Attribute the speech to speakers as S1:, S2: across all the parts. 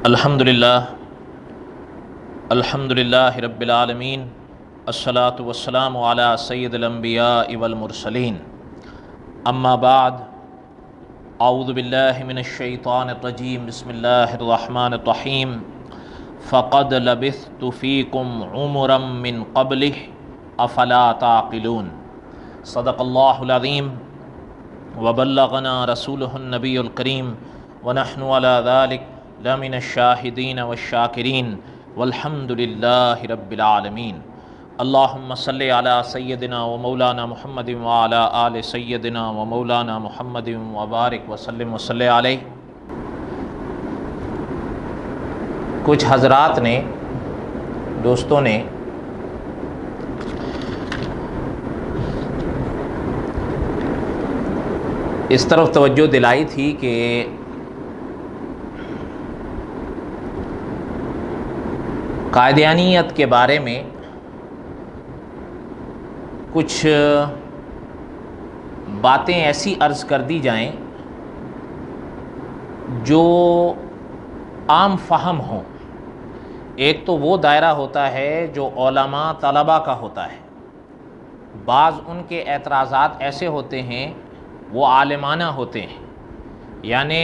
S1: الحمدللہ رب العالمین، الصلاۃ والسلام علی سید الانبیاء والمرسلین، اما بعد، اعوذ باللہ من الشیطان الرجیم، بسم اللہ الرحمن الرحیم، فقد لبثت فیکم عمرا من قبلہ افلا تعقلون۔ صدق اللہ العظیم وبلغنا رسولہ النبی الکریم ونحن علی ذلک لمن الشاہدین والشاکرین والحمد للہ رب العالمین۔ اللہم صلی علی سیدنا و مولانا محمد وعلی آل سیدنا و مولانا محمد وبارک وسلم وصلی علیہ۔ کچھ حضرات نے، دوستوں نے اس طرف توجہ دلائی تھی کہ قادیانیت کے بارے میں کچھ باتیں ایسی عرض کر دی جائیں جو عام فہم ہوں۔ ایک تو وہ دائرہ ہوتا ہے جو علماء طلباء کا ہوتا ہے، بعض ان کے اعتراضات ایسے ہوتے ہیں وہ عالمانہ ہوتے ہیں، یعنی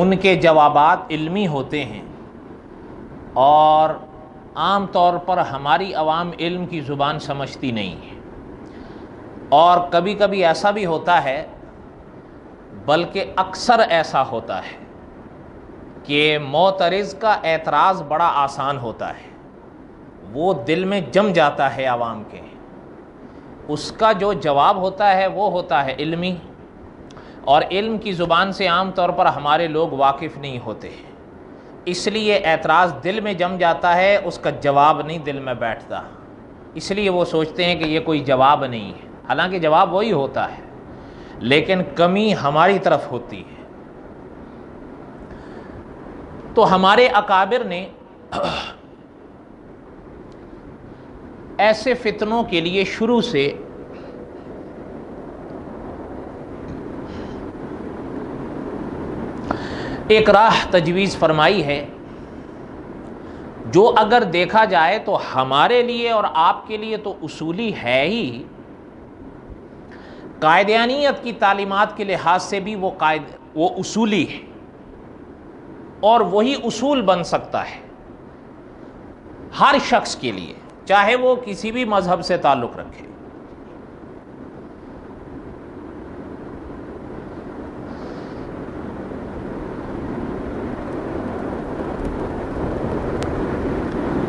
S1: ان کے جوابات علمی ہوتے ہیں اور عام طور پر ہماری عوام علم کی زبان سمجھتی نہیں ہے۔ اور کبھی کبھی ایسا بھی ہوتا ہے، بلکہ اکثر ایسا ہوتا ہے کہ معترض کا اعتراض بڑا آسان ہوتا ہے، وہ دل میں جم جاتا ہے عوام کے، اس کا جو جواب ہوتا ہے وہ ہوتا ہے علمی، اور علم کی زبان سے عام طور پر ہمارے لوگ واقف نہیں ہوتے، اس لیے اعتراض دل میں جم جاتا ہے، اس کا جواب نہیں دل میں بیٹھتا، اس لیے وہ سوچتے ہیں کہ یہ کوئی جواب نہیں ہے، حالانکہ جواب وہی ہوتا ہے، لیکن کمی ہماری طرف ہوتی ہے۔ تو ہمارے اکابر نے ایسے فتنوں کے لیے شروع سے ایک راہ تجویز فرمائی ہے، جو اگر دیکھا جائے تو ہمارے لیے اور آپ کے لیے تو اصولی ہے ہی، قادیانیت کی تعلیمات کے لحاظ سے بھی وہ اصولی ہے، اور وہی اصول بن سکتا ہے ہر شخص کے لیے، چاہے وہ کسی بھی مذہب سے تعلق رکھے۔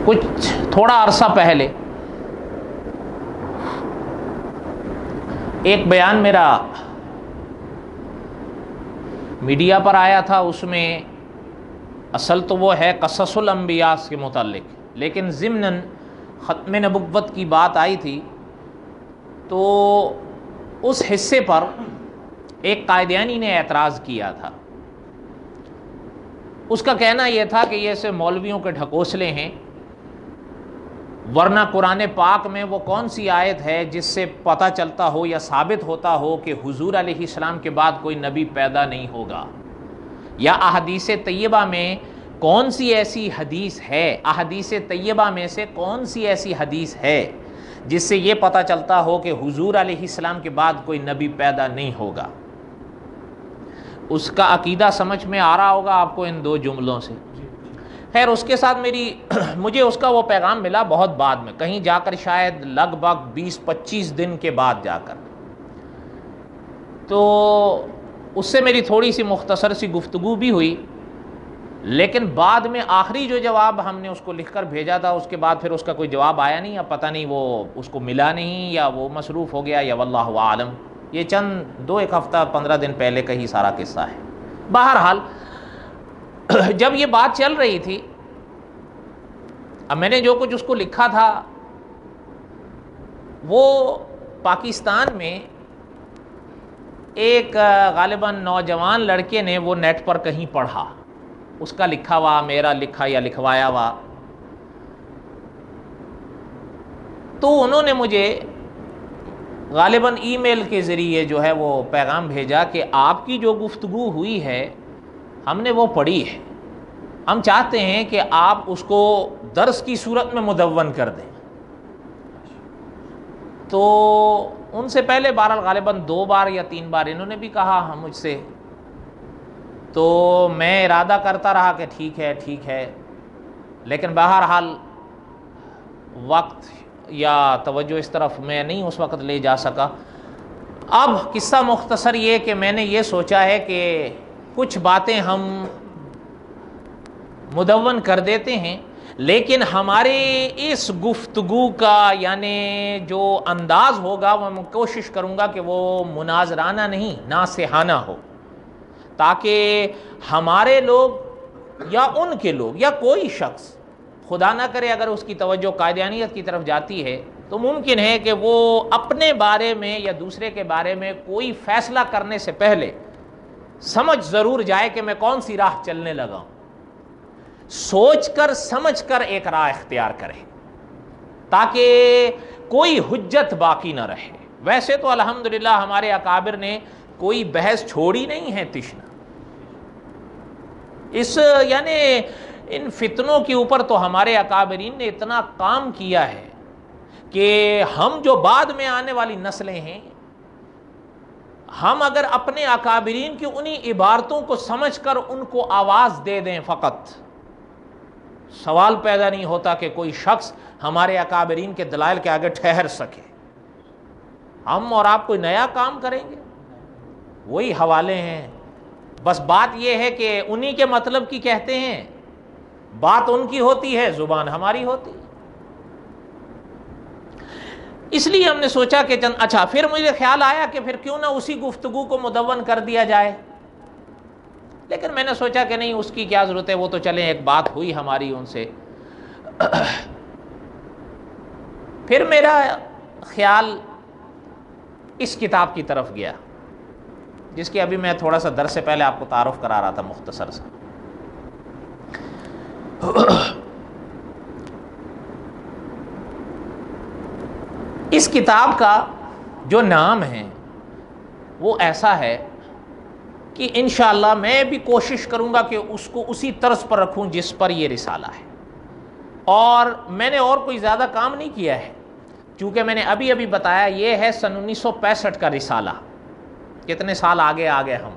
S1: کچھ تھوڑا عرصہ پہلے ایک بیان میرا میڈیا پر آیا تھا، اس میں اصل تو وہ ہے قصص الانبیاء کے متعلق، لیکن ضمناً ختم نبوت کی بات آئی تھی، تو اس حصے پر ایک قادیانی نے اعتراض کیا تھا۔ اس کا کہنا یہ تھا کہ یہ سے مولویوں کے ڈھکوسلے ہیں، ورنہ قرآن پاک میں وہ کون سی آیت ہے جس سے پتہ چلتا ہو یا ثابت ہوتا ہو کہ حضور علیہ السلام کے بعد کوئی نبی پیدا نہیں ہوگا، یا احادیث طیبہ میں کون سی ایسی حدیث ہے، احادیث طیبہ میں سے کون سی ایسی حدیث ہے جس سے یہ پتہ چلتا ہو کہ حضور علیہ السلام کے بعد کوئی نبی پیدا نہیں ہوگا۔ اس کا عقیدہ سمجھ میں آ رہا ہوگا آپ کو ان دو جملوں سے۔ خیر، اس کے ساتھ مجھے اس کا وہ پیغام ملا بہت بعد میں، کہیں جا کر شاید لگ بھگ 20-25 دن کے بعد جا کر، تو اس سے میری تھوڑی سی مختصر سی گفتگو بھی ہوئی، لیکن بعد میں آخری جو جواب ہم نے اس کو لکھ کر بھیجا تھا، اس کے بعد پھر اس کا کوئی جواب آیا نہیں، یا پتہ نہیں وہ اس کو ملا نہیں، یا وہ مصروف ہو گیا، یا واللہ عالم۔ یہ چند 1 ہفتہ 15 دن پہلے کا ہی سارا قصہ ہے۔ بہرحال جب یہ بات چل رہی تھی، اب میں نے جو کچھ اس کو لکھا تھا وہ پاکستان میں ایک غالباً نوجوان لڑکے نے وہ نیٹ پر کہیں پڑھا، اس کا لکھا ہوا، میرا لکھا یا لکھوایا ہوا، تو انہوں نے مجھے غالباً ای میل کے ذریعے جو ہے وہ پیغام بھیجا کہ آپ کی جو گفتگو ہوئی ہے ہم نے وہ پڑھی ہے، ہم چاہتے ہیں کہ آپ اس کو درس کی صورت میں مدون کر دیں۔ تو ان سے پہلے بہرحال غالباً 2 بار یا 3 بار انہوں نے بھی کہا ہم مجھ سے، تو میں ارادہ کرتا رہا کہ ٹھیک ہے، لیکن بہرحال وقت یا توجہ اس طرف میں نہیں اس وقت لے جا سکا۔ اب قصہ مختصر یہ کہ میں نے یہ سوچا ہے کہ کچھ باتیں ہم مدون کر دیتے ہیں، لیکن ہمارے اس گفتگو کا یعنی جو انداز ہوگا وہ میں کوشش کروں گا کہ وہ مناظرانہ نہیں، ناصحانہ ہو، تاکہ ہمارے لوگ یا ان کے لوگ یا کوئی شخص، خدا نہ کرے اگر اس کی توجہ قادیانیت کی طرف جاتی ہے تو ممکن ہے کہ وہ اپنے بارے میں یا دوسرے کے بارے میں کوئی فیصلہ کرنے سے پہلے سمجھ ضرور جائے کہ میں کون سی راہ چلنے لگا ہوں، سوچ کر سمجھ کر ایک راہ اختیار کرے تاکہ کوئی حجت باقی نہ رہے۔ ویسے تو الحمدللہ ہمارے اکابر نے کوئی بحث چھوڑی نہیں ہے تشنا، اس یعنی ان فتنوں کے اوپر تو ہمارے اکابرین نے اتنا کام کیا ہے کہ ہم جو بعد میں آنے والی نسلیں ہیں، ہم اگر اپنے اکابرین کی انہی عبارتوں کو سمجھ کر ان کو آواز دے دیں، فقط سوال پیدا نہیں ہوتا کہ کوئی شخص ہمارے اکابرین کے دلائل کے آگے ٹھہر سکے۔ ہم اور آپ کوئی نیا کام کریں گے، وہی حوالے ہیں، بس بات یہ ہے کہ انہی کے مطلب کی کہتے ہیں، بات ان کی ہوتی ہے، زبان ہماری ہوتی ہے۔ اس لیے ہم نے سوچا کہ اچھا، پھر مجھے خیال آیا کہ پھر کیوں نہ اسی گفتگو کو مدون کر دیا جائے، لیکن میں نے سوچا کہ نہیں، اس کی کیا ضرورت ہے، وہ تو چلیں ایک بات ہوئی ہماری ان سے۔ پھر میرا خیال اس کتاب کی طرف گیا جس کی ابھی میں تھوڑا سا درس سے پہلے آپ کو تعارف کرا رہا تھا مختصر سا۔ اس کتاب کا جو نام ہے وہ ایسا ہے کہ انشاءاللہ میں بھی کوشش کروں گا کہ اس کو اسی طرز پر رکھوں جس پر یہ رسالہ ہے، اور میں نے اور کوئی زیادہ کام نہیں کیا ہے، چونکہ میں نے ابھی بتایا یہ ہے سن 1965 کا رسالہ۔ کتنے سال آگے ہم،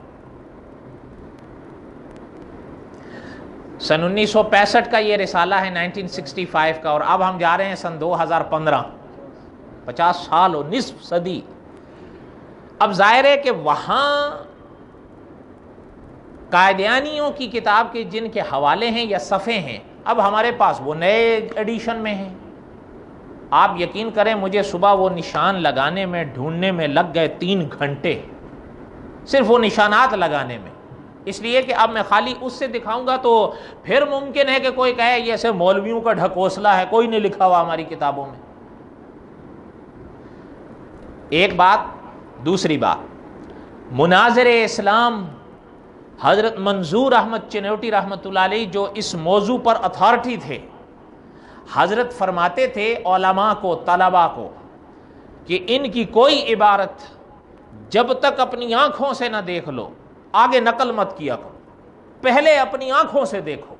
S1: سن 1965 کا یہ رسالہ ہے، 1965 کا، اور اب ہم جا رہے ہیں سن 2015، 50 سال اور نصف صدی۔ اب ظاہر ہے کہ وہاں قادیانیوں کی کتاب کے جن کے حوالے ہیں یا صفحے ہیں، اب ہمارے پاس وہ نئے ایڈیشن میں ہیں۔ آپ یقین کریں مجھے صبح وہ نشان لگانے میں، ڈھونڈنے میں لگ گئے 3 گھنٹے، صرف وہ نشانات لگانے میں، اس لیے کہ اب میں خالی اس سے دکھاؤں گا تو پھر ممکن ہے کہ کوئی کہے یہ ایسے مولویوں کا ڈھکوسلا ہے، کوئی نہیں لکھا ہوا ہماری کتابوں میں۔ ایک بات، دوسری بات، مناظر اسلام حضرت منظور احمد چنوٹی رحمۃ اللہ علیہ جو اس موضوع پر اتھارٹی تھے، حضرت فرماتے تھے علماء کو، طلباء کو، کہ ان کی کوئی عبارت جب تک اپنی آنکھوں سے نہ دیکھ لو آگے نقل مت کیا کرو، پہلے اپنی آنکھوں سے دیکھو۔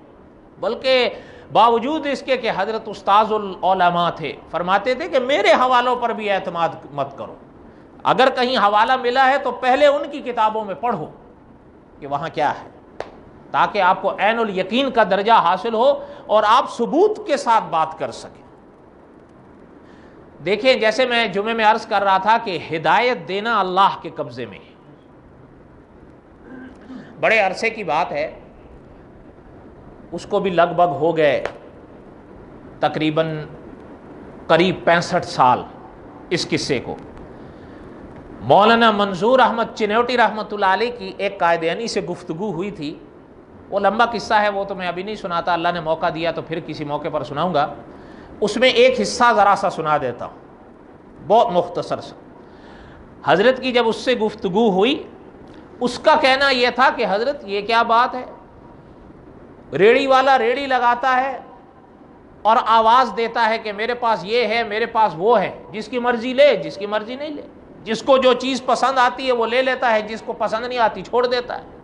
S1: بلکہ باوجود اس کے کہ حضرت استاذ العلماء تھے، فرماتے تھے کہ میرے حوالوں پر بھی اعتماد مت کرو، اگر کہیں حوالہ ملا ہے تو پہلے ان کی کتابوں میں پڑھو کہ وہاں کیا ہے، تاکہ آپ کو عین الیقین کا درجہ حاصل ہو اور آپ ثبوت کے ساتھ بات کر سکیں۔ دیکھیں، جیسے میں جمعے میں عرض کر رہا تھا کہ ہدایت دینا اللہ کے قبضے میں ہے، بڑے عرصے کی بات ہے، اس کو بھی لگ بھگ ہو گئے تقریباً قریب 65 سال اس قصے کو۔ مولانا منظور احمد چنوٹی رحمۃ اللہ علیہ کی ایک قائدیانی سے گفتگو ہوئی تھی، وہ لمبا قصہ ہے، وہ تو میں ابھی نہیں سناتا، اللہ نے موقع دیا تو پھر کسی موقع پر سناؤں گا۔ اس میں ایک حصہ ذرا سا سنا دیتا ہوں، بہت مختصر سا۔ حضرت کی جب اس سے گفتگو ہوئی، اس کا کہنا یہ تھا کہ حضرت یہ کیا بات ہے، ریڑھی والا ریڑھی لگاتا ہے اور آواز دیتا ہے کہ میرے پاس یہ ہے، میرے پاس وہ ہے، جس کی مرضی لے، جس کی مرضی نہیں لے، جس کو جو چیز پسند آتی ہے وہ لے لیتا ہے، جس کو پسند نہیں آتی چھوڑ دیتا ہے۔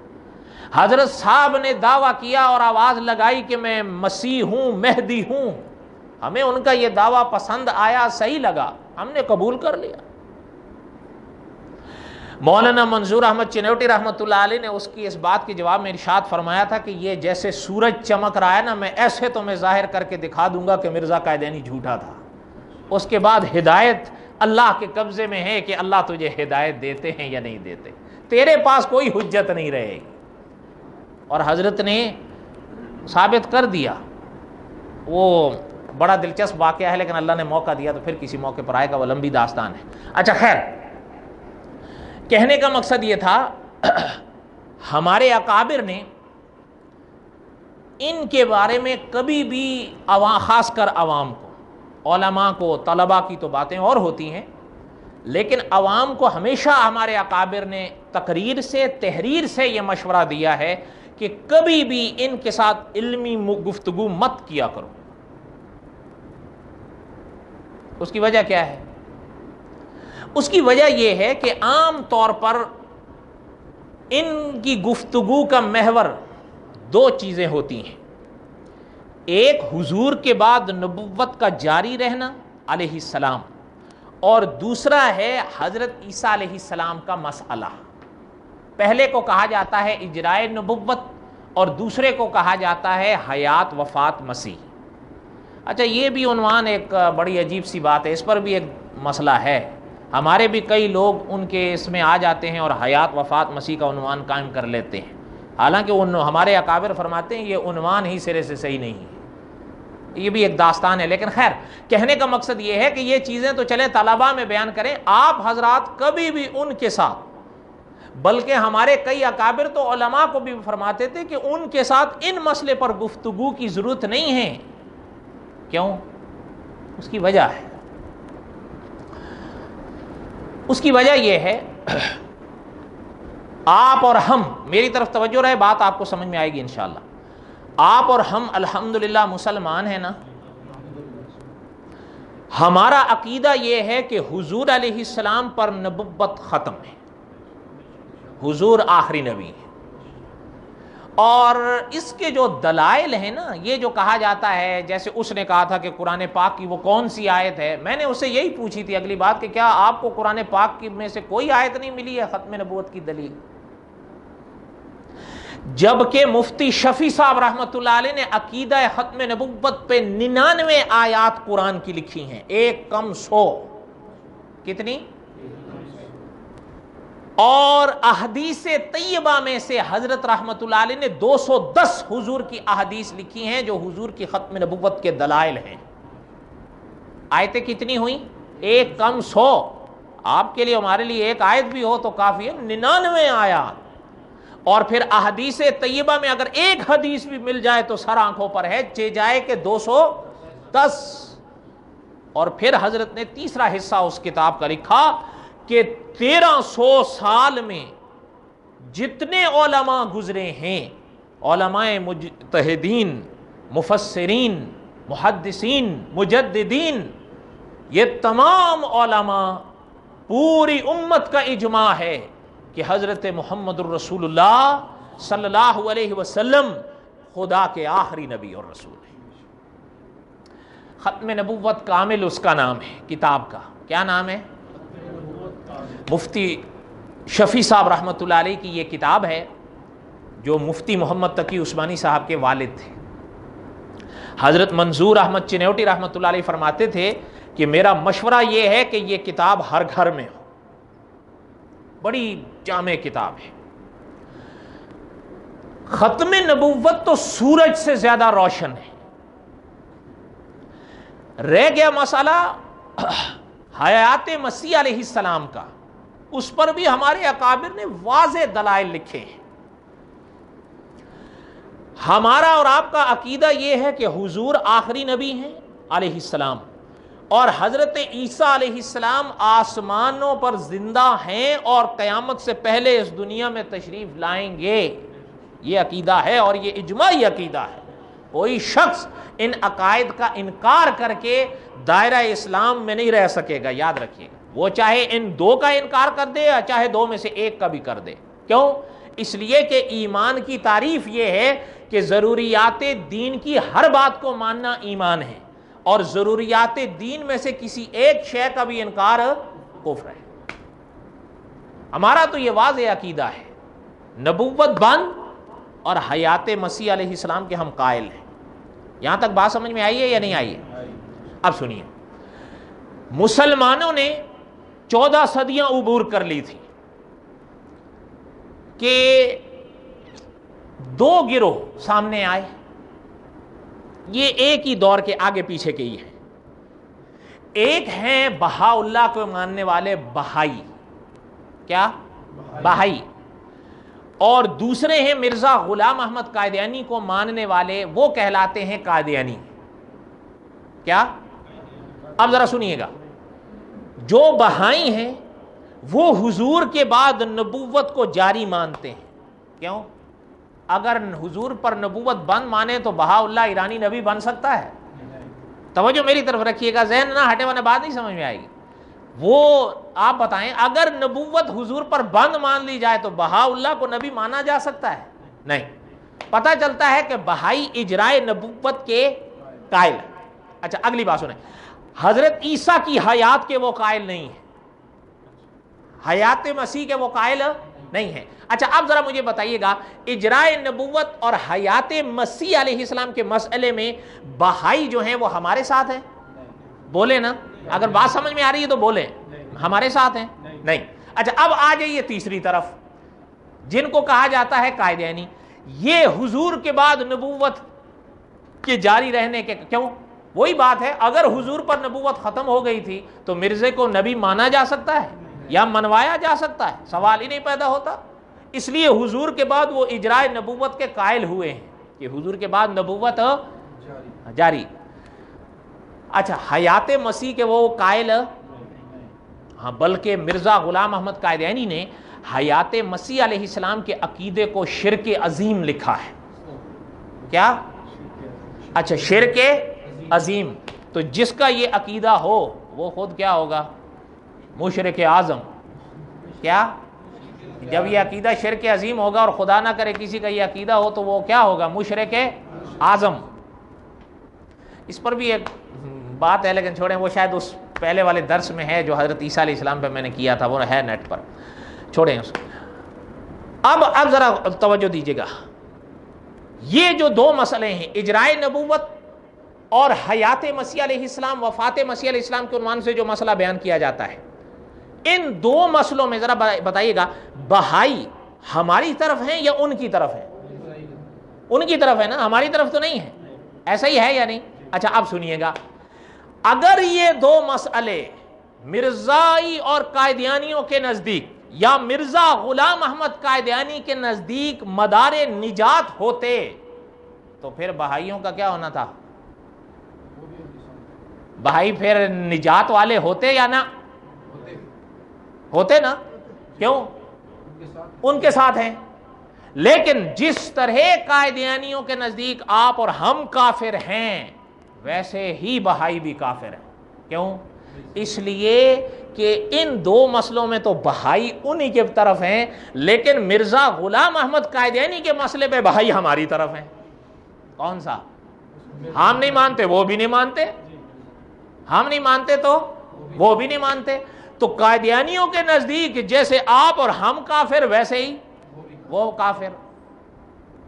S1: حضرت صاحب نے دعویٰ کیا اور آواز لگائی کہ میں مسیح ہوں، مہدی ہوں، ہمیں ان کا یہ دعویٰ پسند آیا، صحیح لگا، ہم نے قبول کر لیا۔ مولانا منظور احمد چنوٹی رحمۃ اللہ علیہ نے اس کی اس بات کے جواب میں ارشاد فرمایا تھا کہ یہ جیسے سورج چمک رہا ہے نا، میں ایسے تو میں ظاہر کر کے دکھا دوں گا کہ مرزا قائدینی جھوٹا تھا، اس کے بعد ہدایت اللہ کے قبضے میں ہے کہ اللہ تجھے ہدایت دیتے ہیں یا نہیں دیتے، تیرے پاس کوئی حجت نہیں رہے گی۔ اور حضرت نے ثابت کر دیا۔ وہ بڑا دلچسپ واقعہ ہے، لیکن اللہ نے موقع دیا تو پھر کسی موقع پر آئے گا، وہ لمبی داستان ہے۔ اچھا خیر، کہنے کا مقصد یہ تھا ہمارے اکابر نے ان کے بارے میں کبھی بھی خاص کر عوام کو، علماء کو، طلباء کی تو باتیں اور ہوتی ہیں، لیکن عوام کو ہمیشہ ہمارے اکابر نے تقریر سے، تحریر سے یہ مشورہ دیا ہے کہ کبھی بھی ان کے ساتھ علمی گفتگو مت کیا کرو۔ اس کی وجہ کیا ہے؟ اس کی وجہ یہ ہے کہ عام طور پر ان کی گفتگو کا محور دو چیزیں ہوتی ہیں، ایک حضور کے بعد نبوت کا جاری رہنا علیہ السلام، اور دوسرا ہے حضرت عیسیٰ علیہ السلام کا مسئلہ۔ پہلے کو کہا جاتا ہے اجرائے نبوت اور دوسرے کو کہا جاتا ہے حیات وفات مسیح۔ اچھا، یہ بھی عنوان ایک بڑی عجیب سی بات ہے، اس پر بھی ایک مسئلہ ہے، ہمارے بھی کئی لوگ ان کے اس میں آ جاتے ہیں اور حیات وفات مسیح کا عنوان قائم کر لیتے ہیں، حالانکہ ہمارے اکابر فرماتے ہیں یہ عنوان ہی سرے سے صحیح نہیں ہے، یہ بھی ایک داستان ہے۔ لیکن خیر، کہنے کا مقصد یہ ہے کہ یہ چیزیں تو چلیں طلباء میں بیان کریں، آپ حضرات کبھی بھی ان کے ساتھ، بلکہ ہمارے کئی اکابر تو علماء کو بھی فرماتے تھے کہ ان کے ساتھ ان مسئلے پر گفتگو کی ضرورت نہیں ہے۔ کیوں؟ اس کی وجہ ہے، اس کی وجہ یہ ہے، آپ اور ہم، میری طرف توجہ رہے، بات آپ کو سمجھ میں آئے گی انشاءاللہ، آپ اور ہم الحمدللہ مسلمان ہیں نا، ہمارا عقیدہ یہ ہے کہ حضور علیہ السلام پر نبوت ختم ہے، حضور آخری نبی ہے، اور اس کے جو دلائل ہیں نا، یہ جو کہا جاتا ہے، جیسے اس نے کہا تھا کہ قرآن پاک کی وہ کون سی آیت ہے، میں نے اس سے یہی پوچھی تھی اگلی بات کہ کیا آپ کو قرآن پاک کی میں سے کوئی آیت نہیں ملی ہے ختم نبوت کی دلیل؟ جبکہ مفتی شفیع صاحب رحمۃ اللہ علیہ نے عقیدہ ختم نبوت پہ 99 آیات قرآن کی لکھی ہیں، ایک کم 100، کتنی؟ اور احادیث طیبہ میں سے حضرت رحمۃ اللہ علیہ نے 210 حضور کی احادیث لکھی ہیں جو حضور کی ختم نبوت کے دلائل ہیں۔ آیتیں کتنی ہوئیں؟ ایک کم 100۔ آپ کے لیے، ہمارے لیے ایک آیت بھی ہو تو کافی ہے، 99 آیات۔ اور پھر احادیث طیبہ میں اگر ایک حدیث بھی مل جائے تو سر آنکھوں پر ہے، چہ جائے کہ 210۔ اور پھر حضرت نے تیسرا حصہ اس کتاب کا لکھا کہ 1300 سال میں جتنے علماء گزرے ہیں، علماء مجتہدین، مفسرین، محدثین، مجددین، یہ تمام علماء، پوری امت کا اجماع ہے کہ حضرت محمد الرسول اللہ صلی اللہ علیہ وسلم خدا کے آخری نبی اور رسول ہیں۔ ختم نبوت کامل اس کا نام ہے، کتاب کا کیا نام ہے؟ مفتی شفیع صاحب رحمۃ اللہ علیہ کی یہ کتاب ہے، جو مفتی محمد تقی عثمانی صاحب کے والد تھے۔ حضرت منظور احمد چنوٹی رحمۃ اللہ علیہ فرماتے تھے کہ میرا مشورہ یہ ہے کہ یہ کتاب ہر گھر میں ہو، بڑی جامع کتاب ہے۔ ختم نبوت تو سورج سے زیادہ روشن ہے۔ رہ گیا مسئلہ حیات مسیح علیہ السلام کا، اس پر بھی ہمارے اکابر نے واضح دلائل لکھے ہیں۔ ہمارا اور آپ کا عقیدہ یہ ہے کہ حضور آخری نبی ہیں علیہ السلام، اور حضرت عیسیٰ علیہ السلام آسمانوں پر زندہ ہیں اور قیامت سے پہلے اس دنیا میں تشریف لائیں گے۔ یہ عقیدہ ہے اور یہ اجماعی عقیدہ ہے۔ کوئی شخص ان عقائد کا انکار کر کے دائرہ اسلام میں نہیں رہ سکے گا، یاد رکھیے گا، وہ چاہے ان دو کا انکار کر دے یا چاہے دو میں سے ایک کا بھی کر دے۔ کیوں؟ اس لیے کہ ایمان کی تعریف یہ ہے کہ ضروریات دین کی ہر بات کو ماننا ایمان ہے، اور ضروریات دین میں سے کسی ایک شے کا بھی انکار کفر ہے۔ ہمارا تو یہ واضح عقیدہ ہے، نبوت بند اور حیات مسیح علیہ السلام کے ہم قائل ہیں۔ یہاں تک بات سمجھ میں آئی ہے یا نہیں آئی ہے؟ اب سنیے، مسلمانوں نے 14 صدیاں عبور کر لی تھی کہ دو گروہ سامنے آئے، یہ ایک ہی دور کے آگے پیچھے کے ہی ہیں۔ ایک ہیں بہاء اللہ کو ماننے والے بہائی، کیا؟ بہائی، اور دوسرے ہیں مرزا غلام احمد قادیانی کو ماننے والے، وہ کہلاتے ہیں قادیانی۔ کیا؟ اب ذرا سنیے گا، جو بہائی ہیں وہ حضور کے بعد نبوت کو جاری مانتے ہیں۔ کیوں؟ اگر حضور پر نبوت بند مانے تو بہاء اللہ ایرانی نبی بن سکتا ہے؟ توجہ میری طرف رکھیے گا، ذہن نہ ہٹے ورنہ بات نہیں سمجھ میں آئے گی۔ وہ آپ بتائیں، اگر نبوت حضور پر بند مان لی جائے تو بہاء اللہ کو نبی مانا جا سکتا ہے؟ نہیں۔ پتہ چلتا ہے کہ بہائی اجرائے نبوت کے قائل ہیں۔ اچھا اگلی بات سنیں، حضرت عیسیٰ کی حیات کے وہ قائل نہیں ہیں، حیات مسیح کے وہ قائل نہیں ہیں۔ اچھا اب ذرا مجھے بتائیے گا، اجرائے نبوت اور حیات مسیح علیہ السلام کے مسئلے میں بہائی جو ہیں وہ ہمارے ساتھ ہیں؟ بولے نا، اگر بات سمجھ میں آ رہی ہے تو بولیں، ہمارے ساتھ ہیں؟ نہیں۔ اچھا اب آ جائیے تیسری طرف، جن کو کہا جاتا ہے قادیانی۔ یہ حضور کے بعد نبوت کے جاری رہنے کے، کیوں؟ وہی بات ہے، اگر حضور پر نبوت ختم ہو گئی تھی تو مرزے کو نبی مانا جا سکتا ہے یا منوایا جا سکتا ہے؟ سوال ہی نہیں پیدا ہوتا۔ اس لیے حضور کے بعد وہ اجرائے نبوت کے قائل ہوئے ہیں کہ حضور کے بعد نبوت جاری۔ اچھا حیات مسیح کے وہ قائل ہاں، بلکہ مرزا غلام احمد قادیانی نے حیات مسیح علیہ السلام کے عقیدے کو شرک عظیم لکھا ہے۔ کیا؟ اچھا شرک عظیم، تو جس کا یہ عقیدہ ہو وہ خود کیا ہوگا؟ مشرک اعظم۔ کیا؟ جب یہ عقیدہ شرک عظیم ہوگا، اور خدا نہ کرے کسی کا یہ عقیدہ ہو، تو وہ کیا ہوگا؟ مشرک اعظم۔ اس پر بھی ایک بات ہے، لیکن چھوڑیں، وہ شاید اس پہلے والے درس میں ہے جو حضرت عیسیٰ علیہ السلام پہ میں نے کیا تھا، وہ ہے نیٹ پر، چھوڑیں اس کو۔ اب ذرا توجہ دیجیے گا، یہ جو دو مسئلے ہیں، اجرائے نبوت اور حیات مسیح علیہ السلام، وفات مسیح علیہ السلام کے عنوان سے جو مسئلہ بیان کیا جاتا ہے، ان دو مسئلوں میں ذرا بتائیے گا، بہائی ہماری طرف ہیں یا ان کی طرف ہیں؟ ان کی طرف ہے نا، ہماری طرف تو نہیں ہے، ایسا ہی ہے یا نہیں؟ اچھا اب سنیے گا، اگر یہ دو مسئلے مرزائی اور قادیانیوں کے نزدیک یا مرزا غلام احمد قادیانی کے نزدیک مدار نجات ہوتے تو پھر بہائیوں کا کیا ہونا تھا؟ بہائی پھر نجات والے ہوتے یا نہ ہوتے نا؟ کیوں؟ ان کے ساتھ ہیں۔ لیکن جس طرح قادیانیوں کے نزدیک آپ اور ہم کافر ہیں، ویسے ہی بہائی بھی کافر ہیں۔ کیوں؟ اس لیے کہ ان دو مسئلوں میں تو بہائی انہی کے طرف ہیں، لیکن مرزا غلام احمد قادیانی کے مسئلے پہ بہائی ہماری طرف ہیں۔ کون سا؟ ہم نہیں مانتے وہ بھی نہیں مانتے، ہم نہیں مانتے تو وہ بھی نہیں مانتے۔ تو قادیانیوں کے نزدیک جیسے آپ اور ہم کافر، ویسے ہی وہ کافر۔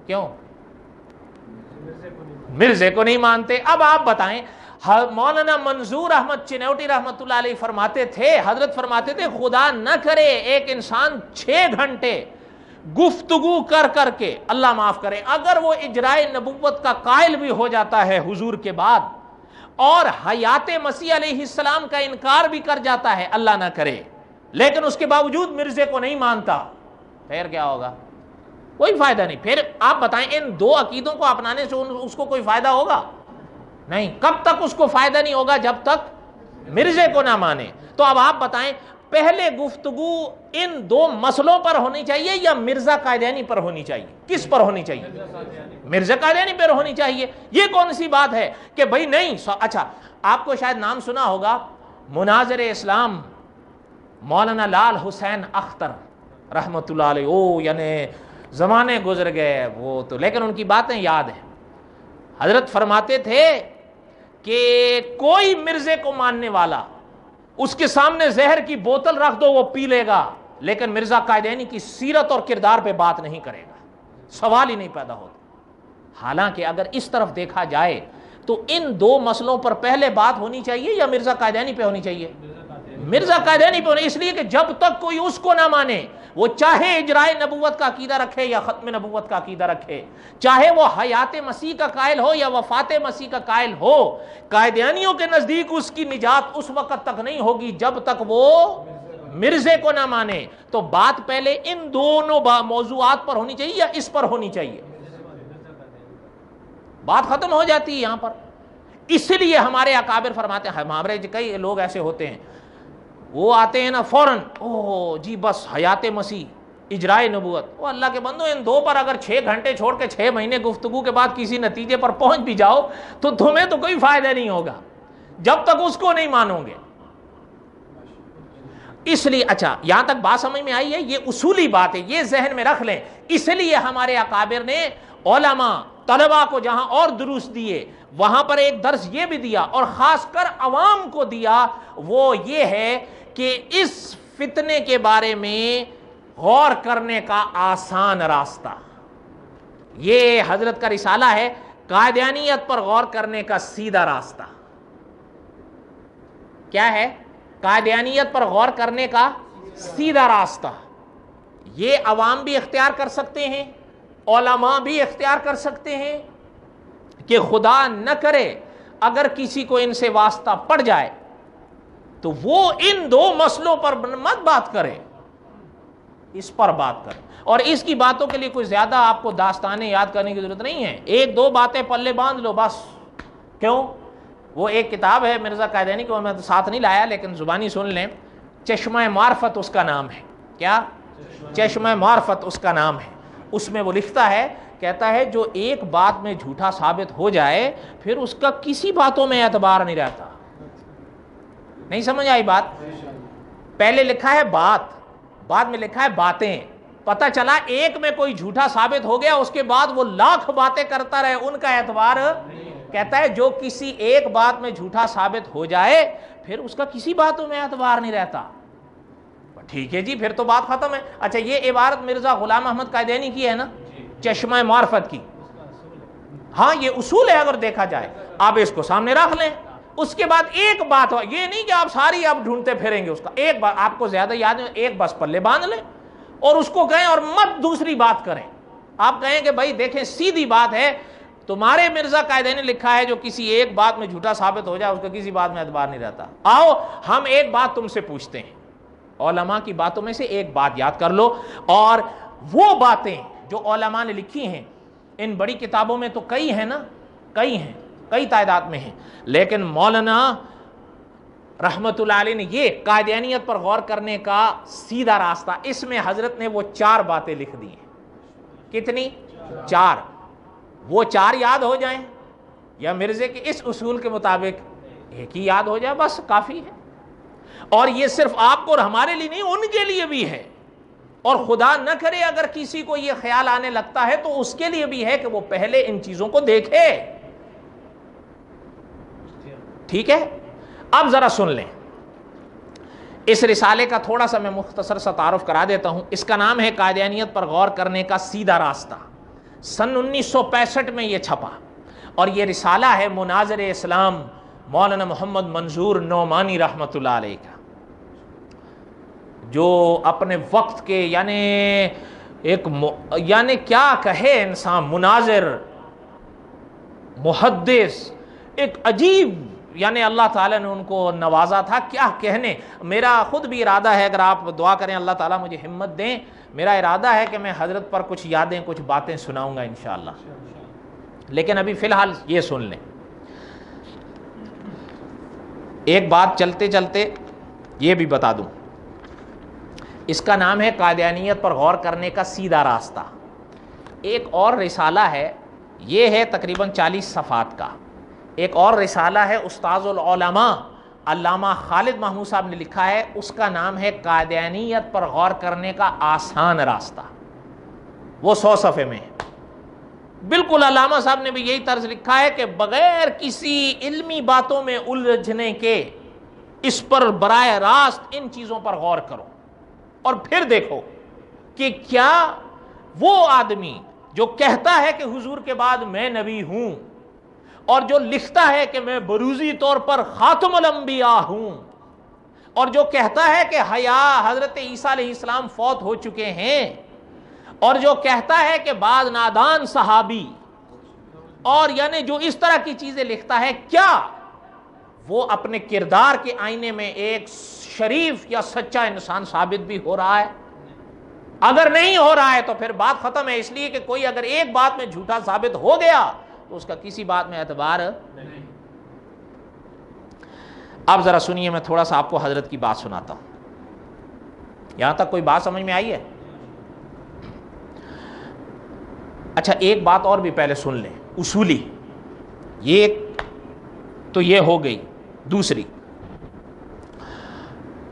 S1: کیوں؟ مرزے کو نہیں مانتے۔ اب آپ بتائیں، مولانا منظور احمد چنوٹی رحمۃ اللہ علیہ فرماتے تھے، حضرت فرماتے تھے، خدا نہ کرے ایک انسان 6 گھنٹے گفتگو کر کر کے، اللہ معاف کرے، اگر وہ اجرائے نبوت کا قائل بھی ہو جاتا ہے حضور کے بعد، اور حیات مسیح علیہ السلام کا انکار بھی کر جاتا ہے، اللہ نہ کرے، لیکن اس کے باوجود مرزے کو نہیں مانتا، پھر کیا ہوگا؟ کوئی فائدہ نہیں۔ پھر آپ بتائیں، ان دو عقیدوں کو اپنانے سے اس کو کوئی فائدہ ہوگا؟ نہیں۔ کب تک اس کو فائدہ نہیں ہوگا؟ جب تک مرزے کو نہ مانے۔ تو اب آپ بتائیں، پہلے گفتگو ان دو مسئلوں پر ہونی چاہیے یا مرزا قادیانی پر ہونی چاہیے؟ کس پر ہونی چاہیے؟ مرزا قادیانی پر ہونی چاہیے۔ یہ کون سی بات ہے کہ بھائی نہیں؟ اچھا آپ کو شاید نام سنا ہوگا، مناظر اسلام مولانا لال حسین اختر رحمۃ اللہ علیہ، یعنی زمانے گزر گئے وہ تو، لیکن ان کی باتیں یاد ہیں۔ حضرت فرماتے تھے کہ کوئی مرزے کو ماننے والا اس کے سامنے زہر کی بوتل رکھ دو وہ پی لے گا، لیکن مرزا قائدینی کی سیرت اور کردار پہ بات نہیں کرے گا، سوال ہی نہیں پیدا ہوتا۔ حالانکہ اگر اس طرف دیکھا جائے تو ان دو مسئلوں پر پہلے بات ہونی چاہیے یا مرزا قائدینی پہ ہونی چاہیے؟ مرزا قائدینی پہ ہونی، اس لیے کہ جب تک کوئی اس کو نہ مانے، وہ چاہے اجرائے نبوت کا عقیدہ رکھے یا ختم نبوت کا عقیدہ رکھے، چاہے وہ حیات مسیح کا قائل ہو یا وفات مسیح کا قائل ہو، قائدیانیوں کے نزدیک اس کی نجات اس وقت تک نہیں ہوگی جب تک وہ مرزے کو نہ مانے۔ تو بات پہلے ان دونوں موضوعات پر ہونی چاہیے یا اس پر ہونی چاہیے؟ بات ختم ہو جاتی ہے یہاں پر۔ اس لیے ہمارے اکابر فرماتے ہیں، ہمارے کئی لوگ ایسے ہوتے ہیں وہ آتے ہیں نا فوراً، اوہ جی بس حیات مسیح، اجرائے نبوت، وہ اللہ کے بندو ان دو پر اگر 6 گھنٹے چھوڑ کے 6 مہینے گفتگو کے بعد کسی نتیجے پر پہنچ بھی جاؤ تو تمہیں تو کوئی فائدہ نہیں ہوگا جب تک اس کو نہیں مانو گے۔ اس لیے اچھا یہاں تک بات سمجھ میں آئی ہے، یہ اصولی بات ہے، یہ ذہن میں رکھ لیں۔ اس لیے ہمارے اکابر نے علماء طلباء کو جہاں اور دروس دیے وہاں پر ایک درس یہ بھی دیا، اور خاص کر عوام کو دیا، وہ یہ ہے کہ اس فتنے کے بارے میں غور کرنے کا آسان راستہ، یہ حضرت کا رسالہ ہے، قادیانیت پر غور کرنے کا سیدھا راستہ کیا ہے؟ قادیانیت پر غور کرنے کا سیدھا راستہ، یہ عوام بھی اختیار کر سکتے ہیں، علماء بھی اختیار کر سکتے ہیں کہ خدا نہ کرے اگر کسی کو ان سے واسطہ پڑ جائے تو وہ ان دو مسئلوں پر مت بات کرے، اس پر بات کرے۔ اور اس کی باتوں کے لیے کوئی زیادہ آپ کو داستانیں یاد کرنے کی ضرورت نہیں ہے، 1-2 باتیں پلے باندھ لو بس۔ کیوں؟ وہ ایک کتاب ہے مرزا قائدینی کو میں ساتھ نہیں لایا لیکن زبانی سن لیں، چشمہ معرفت اس کا نام ہے۔ کیا؟ چشمہ معرفت اس کا نام ہے۔ اس میں وہ لکھتا ہے، کہتا ہے جو ایک بات میں جھوٹا ثابت ہو جائے پھر اس کا کسی باتوں میں اعتبار نہیں رہتا۔ نہیں سمجھ آئی بات؟ پہلے لکھا ہے بات، بعد میں لکھا ہے باتیں، پتہ چلا ایک میں کوئی جھوٹا ثابت ہو گیا اس کے بعد وہ لاکھ باتیں کرتا رہے، ان کا اعتبار۔ کہتا ہے جو کسی ایک بات میں جھوٹا ثابت ہو جائے پھر اس کا کسی باتوں میں اعتبار نہیں رہتا۔ ٹھیک ہے جی، پھر تو بات ختم ہے۔ اچھا یہ عبارت مرزا غلام احمد قائدینی کی ہے نا، چشمہ معرفت کی؟ ہاں یہ اصول ہے اگر دیکھا جائے، آپ اس کو سامنے رکھ لیں۔ اس کے بعد ایک بات ہو، یہ نہیں کہ آپ ساری آپ ڈھونڈتے پھریں گے اس کا، ایک بات آپ کو زیادہ یاد ہے، ایک بس پلے باندھ لیں اور اس کو کہیں اور مت دوسری بات کریں۔ آپ کہیں کہ بھائی دیکھیں سیدھی بات ہے، تمہارے مرزا قائدینی نے لکھا ہے جو کسی ایک بات میں جھوٹا ثابت ہو جائے اس کا کسی بات میں اعتبار نہیں رہتا۔ آؤ ہم ایک بات تم سے پوچھتے ہیں، علماء کی باتوں میں سے ایک بات یاد کر لو، اور وہ باتیں جو علماء نے لکھی ہیں ان بڑی کتابوں میں تو کئی ہیں نا، کئی تعداد میں ہیں، لیکن مولانا رحمت اللہ علیہ نے یہ قادیانیت پر غور کرنے کا سیدھا راستہ، اس میں حضرت نے وہ 4 باتیں لکھ دی ہیں۔ کتنی؟ 4۔ وہ 4 یاد ہو جائیں یا مرزے کے اس اصول کے مطابق ایک ہی یاد ہو جائے بس کافی ہے۔ اور یہ صرف آپ کو اور ہمارے لیے نہیں، ان کے لیے بھی ہے، اور خدا نہ کرے اگر کسی کو یہ خیال آنے لگتا ہے تو اس کے لیے بھی ہے کہ وہ پہلے ان چیزوں کو دیکھے۔ ٹھیک ہے، اب ذرا سن لیں، اس رسالے کا تھوڑا سا میں مختصر سا تعارف کرا دیتا ہوں۔ اس کا نام ہے قادیانیت پر غور کرنے کا سیدھا راستہ، سن 1965 میں یہ چھپا، اور یہ رسالہ ہے مناظر اسلام مولانا محمد منظور نعمانی رحمۃ اللہ علیہ کا، جو اپنے وقت کے یعنی کیا کہے انسان، مناظر، محدث، ایک عجیب، یعنی اللہ تعالیٰ نے ان کو نوازا تھا، کیا کہنے۔ میرا خود بھی ارادہ ہے، اگر آپ دعا کریں اللہ تعالیٰ مجھے ہمت دیں، میرا ارادہ ہے کہ میں حضرت پر کچھ یادیں کچھ باتیں سناؤں گا انشاءاللہ، لیکن ابھی فی الحال یہ سن لیں۔ ایک بات چلتے چلتے یہ بھی بتا دوں، اس کا نام ہے قادیانیت پر غور کرنے کا سیدھا راستہ۔ ایک اور رسالہ ہے، یہ ہے تقریباً 40 صفحات کا، ایک اور رسالہ ہے استاذ العلماء علامہ خالد محمود صاحب نے لکھا ہے، اس کا نام ہے قادیانیت پر غور کرنے کا آسان راستہ۔ وہ 100 صفحے میں ہے. بالکل علامہ صاحب نے بھی یہی طرز لکھا ہے کہ بغیر کسی علمی باتوں میں الجھنے کے اس پر براہ راست ان چیزوں پر غور کرو اور پھر دیکھو کہ کیا وہ آدمی جو کہتا ہے کہ حضور کے بعد میں نبی ہوں اور جو لکھتا ہے کہ میں بروزی طور پر خاتم الانبیاء ہوں اور جو کہتا ہے کہ حیا حضرت عیسیٰ علیہ السلام فوت ہو چکے ہیں اور جو کہتا ہے کہ بعض نادان صحابی اور یعنی جو اس طرح کی چیزیں لکھتا ہے، کیا وہ اپنے کردار کے آئینے میں ایک شریف یا سچا انسان ثابت بھی ہو رہا ہے؟ اگر نہیں ہو رہا ہے تو پھر بات ختم ہے، اس لیے کہ کوئی اگر ایک بات میں جھوٹا ثابت ہو گیا تو اس کا کسی بات میں اعتبار نہیں. اب ذرا سنیے، میں تھوڑا سا آپ کو حضرت کی بات سناتا ہوں. یہاں تک کوئی بات سمجھ میں آئی ہے؟ اچھا ایک بات اور بھی پہلے سن لیں اصولی، یہ تو یہ ہو گئی. دوسری،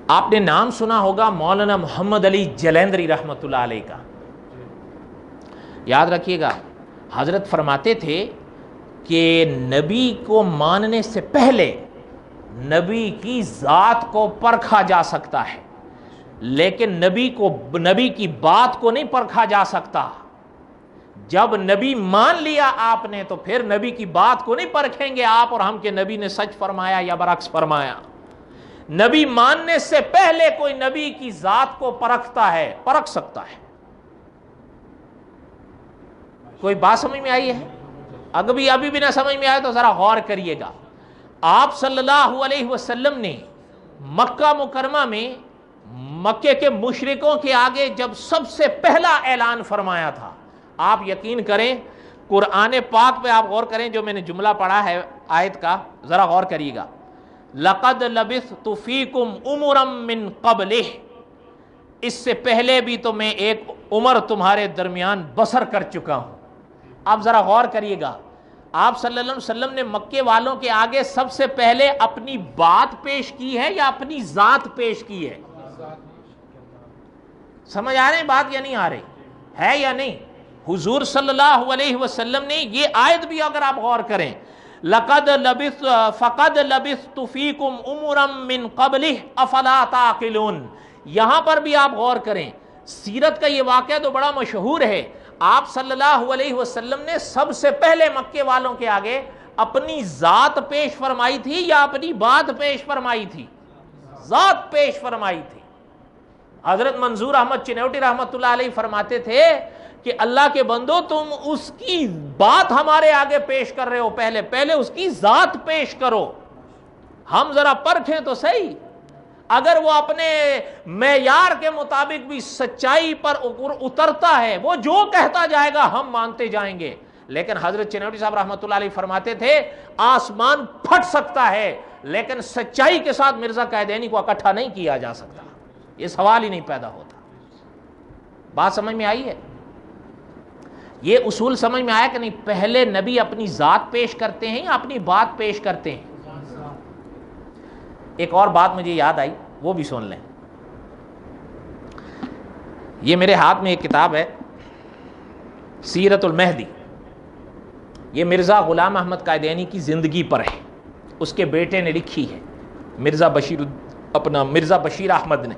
S1: آپ نے نام سنا ہوگا مولانا محمد علی جلیندری رحمۃ اللہ علیہ کا. یاد رکھیے گا، حضرت فرماتے تھے کہ نبی کو ماننے سے پہلے نبی کی ذات کو پرکھا جا سکتا ہے، لیکن نبی کی بات کو نہیں پرکھا جا سکتا. جب نبی مان لیا آپ نے تو پھر نبی کی بات کو نہیں پرکھیں گے آپ اور ہم کہ نبی نے سچ فرمایا یا برعکس فرمایا. نبی ماننے سے پہلے کوئی نبی کی ذات کو پرکھتا ہے، پرکھ سکتا ہے. کوئی بات سمجھ میں آئی ہے؟ ابھی بھی نہ سمجھ میں آئے تو ذرا غور کریے گا. آپ صلی اللہ علیہ وسلم نے مکہ مکرمہ میں مکے کے مشرکوں کے آگے جب سب سے پہلا اعلان فرمایا تھا، آپ یقین کریں قرآن پاک پہ آپ غور کریں، جو میں نے جملہ پڑھا ہے آیت کا ذرا غور کریے گا. لَقَدْ لَبِثْتُ فِيكُمْ عُمُرًا مِّن قَبْلِهِ، اس سے پہلے بھی تو میں ایک عمر تمہارے درمیان بسر کر چکا ہوں. آپ ذرا غور کریے گا، آپ صلی اللہ علیہ وسلم نے مکے والوں کے آگے سب سے پہلے اپنی بات پیش کی ہے یا اپنی ذات پیش کی ہے؟ سمجھ آ رہے ہیں بات یا نہیں آ رہی ہے یا نہیں؟ حضور صلی اللہ علیہ وسلم نے یہ آیت بھی اگر آپ غور کریں، فَقَدْ لَبِثْتُ فِيكُمْ عُمُرًا مِّن قَبْلِهِ أَفَلَا تَعْقِلُونَ، یہاں پر بھی آپ غور کریں. سیرت کا یہ واقعہ تو بڑا مشہور ہے. آپ صلی اللہ علیہ وسلم نے سب سے پہلے مکے والوں کے آگے اپنی ذات پیش فرمائی تھی یا اپنی بات پیش فرمائی تھی؟ ذات پیش فرمائی تھی. حضرت منظور احمد چنوٹی رحمۃ اللہ علیہ فرماتے تھے کہ اللہ کے بندو تم اس کی بات ہمارے آگے پیش کر رہے ہو، پہلے اس کی ذات پیش کرو، ہم ذرا پرکھیں تو صحیح. اگر وہ اپنے معیار کے مطابق بھی سچائی پر اترتا ہے، وہ جو کہتا جائے گا ہم مانتے جائیں گے. لیکن حضرت چنوٹی صاحب رحمۃ اللہ علیہ فرماتے تھے آسمان پھٹ سکتا ہے لیکن سچائی کے ساتھ مرزا قائدینی کو اکٹھا نہیں کیا جا سکتا. یہ سوال ہی نہیں پیدا ہوتا. بات سمجھ میں آئی ہے؟ یہ اصول سمجھ میں آیا کہ نہیں؟ پہلے نبی اپنی ذات پیش کرتے ہیں یا اپنی بات پیش کرتے ہیں؟ ایک اور بات مجھے یاد آئی، وہ بھی سن لیں. یہ میرے ہاتھ میں ایک کتاب ہے سیرت المہدی، یہ مرزا غلام احمد قائدینی کی زندگی پر ہے. اس کے بیٹے نے لکھی ہے، مرزا بشیر احمد نے.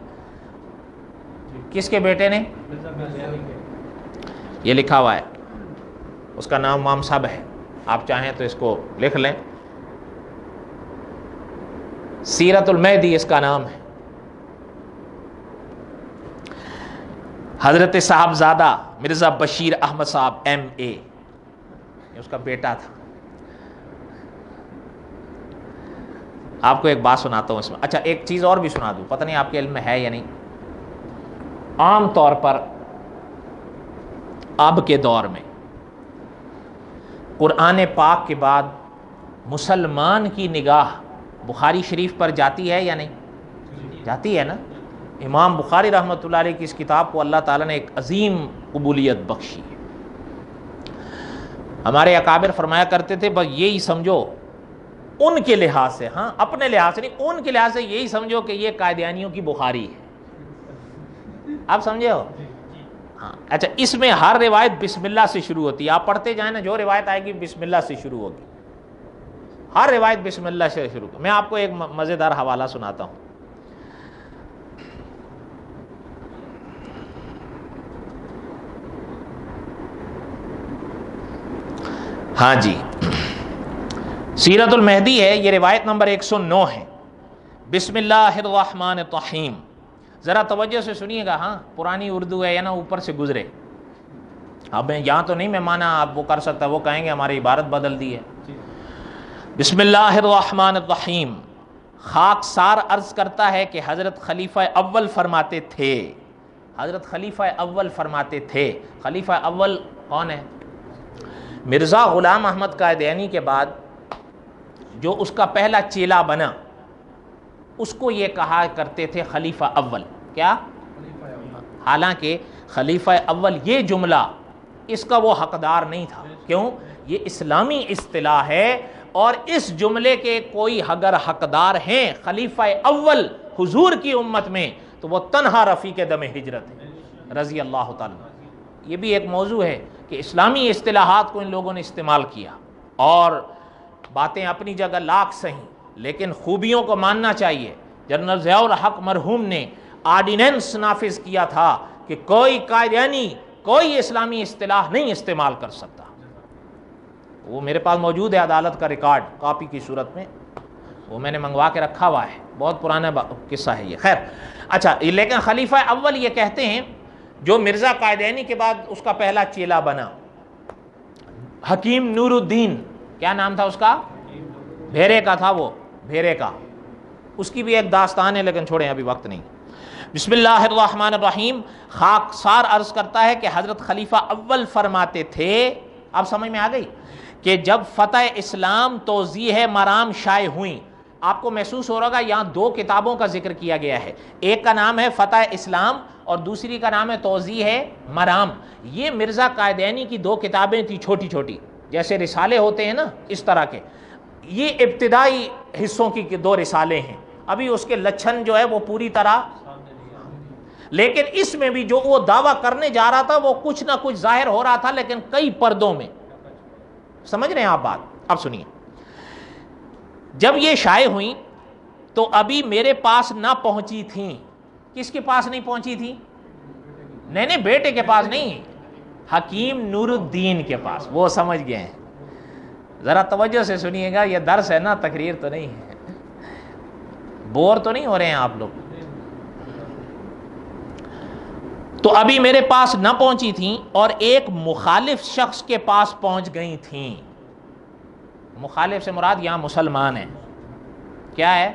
S1: کس کے بیٹے نے؟ یہ لکھا ہوا ہے، اس کا نام امام صاحب ہے، آپ چاہیں تو اس کو لکھ لیں. سیرت المہدی اس کا نام ہے. حضرت صاحبزادہ مرزا بشیر احمد صاحب MA، اس کا بیٹا تھا. آپ کو ایک بات سناتا ہوں اس میں. اچھا ایک چیز اور بھی سنا دوں، پتہ نہیں آپ کے علم میں ہے یا نہیں. عام طور پر اب کے دور میں قرآن پاک کے بعد مسلمان کی نگاہ بخاری شریف پر جاتی ہے یا نہیں؟ جاتی ہے نا. امام بخاری رحمۃ اللہ علیہ کی اس کتاب کو اللہ تعالیٰ نے ایک عظیم قبولیت بخشی ہے. ہمارے اکابر فرمایا کرتے تھے بس یہی سمجھو ان کے لحاظ سے، ہاں اپنے لحاظ سے نہیں، ان کے لحاظ سے یہی سمجھو کہ یہ قادیانیوں کی بخاری ہے. آپ سمجھے ہو؟ ہاں اچھا، اس میں ہر روایت بسم اللہ سے شروع ہوتی ہے. آپ پڑھتے جائیں نا، جو روایت آئے گی بسم اللہ سے شروع ہوگی. ہر روایت بسم اللہ سے شروع. میں آپ کو ایک مزیدار حوالہ سناتا ہوں. ہاں جی، سیرت المہدی ہے، یہ روایت نمبر 109 ہے. بسم اللہ الرحمن الرحیم. ذرا توجہ سے سنیے گا. ہاں پرانی اردو ہے یا نا، اوپر سے گزرے. اب یہاں تو نہیں میں مانا آپ وہ کر سکتا، وہ کہیں گے ہماری عبارت بدل دی ہے. بسم اللہ الرحمن الرحیم. خاکسار عرض کرتا ہے کہ حضرت خلیفہ اول فرماتے تھے. حضرت خلیفہ اول فرماتے تھے. خلیفہ اول کون ہے؟ مرزا غلام احمد قادیانی کے بعد جو اس کا پہلا چیلا بنا، اس کو یہ کہا کرتے تھے خلیفہ اول. کیا؟ حالانکہ خلیفہ اول یہ جملہ اس کا وہ حقدار نہیں تھا. کیوں؟ یہ اسلامی اصطلاح ہے، اور اس جملے کے کوئی اگر حقدار ہیں خلیفہ اول حضور کی امت میں تو وہ تنہا رفیق دم ہجرت ہے رضی اللہ تعالیٰ. یہ بھی ایک موضوع ہے کہ اسلامی اصطلاحات کو ان لوگوں نے استعمال کیا، اور باتیں اپنی جگہ لاکھ صحیح، لیکن خوبیوں کو ماننا چاہیے. جنرل ضیاء الحق مرحوم نے آرڈیننس نافذ کیا تھا کہ کوئی قادیانی کوئی اسلامی اصطلاح نہیں استعمال کر سکتا. وہ میرے پاس موجود ہے، عدالت کا ریکارڈ کاپی کی صورت میں، وہ میں نے منگوا کے رکھا ہوا ہے. بہت پرانا قصہ ہے یہ. خیر اچھا، لیکن خلیفہ اول یہ کہتے ہیں جو مرزا قادیانی کے بعد اس کا پہلا چیلا بنا، حکیم نور الدین. کیا نام تھا اس کا؟ بھیرے کا تھا وہ، بھیرے کا. اس کی بھی ایک داستان ہے لیکن چھوڑیں ابھی وقت نہیں. بسم اللہ الرحمن الرحیم. خاکسار عرض کرتا ہے کہ حضرت خلیفہ اول فرماتے تھے. اب سمجھ میں آ گئی کہ جب فتح اسلام توضیح مرام شائع ہوئیں، آپ کو محسوس ہو رہا یہاں دو کتابوں کا ذکر کیا گیا ہے. ایک کا نام ہے فتح اسلام اور دوسری کا نام ہے توضیح مرام. یہ مرزا قادیانی کی دو کتابیں تھیں، چھوٹی چھوٹی جیسے رسالے ہوتے ہیں نا اس طرح کے. یہ ابتدائی حصوں کی دو رسالے ہیں. ابھی اس کے لچھن جو ہے وہ پوری طرح، لیکن اس میں بھی جو وہ دعویٰ کرنے جا رہا تھا وہ کچھ نہ کچھ ظاہر ہو رہا تھا، لیکن کئی پردوں میں. سمجھ رہے ہیں آپ بات؟ اب سنیے. جب یہ شائع ہوئیں تو ابھی میرے پاس نہ پہنچی تھیں. کس کے پاس نہیں پہنچی تھی؟ نہیں بیٹے کے پاس نہیں، حکیم نور الدین کے پاس. وہ سمجھ گئے ہیں. ذرا توجہ سے سنیے گا، یہ درس ہے نا، تقریر تو نہیں ہے. بور تو نہیں ہو رہے ہیں آپ لوگ؟ تو ابھی میرے پاس نہ پہنچی تھیں اور ایک مخالف شخص کے پاس پہنچ گئی تھیں. مخالف سے مراد یہاں مسلمان ہیں. کیا ہے؟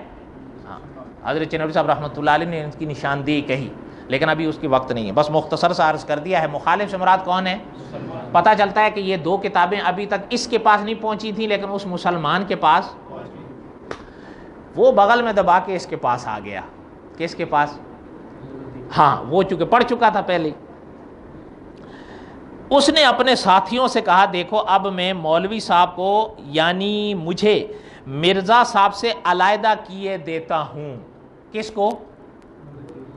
S1: حضرت چنوری صاحب رحمۃ اللہ علیہ نے ان کی نشاندہی کہی، لیکن ابھی اس کی وقت نہیں ہے، بس مختصر سا عرض کر دیا ہے. مخالف سے مراد کون ہے؟ پتہ چلتا ہے کہ یہ دو کتابیں ابھی تک اس کے پاس نہیں پہنچی تھیں، لیکن اس مسلمان کے پاس وہ بغل میں دبا کے اس کے پاس آ گیا. کس کے پاس؟ ہاں وہ چونکہ پڑھ چکا تھا پہلے. اس نے اپنے ساتھیوں سے کہا دیکھو اب میں مولوی صاحب کو یعنی مجھے مرزا صاحب سے علیحدہ کیے دیتا ہوں. کس کو؟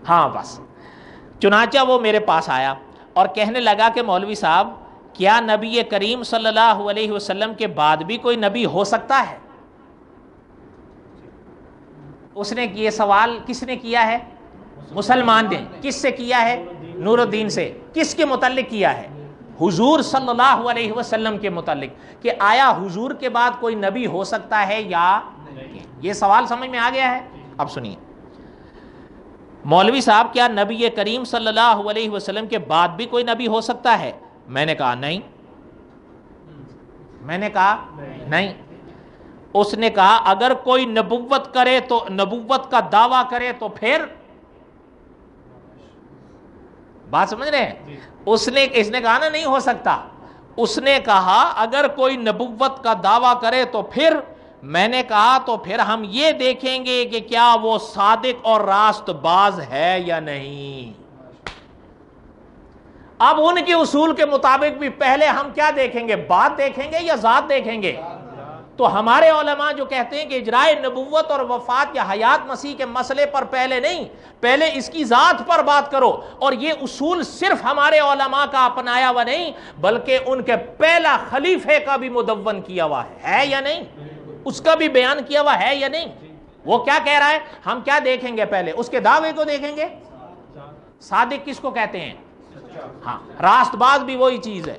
S1: ہاں بس. چنانچہ وہ میرے پاس آیا اور کہنے لگا کہ مولوی صاحب کیا نبی کریم صلی اللہ علیہ وسلم کے بعد بھی کوئی نبی ہو سکتا ہے؟ اس نے یہ سوال کس نے کیا ہے؟ مسلمان نے. کس سے کیا ہے؟ نور الدین سے. کس کے متعلق کیا ہے؟ حضور صلی اللہ علیہ وسلم کے متعلق، کہ آیا حضور کے بعد کوئی نبی ہو سکتا ہے یا یہ سوال سمجھ میں آ گیا ہے؟ اب سنیے. مولوی صاحب کیا نبی کریم صلی اللہ علیہ وسلم کے بعد بھی کوئی نبی ہو سکتا ہے؟ میں نے کہا نہیں. میں نے کہا نہیں. اس نے کہا اگر کوئی نبوت کرے تو نبوت کا دعویٰ کرے تو پھر، بات سمجھ رہے ہیں؟ اس نے کہا نا نہیں ہو سکتا. اس نے کہا اگر کوئی نبوت کا دعویٰ کرے تو پھر. میں نے کہا تو پھر ہم یہ دیکھیں گے کہ کیا وہ صادق اور راست باز ہے یا نہیں. اب ان کے اصول کے مطابق بھی پہلے ہم کیا دیکھیں گے؟ بات دیکھیں گے یا ذات دیکھیں گے؟ تو ہمارے علماء جو کہتے ہیں کہ اجرائے نبوت اور وفات یا حیات مسیح کے مسئلے پر پہلے نہیں، پہلے اس کی ذات پر بات کرو. اور یہ اصول صرف ہمارے علماء کا اپنایا ہوا نہیں بلکہ ان کے پہلا خلیفے کا بھی مدون کیا ہوا ہے یا نہیں؟ اس کا بھی بیان کیا ہوا ہے یا نہیں؟ وہ کیا کہہ رہا ہے؟ ہم کیا دیکھیں گے؟ پہلے اس کے دعوے کو دیکھیں گے. صادق کس کو کہتے ہیں؟ ہاں، راست باز بھی وہی چیز ہے.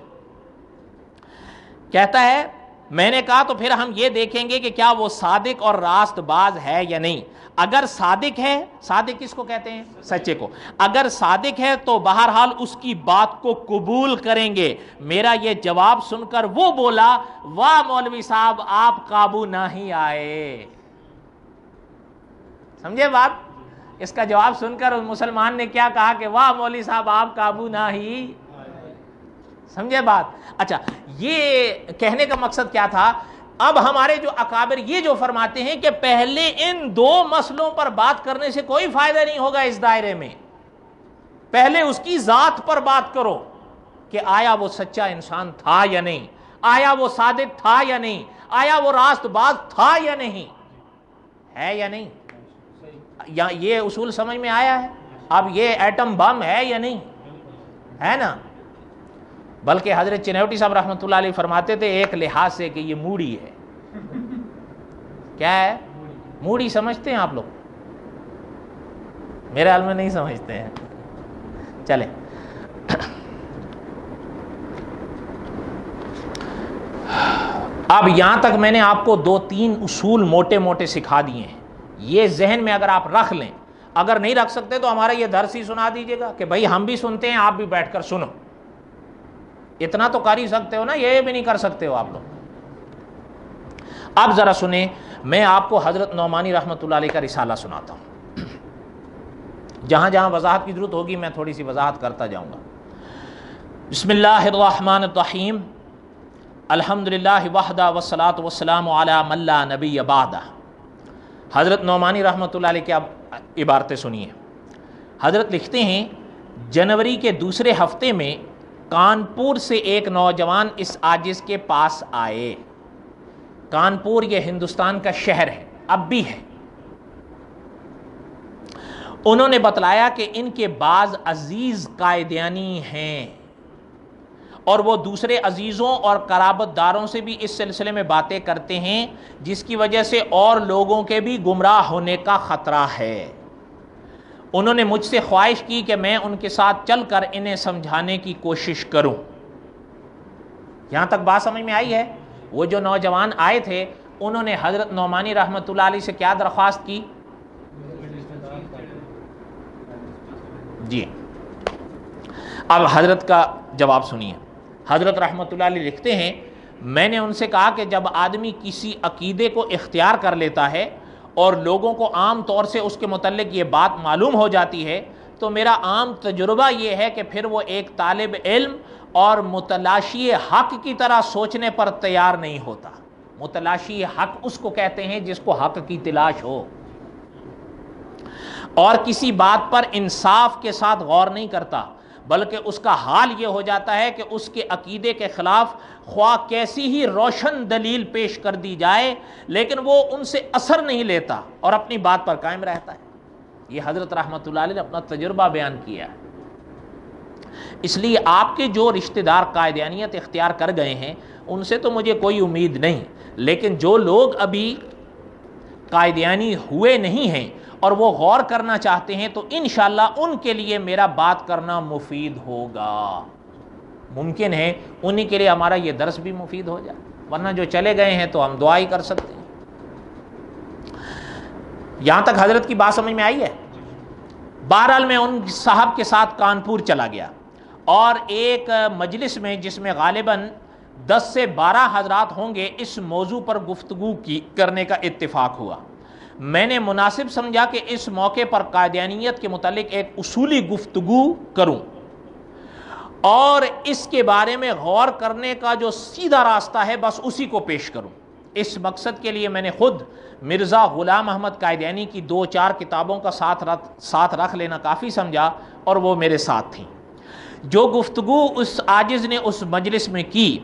S1: کہتا ہے میں نے کہا تو پھر ہم یہ دیکھیں گے کہ کیا وہ صادق اور راست باز ہے یا نہیں. اگر صادق ہے، صادق کس کو کہتے ہیں؟ سچے کو. اگر صادق ہے تو بہرحال اس کی بات کو قبول کریں گے. میرا یہ جواب سن کر وہ بولا واہ مولوی صاحب آپ قابو نہ ہی آئے. سمجھے بات؟ اس کا جواب سن کر اس مسلمان نے کیا کہا کہ واہ مولوی صاحب آپ قابو نہ ہی. سمجھے بات؟ اچھا، یہ کہنے کا مقصد کیا تھا؟ اب ہمارے جو اکابر یہ جو فرماتے ہیں کہ پہلے ان دو مسئلوں پر بات کرنے سے کوئی فائدہ نہیں ہوگا اس دائرے میں، پہلے اس کی ذات پر بات کرو کہ آیا وہ سچا انسان تھا یا نہیں، آیا وہ صادق تھا یا نہیں، آیا وہ راست باز تھا یا نہیں، ہے یا نہیں. یا یہ اصول سمجھ میں آیا ہے؟ اب یہ ایٹم بم ہے یا نہیں ہے نا؟ بلکہ حضرت چنوٹی صاحب رحمۃ اللہ علیہ فرماتے تھے ایک لحاظ سے کہ یہ موڑی ہے. کیا ہے؟ موڑی سمجھتے ہیں آپ لوگ؟ میرے حال میں نہیں سمجھتے ہیں. چلیں اب یہاں تک میں نے آپ کو 2-3 اصول موٹے موٹے سکھا دیے ہیں. یہ ذہن میں اگر آپ رکھ لیں، اگر نہیں رکھ سکتے تو ہمارا یہ درس ہی سنا دیجیے گا کہ بھائی ہم بھی سنتے ہیں، آپ بھی بیٹھ کر سنو. اتنا تو کر ہی سکتے ہو نا، یہ بھی نہیں کر سکتے ہو آپ لوگ. اب ذرا سنیں، میں آپ کو حضرت نعمانی رحمۃ اللہ علیہ کا رسالہ سناتا ہوں. جہاں جہاں وضاحت کی ضرورت ہوگی میں تھوڑی سی وضاحت کرتا جاؤں گا. بسم اللہ الرحمن الرحیم. الحمدللہ وحدہ والصلاۃ والسلام علی من لا نبی بعدہ. حضرت نعمانی رحمۃ اللہ علیہ کی اب عبارتیں سنیے. حضرت لکھتے ہیں جنوری کے دوسرے ہفتے میں کانپور سے ایک نوجوان اس عاجز کے پاس آئے. کانپور یہ ہندوستان کا شہر ہے، اب بھی ہے. انہوں نے بتلایا کہ ان کے بعض عزیز قائدیانی ہیں اور وہ دوسرے عزیزوں اور قرابت داروں سے بھی اس سلسلے میں باتیں کرتے ہیں جس کی وجہ سے اور لوگوں کے بھی گمراہ ہونے کا خطرہ ہے. انہوں نے مجھ سے خواہش کی کہ میں ان کے ساتھ چل کر انہیں سمجھانے کی کوشش کروں. یہاں تک بات سمجھ میں آئی ہے؟ وہ جو نوجوان آئے تھے انہوں نے حضرت نعمانی رحمۃ اللہ علیہ سے کیا درخواست کی؟ جی اب حضرت کا جواب سنیے. حضرت رحمۃ اللہ علیہ لکھتے ہیں میں نے ان سے کہا کہ جب آدمی کسی عقیدے کو اختیار کر لیتا ہے اور لوگوں کو عام طور سے اس کے متعلق یہ بات معلوم ہو جاتی ہے تو میرا عام تجربہ یہ ہے کہ پھر وہ ایک طالب علم اور متلاشی حق کی طرح سوچنے پر تیار نہیں ہوتا. متلاشی حق اس کو کہتے ہیں جس کو حق کی تلاش ہو اور کسی بات پر انصاف کے ساتھ غور نہیں کرتا، بلکہ اس کا حال یہ ہو جاتا ہے کہ اس کے عقیدے کے خلاف خواہ کیسی ہی روشن دلیل پیش کر دی جائے لیکن وہ ان سے اثر نہیں لیتا اور اپنی بات پر قائم رہتا ہے. یہ حضرت رحمۃ اللہ علیہ نے اپنا تجربہ بیان کیا ہے. اس لیے آپ کے جو رشتہ دار قائدیانیت اختیار کر گئے ہیں ان سے تو مجھے کوئی امید نہیں، لیکن جو لوگ ابھی قائدیانی ہوئے نہیں ہیں اور وہ غور کرنا چاہتے ہیں تو انشاءاللہ ان کے لیے میرا بات کرنا مفید ہوگا. ممکن ہے انہی کے لیے ہمارا یہ درس بھی مفید ہو جائے، ورنہ جو چلے گئے ہیں تو ہم دعا ہی کر سکتے ہیں. یہاں تک حضرت کی بات سمجھ میں آئی ہے؟ بہرحال میں ان صاحب کے ساتھ کانپور چلا گیا اور ایک مجلس میں جس میں غالباً 10 سے 12 حضرات ہوں گے اس موضوع پر گفتگو کرنے کا اتفاق ہوا. میں نے مناسب سمجھا کہ اس موقع پر قادیانیت کے متعلق ایک اصولی گفتگو کروں اور اس کے بارے میں غور کرنے کا جو سیدھا راستہ ہے بس اسی کو پیش کروں. اس مقصد کے لیے میں نے خود مرزا غلام احمد قادیانی کی 2-4 کتابوں کا ساتھ رکھ لینا کافی سمجھا اور وہ میرے ساتھ تھیں. جو گفتگو اس عاجز نے اس مجلس میں کی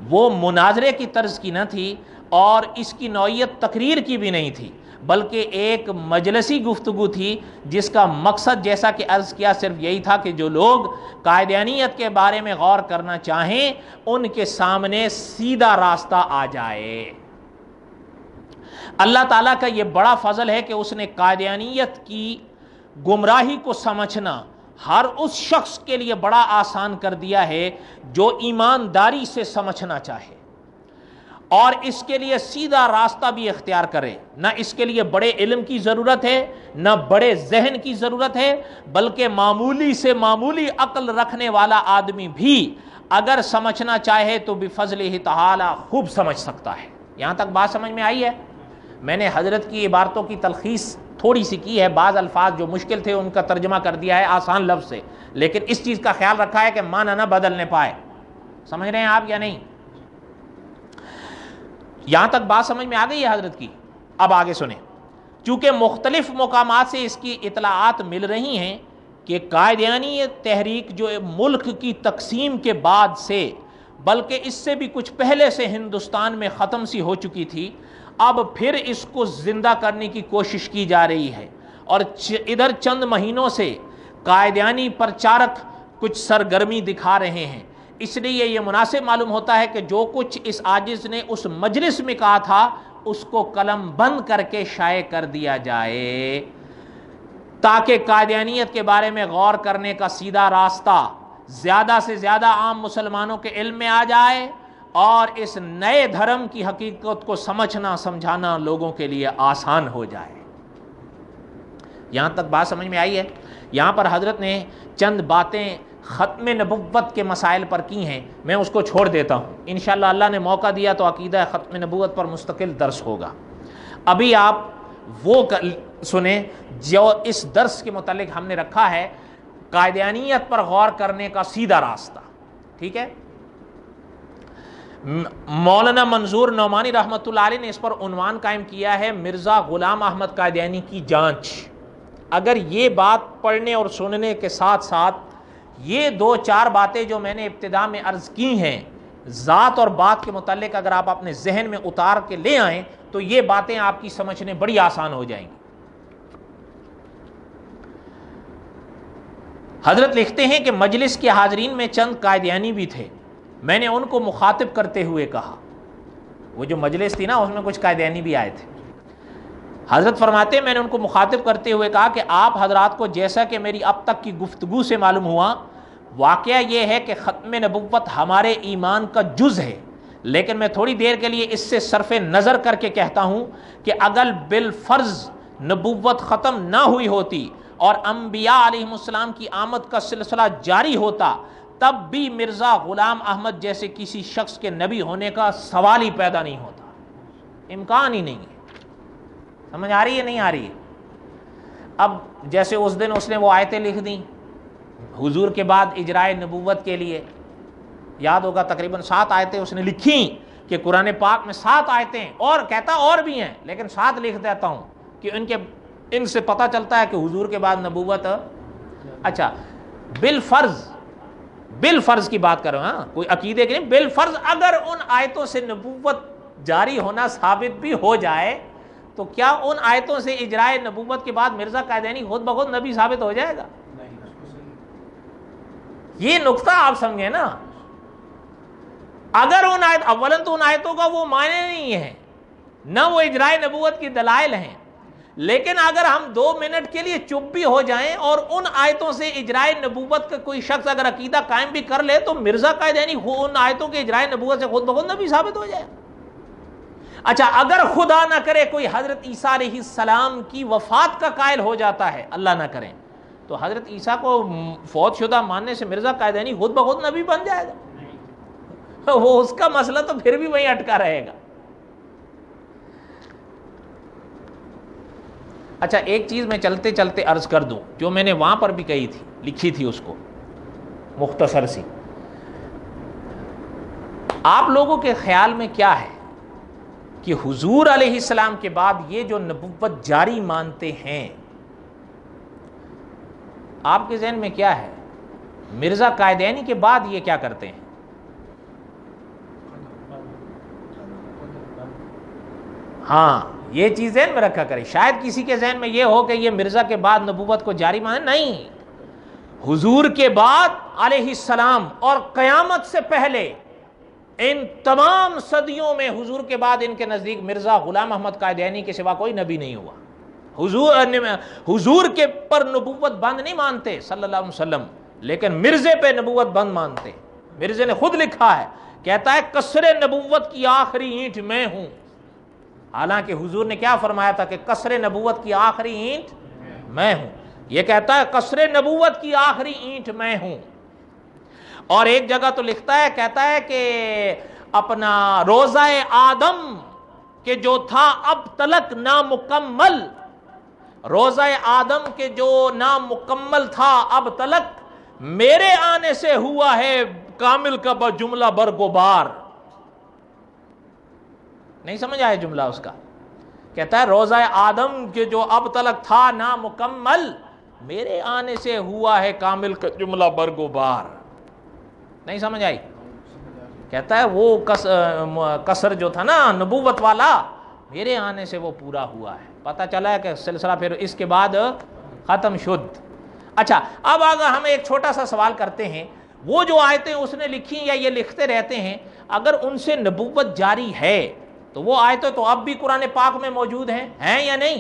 S1: وہ مناظرے کی طرز کی نہ تھی اور اس کی نوعیت تقریر کی بھی نہیں تھی، بلکہ ایک مجلسی گفتگو تھی جس کا مقصد جیسا کہ عرض کیا صرف یہی تھا کہ جو لوگ قادیانیت کے بارے میں غور کرنا چاہیں ان کے سامنے سیدھا راستہ آ جائے۔ اللہ تعالیٰ کا یہ بڑا فضل ہے کہ اس نے قادیانیت کی گمراہی کو سمجھنا ہر اس شخص کے لیے بڑا آسان کر دیا ہے جو ایمانداری سے سمجھنا چاہے اور اس کے لیے سیدھا راستہ بھی اختیار کرے۔ نہ اس کے لیے بڑے علم کی ضرورت ہے، نہ بڑے ذہن کی ضرورت ہے، بلکہ معمولی سے معمولی عقل رکھنے والا آدمی بھی اگر سمجھنا چاہے تو بفضلہ تعالی خوب سمجھ سکتا ہے۔ یہاں تک بات سمجھ میں آئی ہے؟ میں نے حضرت کی عبارتوں کی تلخیص تھوڑی سی کی ہے، بعض الفاظ جو مشکل تھے ان کا ترجمہ کر دیا ہے آسان لفظ سے، لیکن اس چیز کا خیال رکھا ہے کہ معنی نہ بدلنے پائے۔ سمجھ رہے ہیں آپ یا نہیں؟ یہاں تک بات سمجھ میں آ گئی ہے حضرت کی؟ اب آگے سنیں۔ چونکہ مختلف مقامات سے اس کی اطلاعات مل رہی ہیں کہ قادیانی تحریک جو ملک کی تقسیم کے بعد سے بلکہ اس سے بھی کچھ پہلے سے ہندوستان میں ختم سی ہو چکی تھی، اب پھر اس کو زندہ کرنے کی کوشش کی جا رہی ہے، اور ادھر چند مہینوں سے قادیانی پرچارک کچھ سرگرمی دکھا رہے ہیں۔ اس لیے یہ مناسب معلوم ہوتا ہے کہ جو کچھ اس عاجز نے اس مجلس میں کہا تھا اس کو قلم بند کر کے شائع کر دیا جائے، تاکہ قادیانیت کے بارے میں غور کرنے کا سیدھا راستہ زیادہ سے زیادہ عام مسلمانوں کے علم میں آ جائے اور اس نئے دھرم کی حقیقت کو سمجھنا سمجھانا لوگوں کے لیے آسان ہو جائے۔ یہاں تک بات سمجھ میں آئی ہے؟ یہاں پر حضرت نے چند باتیں ختم نبوت کے مسائل پر کی ہیں، میں اس کو چھوڑ دیتا ہوں، انشاءاللہ اللہ نے موقع دیا تو عقیدہ ختم نبوت پر مستقل درس ہوگا۔ ابھی آپ وہ سنیں جو اس درس کے متعلق ہم نے رکھا ہے، قادیانیت پر غور کرنے کا سیدھا راستہ، ٹھیک ہے؟ مولانا منظور نعمانی رحمۃ اللہ علیہ نے اس پر عنوان قائم کیا ہے، مرزا غلام احمد قادیانی کی جانچ۔ اگر یہ بات پڑھنے اور سننے کے ساتھ ساتھ یہ دو چار باتیں جو میں نے ابتدا میں عرض کی ہیں ذات اور بات کے متعلق اگر آپ اپنے ذہن میں اتار کے لے آئیں تو یہ باتیں آپ کی سمجھنے بڑی آسان ہو جائیں گی۔ حضرت لکھتے ہیں کہ مجلس کے حاضرین میں چند قادیانی بھی تھے، میں نے ان کو مخاطب کرتے ہوئے کہا، وہ جو مجلس تھی نا اس میں کچھ قادیانی بھی آئے تھے۔ حضرت فرماتے ہیں میں نے ان کو مخاطب کرتے ہوئے کہا کہ آپ حضرات کو جیسا کہ میری اب تک کی گفتگو سے معلوم ہوا، واقعہ یہ ہے کہ ختم نبوت ہمارے ایمان کا جز ہے، لیکن میں تھوڑی دیر کے لیے اس سے صرف نظر کر کے کہتا ہوں کہ اگر بالفرض نبوت ختم نہ ہوئی ہوتی اور انبیاء علیہم السلام کی آمد کا سلسلہ جاری ہوتا تب بھی مرزا غلام احمد جیسے کسی شخص کے نبی ہونے کا سوال ہی پیدا نہیں ہوتا، امکان ہی نہیں ہے۔ سمجھ آ رہی ہے نہیں آ رہی ہے؟ اب جیسے اس دن اس نے وہ آیتیں لکھ دیں حضور کے بعد اجرائے نبوت کے لیے، یاد ہوگا تقریباً 7 آیتیں اس نے لکھیں کہ قرآن پاک میں 7 آیتیں، اور کہتا اور بھی ہیں لیکن 7 لکھ دیتا ہوں کہ ان سے پتہ چلتا ہے کہ حضور کے بعد نبوت۔ اچھا بالفرض کی بات کر رہا ہوں، ہاں کوئی عقیدے کی نہیں، بالفرض اگر ان آیتوں سے نبوت جاری ہونا ثابت بھی ہو جائے تو کیا ان آیتوں سے اجرائے نبوت کے بعد مرزا قادیانی خود بخود نبی ثابت ہو جائے گا؟ یہ نقطہ آپ سمجھیں نا، اگر ان آیت اولاً تو ان آیتوں کا وہ معنی نہیں ہے، نہ وہ اجرائے نبوت کی دلائل ہیں، لیکن اگر ہم 2 منٹ کے لیے چپ بھی ہو جائیں اور ان آیتوں سے اجرائے نبوت کا کوئی شخص اگر عقیدہ قائم بھی کر لے تو مرزا قادیانی ان آیتوں کے اجرائے نبوت سے خود بخود نبی ثابت ہو جائے۔ اچھا اگر خدا نہ کرے کوئی حضرت عیسیٰ علیہ السلام کی وفات کا قائل ہو جاتا ہے، اللہ نہ کرے، تو حضرت عیسیٰ کو فوت شدہ ماننے سے مرزا قادیانی خود بخود نبی بن جائے گا؟ وہ اس کا مسئلہ تو پھر بھی وہیں اٹکا رہے گا۔ اچھا ایک چیز میں چلتے چلتے عرض کر دوں جو میں نے وہاں پر بھی کہی تھی، لکھی تھی اس کو مختصر سی۔ آپ لوگوں کے خیال میں کیا ہے کہ حضور علیہ السلام کے بعد یہ جو نبوت جاری مانتے ہیں، آپ کے ذہن میں کیا ہے؟ مرزا قادیانی کے بعد یہ کیا کرتے ہیں؟ ہاں یہ چیز ذہن میں رکھا کریں، شاید کسی کے ذہن میں یہ ہو کہ یہ مرزا کے بعد نبوت کو جاری مانے، نہیں، حضور کے بعد علیہ السلام اور قیامت سے پہلے ان تمام صدیوں میں حضور کے بعد ان کے نزدیک مرزا غلام احمد قادیانی کے سوا کوئی نبی نہیں ہوا۔ حضور کے پر نبوت بند نہیں مانتے صلی اللہ علیہ وسلم، لیکن مرزے پہ نبوت بند مانتے۔ مرزے نے خود لکھا ہے، کہتا ہے قصر نبوت کی آخری اینٹ میں ہوں، حالانکہ حضور نے کیا فرمایا تھا کہ قصر نبوت کی آخری اینٹ میں ہوں، یہ کہتا ہے قصر نبوت کی آخری اینٹ میں ہوں۔ اور ایک جگہ تو لکھتا ہے، کہتا ہے کہ اپنا روزہ آدم کہ جو تھا اب تلک نامکمل، روزہ آدم کے جو نامکمل تھا اب تلک میرے آنے سے ہوا ہے کامل کا جملہ برگوبار۔ نہیں سمجھ آیا جملہ اس کا؟ کہتا ہے روزہ آدم کے جو اب تلک تھا نامکمل میرے آنے سے ہوا ہے کامل کا جملہ برگوبار۔ نہیں سمجھ آئی؟ کہتا ہے وہ قصر جو تھا نا نبوت والا میرے آنے سے وہ پورا ہوا ہے۔ پتہ چلا ہے کہ سلسلہ پھر اس کے بعد ختم شد۔ اچھا، اب اگر ہم ایک چھوٹا سا سوال کرتے ہیں، وہ جو آیتیں اس نے لکھی یا یہ لکھتے رہتے ہیں، اگر ان سے نبوت جاری ہے تو وہ آیتیں تو اب بھی قرآن پاک میں موجود ہیں یا نہیں؟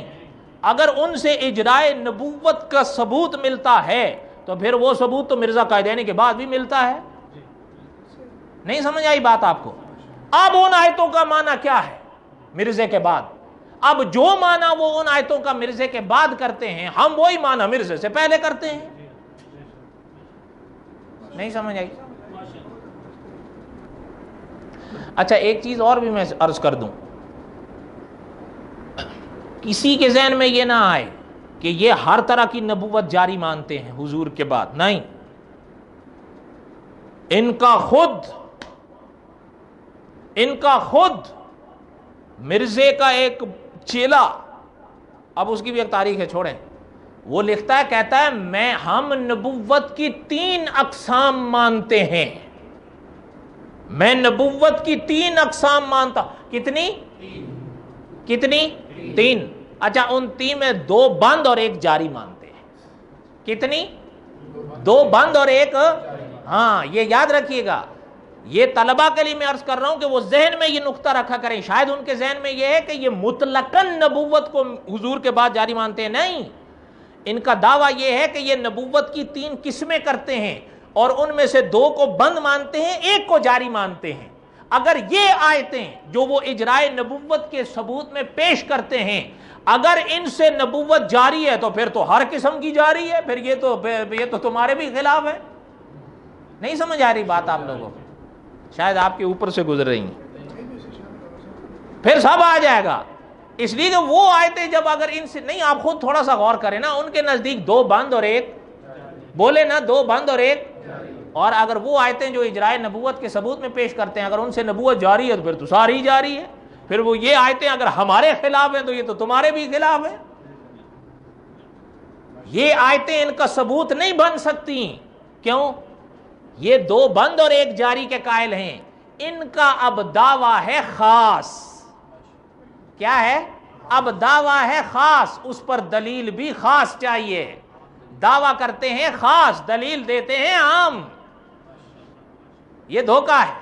S1: اگر ان سے اجرائے نبوت کا ثبوت ملتا ہے تو پھر وہ ثبوت تو مرزا قادیانی کے بعد بھی ملتا ہے۔ نہیں سمجھ آئی بات آپ کو؟ اب ان آیتوں کا معنی کیا ہے مرزے کے بعد؟ اب جو معنی وہ ان آیتوں کا مرزے کے بعد کرتے ہیں، ہم وہی معنی مرزے سے پہلے کرتے ہیں۔ نہیں سمجھ آئی؟ اچھا، ایک چیز اور بھی میں عرض کر دوں، کسی کے ذہن میں یہ نہ آئے کہ یہ ہر طرح کی نبوت جاری مانتے ہیں حضور کے بعد، نہیں، ان کا خود مرزے کا ایک چیلا، اب اس کی بھی ایک تاریخ ہے، چھوڑیں، وہ لکھتا ہے، کہتا ہے ہم نبوت کی 3 اقسام مانتے ہیں، میں نبوت کی 3 اقسام مانتا۔ کتنی؟ 3۔ اچھا، ان 3 میں 2 بند اور 1 جاری مانتے ہیں۔ کتنی؟ 2 بند اور 1، ہاں یہ یاد رکھیے گا، یہ طلبہ کے لیے میں عرض کر رہا ہوں کہ وہ ذہن میں یہ نقطہ رکھا کریں، شاید ان کے ذہن میں یہ ہے کہ یہ مطلقاً نبوت کو حضور کے بعد جاری مانتے ہیں، نہیں، ان کا دعویٰ یہ ہے کہ یہ نبوت کی 3 قسمیں کرتے ہیں اور ان میں سے 2 کو بند مانتے ہیں، 1 کو جاری مانتے ہیں۔ اگر یہ آیتیں جو وہ اجرائے نبوت کے ثبوت میں پیش کرتے ہیں، اگر ان سے نبوت جاری ہے تو پھر تو ہر قسم کی جاری ہے، پھر یہ تو تمہارے بھی خلاف ہے۔ نہیں سمجھ آ رہی بات آپ لوگوں کو؟ شاید آپ کے اوپر سے گزر رہی ہیں، پھر سب آ جائے گا۔ اس لیے کہ وہ آیتیں جب اگر ان سے نہیں، آپ خود تھوڑا سا غور کریں نا، ان کے نزدیک 2 بند اور 1 بولے نا، 2 بند اور 1، اور اگر وہ آیتیں جو اجرائے نبوت کے ثبوت میں پیش کرتے ہیں اگر ان سے نبوت جاری ہے تو پھر تو ساری جاری ہے، پھر وہ یہ آیتیں اگر ہمارے خلاف ہیں تو یہ تو تمہارے بھی خلاف ہیں۔ یہ آیتیں ان کا ثبوت نہیں بن سکتی، کیوں؟ یہ 2 بند اور 1 جاری کے قائل ہیں، ان کا اب دعویٰ ہے خاص۔ کیا ہے؟ اب دعویٰ ہے خاص، اس پر دلیل بھی خاص چاہیے۔ دعویٰ کرتے ہیں خاص، دلیل دیتے ہیں عام، یہ دھوکہ ہے۔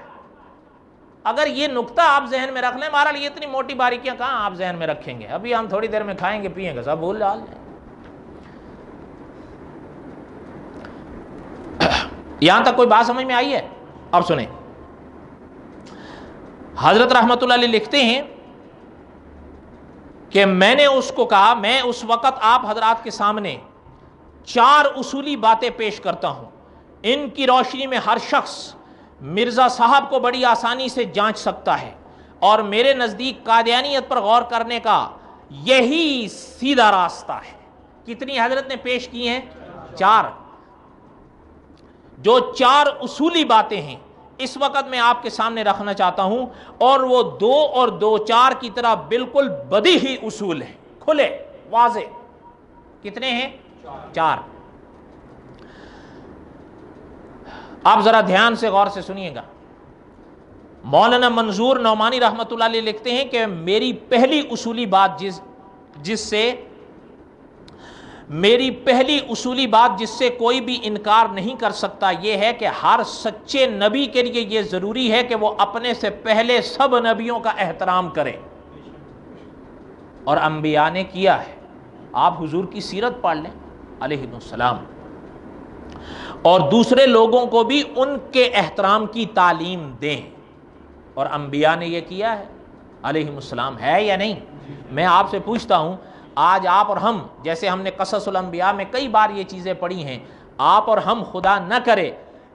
S1: اگر یہ نقطہ آپ ذہن میں رکھ لیں، بہرحال یہ اتنی موٹی باریکیاں کہاں آپ ذہن میں رکھیں گے، ابھی ہم تھوڑی دیر میں کھائیں گے پیئیں گے، سب بھول ڈال جائیں۔ یہاں تک کوئی بات سمجھ میں آئی ہے؟ اب سنیں، حضرت رحمت اللہ علیہ لکھتے ہیں کہ میں نے اس کو کہا، میں اس وقت آپ حضرات کے سامنے 4 اصولی باتیں پیش کرتا ہوں، ان کی روشنی میں ہر شخص مرزا صاحب کو بڑی آسانی سے جانچ سکتا ہے، اور میرے نزدیک قادیانیت پر غور کرنے کا یہی سیدھا راستہ ہے۔ کتنی حضرت نے پیش کی ہیں؟ 4۔ جو 4 اصولی باتیں ہیں اس وقت میں آپ کے سامنے رکھنا چاہتا ہوں، اور وہ 2 اور 2 4 کی طرح بالکل بدیہی اصول ہیں، کھلے واضح۔ کتنے ہیں؟ 4۔ آپ ذرا دھیان سے غور سے سنیے گا۔ مولانا منظور نعمانی رحمۃ اللہ علیہ لکھتے ہیں کہ میری پہلی اصولی بات جس سے کوئی بھی انکار نہیں کر سکتا یہ ہے کہ ہر سچے نبی کے لیے یہ ضروری ہے کہ وہ اپنے سے پہلے سب نبیوں کا احترام کرے، اور انبیاء نے کیا ہے۔ آپ حضور کی سیرت پڑھ لیں علیہ السلام، اور دوسرے لوگوں کو بھی ان کے احترام کی تعلیم دیں، اور انبیاء نے یہ کیا ہے علیہ السلام، ہے یا نہیں؟ میں آپ سے پوچھتا ہوں، آج آپ اور ہم، جیسے ہم نے قصص الانبیاء میں کئی بار یہ چیزیں پڑھی ہیں، آپ اور ہم خدا نہ کرے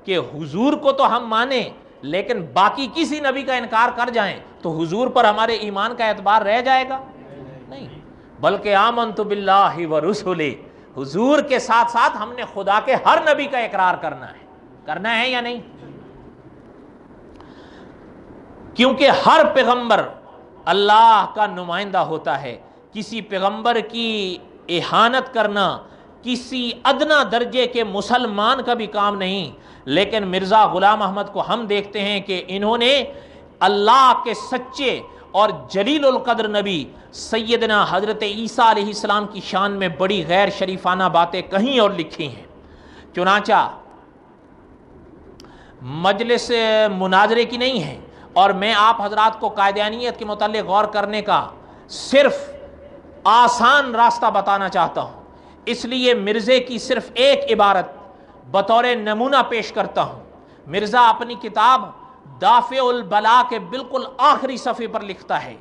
S1: کہ حضور کو تو ہم مانیں لیکن باقی کسی نبی کا انکار کر جائیں تو حضور پر ہمارے ایمان کا اعتبار رہ جائے گا؟ نہیں، بلکہ آمنت باللہ ورسلہ، حضور کے ساتھ ساتھ ہم نے خدا کے ہر نبی کا اقرار کرنا ہے یا نہیں؟ کیونکہ ہر پیغمبر اللہ کا نمائندہ ہوتا ہے، کسی پیغمبر کی اہانت کرنا کسی ادنا درجے کے مسلمان کا بھی کام نہیں، لیکن مرزا غلام احمد کو ہم دیکھتے ہیں کہ انہوں نے اللہ کے سچے اور جلیل القدر نبی سیدنا حضرت عیسیٰ علیہ السلام کی شان میں بڑی غیر شریفانہ باتیں کہیں اور لکھی ہیں۔ چنانچہ مجلس مناظرے کی نہیں ہے، اور میں آپ حضرات کو قادیانیت کے متعلق غور کرنے کا صرف آسان راستہ بتانا چاہتا ہوں، اس لیے مرزے کی صرف ایک عبارت بطور نمونہ پیش کرتا ہوں۔ مرزا اپنی کتاب دافع البلاء کے بالکل آخری صفحے پر لکھتا ہے،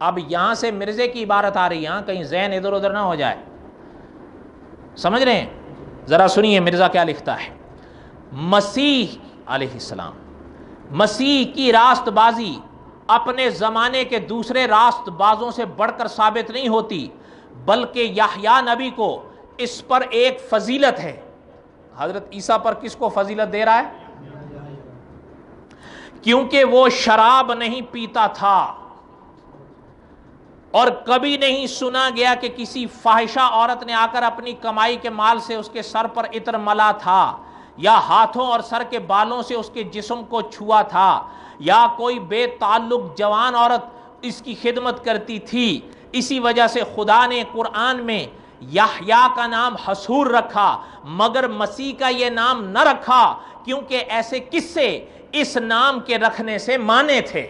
S1: اب یہاں سے مرزے کی عبارت آ رہی ہے، یہاں کہیں ذہن ادھر ادھر نہ ہو جائے، سمجھ رہے ہیں؟ ذرا سنیے مرزا کیا لکھتا ہے۔ مسیح علیہ السلام، مسیح کی راست بازی اپنے زمانے کے دوسرے راست بازوں سے بڑھ کر ثابت نہیں ہوتی، بلکہ یحییٰ نبی کو اس پر ایک فضیلت ہے۔ حضرت عیسیٰ پر کس کو فضیلت دے رہا ہے؟ کیونکہ وہ شراب نہیں پیتا تھا، اور کبھی نہیں سنا گیا کہ کسی فاحشہ عورت نے آ کر اپنی کمائی کے مال سے اس کے سر پر عطر ملا تھا، یا ہاتھوں اور سر کے بالوں سے اس کے جسم کو چھوا تھا، یا کوئی بے تعلق جوان عورت اس کی خدمت کرتی تھی۔ اسی وجہ سے خدا نے قرآن میں یحییٰ کا نام حصور رکھا، مگر مسیح کا یہ نام نہ رکھا، کیونکہ ایسے قصے اس نام کے رکھنے سے مانے تھے۔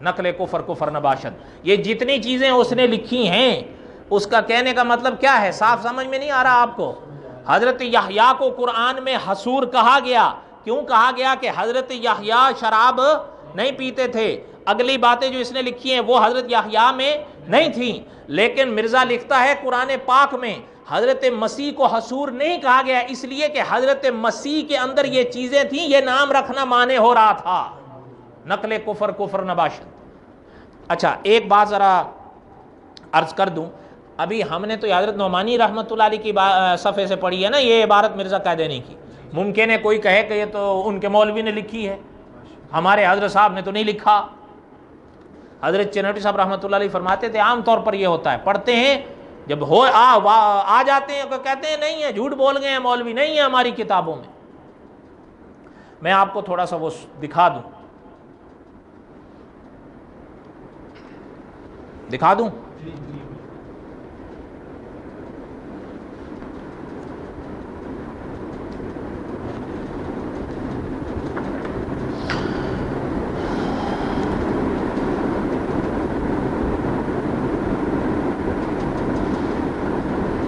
S1: نقل کفر نباشد، یہ جتنی چیزیں اس نے لکھی ہیں اس کا کہنے کا مطلب کیا ہے؟ صاف سمجھ میں نہیں آ رہا آپ کو؟ حضرت یحییٰ کو قرآن میں حصور کہا گیا، کیوں کہا گیا؟ کہ حضرت یحییٰ شراب نہیں پیتے تھے، اگلی باتیں جو اس نے لکھی ہیں وہ حضرت یحییٰ میں نہیں تھیں، لیکن مرزا لکھتا ہے قرآن پاک میں حضرت مسیح کو حصور نہیں کہا گیا، اس لیے کہ حضرت مسیح کے اندر یہ چیزیں تھیں، یہ نام رکھنا مانے ہو رہا تھا۔ نقل کفر نباشد۔ اچھا ایک بات ذرا عرض کر دوں، ابھی ہم نے تو حضرت نعمانی رحمۃ اللہ علیہ کی صفحے سے پڑھی ہے نا یہ عبارت مرزا قادیانی کی، ممکن ہے کوئی کہے کہ یہ تو ان کے مولوی نے لکھی ہے، ہمارے حضرت صاحب نے تو نہیں لکھا۔ حضرت چنوٹی صاحب رحمۃ اللہ علیہ فرماتے تھے عام طور پر یہ ہوتا ہے، پڑھتے ہیں جب آ جاتے ہیں تو کہتے ہیں نہیں ہے، جھوٹ بول گئے ہیں مولوی، نہیں ہے ہماری کتابوں میں۔ میں آپ کو تھوڑا سا وہ دکھا دوں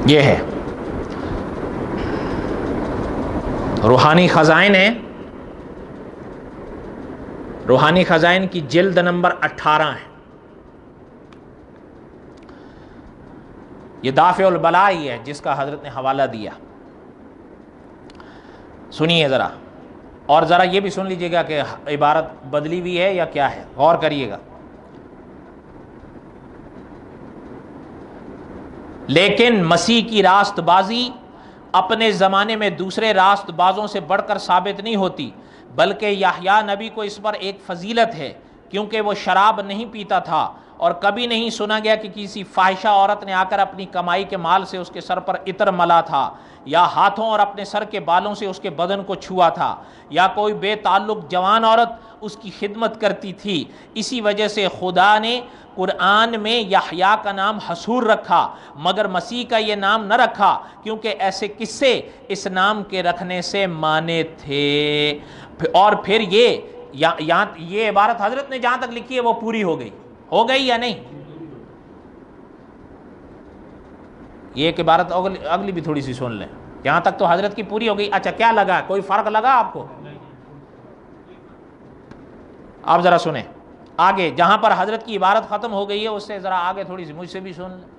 S1: یہ ہے روحانی خزائن ہے، روحانی خزائن کی جلد نمبر 18 ہے، یہ دافع البلاء ہی ہے جس کا حضرت نے حوالہ دیا۔ سنیے ذرا، اور ذرا یہ بھی سن لیجئے گا کہ عبارت بدلی ہوئی ہے یا کیا ہے، غور کریے گا۔ لیکن مسیح کی راست بازی اپنے زمانے میں دوسرے راست بازوں سے بڑھ کر ثابت نہیں ہوتی، بلکہ یحییٰ نبی کو اس پر ایک فضیلت ہے، کیونکہ وہ شراب نہیں پیتا تھا، اور کبھی نہیں سنا گیا کہ کسی فاحشہ عورت نے آ کر اپنی کمائی کے مال سے اس کے سر پر عطر ملا تھا، یا ہاتھوں اور اپنے سر کے بالوں سے اس کے بدن کو چھوا تھا، یا کوئی بے تعلق جوان عورت اس کی خدمت کرتی تھی۔ اسی وجہ سے خدا نے قرآن میں یحییٰ کا نام حصور رکھا مگر مسیح کا یہ نام نہ رکھا، کیونکہ ایسے قصے اس نام کے رکھنے سے مانے تھے۔ اور پھر یہ عبارت حضرت نے جہاں تک لکھی ہے وہ پوری ہو گئی یا نہیں؟ یہ ایک عبارت اگلی بھی تھوڑی سی سن لیں، یہاں تک تو حضرت کی پوری ہو گئی۔ اچھا کیا لگا، کوئی فرق لگا آپ کو؟ آپ ذرا سنیں آگے، جہاں پر حضرت کی عبارت ختم ہو گئی ہے اس سے ذرا آگے تھوڑی سی مجھ سے بھی سن لیں۔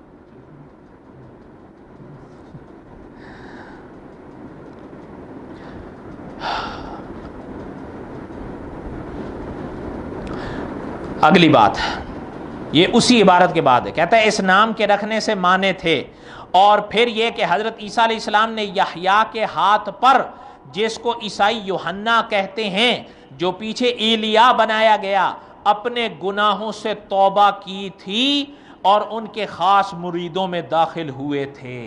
S1: اگلی بات یہ اسی عبارت کے بعد ہے، کہتا ہے اس نام کے رکھنے سے مانے تھے، اور پھر یہ کہ حضرت عیسیٰ علیہ السلام نے یحییٰ کے ہاتھ پر، جس کو عیسائی یوحنا کہتے ہیں، جو پیچھے ایلیا بنایا گیا، اپنے گناہوں سے توبہ کی تھی اور ان کے خاص مریدوں میں داخل ہوئے تھے۔